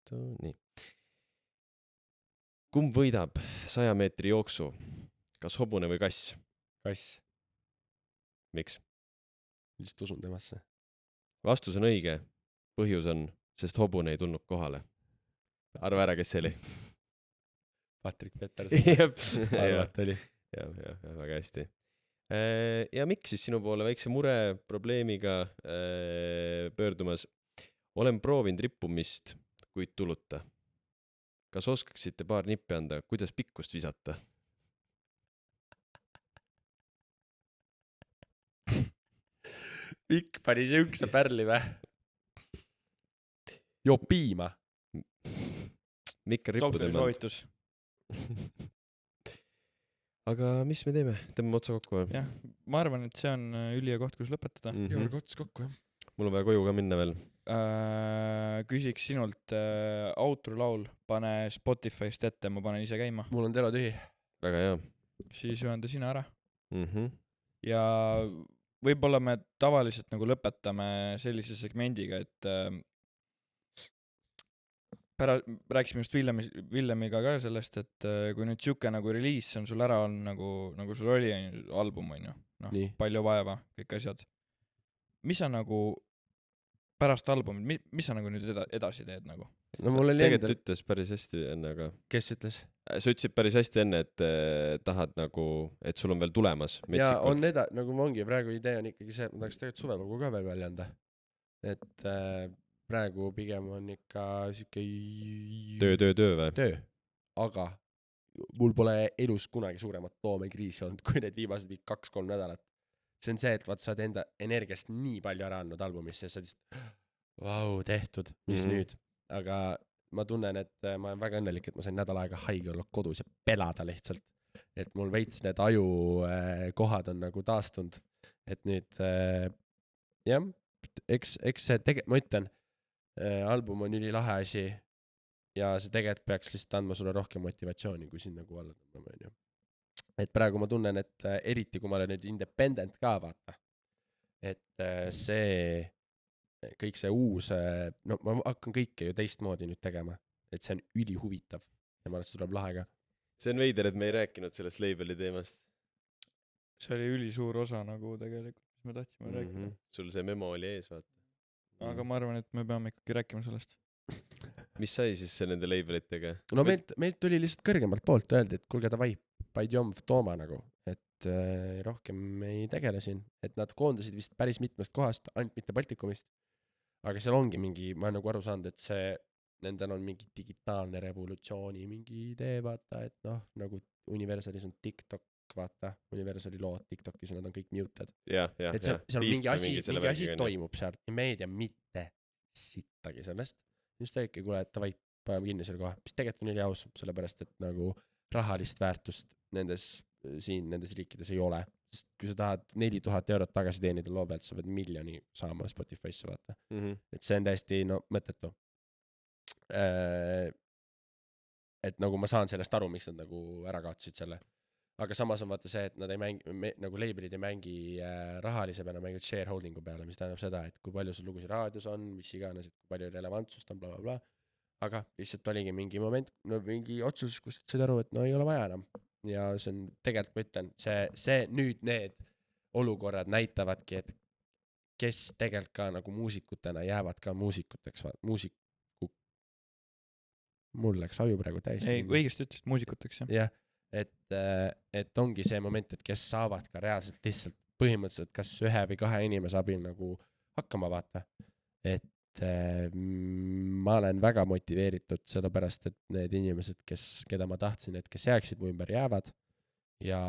Nii. Kumb võidab 100 meetri jooksu? Kas hobune või kass? Kass. Miks? Lihtsalt usun temasse. Vastus on õige. Põhjus on, sest hobune ei tulnud kohale. Arva ära, kes see oli? Patrick Peterson. Arvat oli. Jah, väga hästi. Ja miks siis sinu poole väikse mure probleemiga pöördumas? Olen proovinud rippumist, kuid tuluta. Kas oskaksite paar nippi anda, kuidas pikkust visata? Pikk pani siukse pärli vä? Jo piima. Mikka rippu doktori soovitus. Aga mis me teeme? Teeme otsa kokku või? Jah, ma arvan, et see on ülija koht, kus lõpetada. Jõul kots kokku, jah. Mul on vaja koju ka minna veel. Küsiks sinult outrolaul, pane Spotify'st ette, ma panen ise käima. Mul on telo tühi. Väga hea. Siis ühenda sina ära. Ja võib-olla me tavaliselt nagu lõpetame sellise segmendiga, et rääkisime just Villemiga ka sellest, et kui nüüd siuke nagu reliis on sul ära on, nagu sul oli album, on ju. No, palju vaeva, kõik asjad. Mis sa nagu pärast albumit, mis sa nagu nüüd edasi teed nagu? No mul oli tegelikult ütles päris hästi enne, aga... Kes ütles? Sa ütlesid päris hästi enne, et tahad nagu, et sul on veel tulemas metsikult. Ja on nagu ongi, praegu idee on ikkagi see, et ma tahaks tegelikult suvelugu ka veel välja anda. Et praegu pigem on ikka siuke töö või? töö, aga mul pole elus kunagi suuremat loomekriisi olnud, kui need viimased 2-3 nädalat. See on see, et vaat sa oled enda energiast nii palju ära andnud albumisse ja sa lihtsalt, vau, tehtud, mis nüüd? Aga ma tunnen, et ma olen väga õnnelik, et ma sain nädal aega haige olla kodus ja pelada lihtsalt. Et mul veits need aju kohad on nagu taastunud. Et nüüd, jah, eks see ma ütlen, album on ülilahe asi ja see tegelikult peaks lihtsalt andma sulle rohkem motivatsiooni, kui siin nagu alla tõmbama. Et praegu ma tunnen, et eriti kui ma olen nüüd independent ka, vaata, et see kõik see uus, no ma hakkan kõike ju teistmoodi nüüd tegema, et see on ülihuvitav ja ma arvan, et see tuleb lahe ka. See on veider, et me ei rääkinud sellest labeli teemast. See oli ülisuur osa nagu tegelikult, mis me tahtsime rääkida. Sul see memo oli ees, vaata. Aga ma arvan, et me peame ikkagi rääkima sellest. Mis sai siis nende labelitega? No meilt tuli lihtsalt kõrgemalt poolt öeldi, et kulge davai, paidjom tooma nagu, et rohkem ei tegele siin, et nad koondasid vist päris mitmest kohast, ainult mitte Baltikumist, aga seal ongi mingi, ma olen nagu aru saanud, et see, nendel on mingi digitaalne revolutsiooni mingi idee, vaata, et noh, nagu Universalis on TikTok, vaata, Universali lood TikTokis ja nad on kõik muted. Et seal mingi asi toimub seal ja me ei tea mitte sittagi sellest. Just õige, kuule, et tavai, paneme kinni selle koha, mis tegelikult on üli aus, sellepärast, et nagu rahalist väärtust nendes riikides ei ole. Sest kui sa tahad 4000 eurot tagasi teenida loo pealt, sa pead 1 miljoni saama Spotify'sse, vaata. Et see on täiesti, no, mõttetu. Et nagu ma saan sellest aru, miks nad nagu ära kaotasid selle. Aga samas on vaata see, et nad ei mängi, nagu labelid ei mängi rahalise peale, mängid shareholdingu peale, mis tähendab seda, et kui palju sul lugusid raadios on, mis iganes, et kui palju relevantsust on, blablabla. Aga lihtsalt oligi mingi moment, no mingi otsus, kus said aru, et no ei ole vaja enam. Ja see on, tegelikult ma ütlen, see nüüd need olukorrad näitavadki, et kes tegelikult ka nagu muusikutena jäävad ka muusikuteks, mul läks aju praegu täiesti. Ei, õigesti ütlesid muusikuteks, jah. Jah. Et ongi see moment, et kes saavad ka reaalselt lihtsalt põhimõtteliselt kas 1 või 2 inimese abil nagu hakkama vaata. Et ma olen väga motiveeritud sellepärast, et need inimesed, keda ma tahtsin, et kes jääksid mu ümber jäävad ja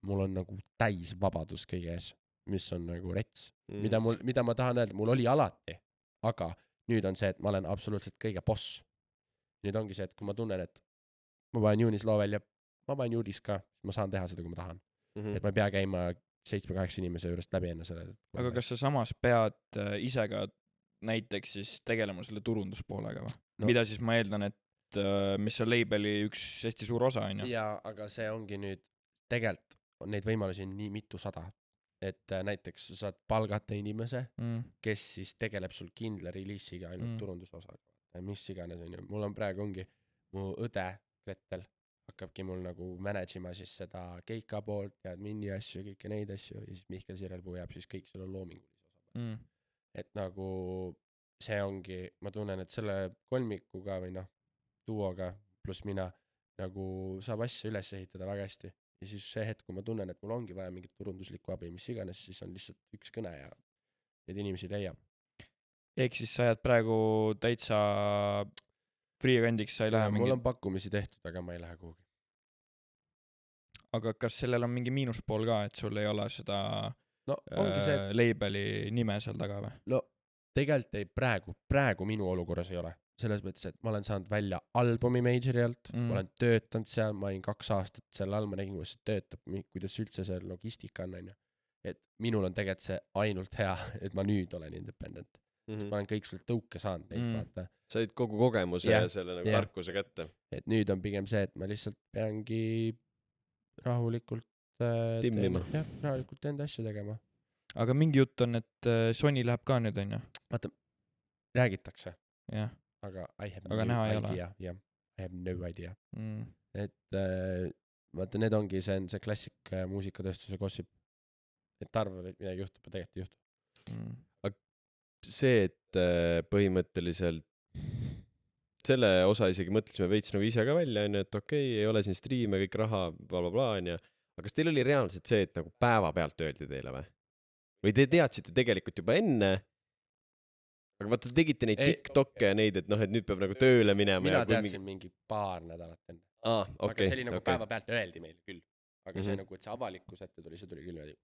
mul on nagu täis vabadus kõige ees, mis on nagu rets. Mida ma tahan öelda, mul oli alati, aga nüüd on see, et ma olen absoluutselt kõige boss. Nüüd ongi see, et kui ma tunnen, et ma panen juunis loo välja, ma panen juulis ka, ma saan teha seda, kui ma tahan. Et ma ei pea käima 7-8 inimese juurest läbi enne selle. Aga kas sa samas pead ise ka näiteks siis tegelema selle turunduspoolega või? No. Mida siis ma eeldan, et mis on labeli üks hästi suur osa on ju? Jaa, aga see ongi nüüd, tegelikult on neid võimalusi nii mitu 100. Et näiteks sa saad palgata inimese, kes siis tegeleb sul kindla reliisiga ainult turundusosaga. Mis iganes on ju. Mul on praegu ongi mu õde Gretel hakkabki mul nagu managima siis seda keika poolt ja admini asju ja kõike neid asju ja siis Mihkel Sirelpuu jääb siis kõik selle loomingulise osa. Et nagu see ongi, ma tunnen, et selle kolmikuga või noh, duoga pluss mina nagu saab asja üles ehitada väga hästi. Ja siis see hetk, kui ma tunnen, et mul ongi vaja mingit turunduslikku abi, mis iganes, siis on lihtsalt üks kõne ja need inimesi leiab. Ehk siis sa jääd praegu täitsa free kandiks, sa ei lähe mingi... Mul on pakkumisi tehtud, aga ma ei lähe kuhugi. Aga kas sellel on mingi miinuspool ka, et sul ei ole seda see... labeli nime seal taga või? No tegelikult ei praegu minu olukorras ei ole. Selles mõttes, et ma olen saanud välja albumi majori alt, ma olen töötanud seal, ma olin 2 aastat seal all, ma nägin, kuidas see töötab, kuidas üldse see logistika on. Et minul on tegelikult see ainult hea, et ma nüüd olen independent. Sest ma olen kõik sul tõuke saanud neid vaata. Said kogu kogemuse ja selle nagu tarkuse kätte. Et nüüd on pigem see, et ma lihtsalt peangi rahulikult rahulikult enda asju tegema. Aga mingi jutt on, et Sony läheb ka nüüd on ju? Vaata, räägitakse. Jah. Aga I have no idea. Yeah, I have no idea. Et vaata, need ongi, see on see klassik muusikatööstuse gossip. Et arvad, et midagi juhtub, ja tegelikult ei juhtu. See, et põhimõtteliselt selle osa isegi mõtlesime veits nagu ise ka välja, et okei, ei ole siin striime, kõik raha, blablabla, aga kas teil oli reaalselt see, et nagu päeva pealt öeldi teile või? Või te teadsite tegelikult juba enne, aga vaata, tegite neid TikTok'e ja neid, et noh, et nüüd peab nagu tööle minema. Mina teadsin mingi paar nädalat enne. Aga see oli nagu päeva pealt öeldi meile küll. Aga see nagu, et see avalikkus ette tuli, see tuli küll niimoodi.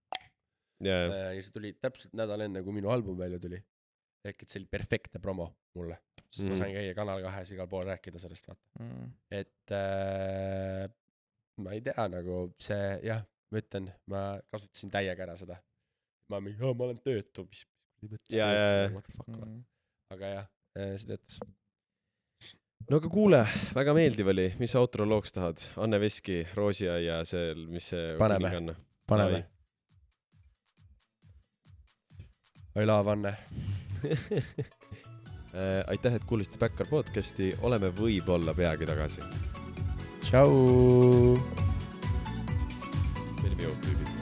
Ja see tuli täpselt nädal enne, kui minu album välja tuli. Ehk et see oli perfektne promo mulle. Sest ma sain käia Kanal 2 igal pool rääkida sellest, vaata. Et ma ei tea, nagu see, jah, ma ütlen, ma kasutasin täiega ära seda. Ma olen töötu, mis aga jah, see töötas. No aga kuule, väga meeldiv oli. Mis outro looks tahad? Anne Veski, Roosiaia, see, mis see... Paneme. I love Anne. Aitäh, et kuulisite Backar podcasti. Oleme võib-olla peagi tagasi. Tšau! Meil me jõud püübid.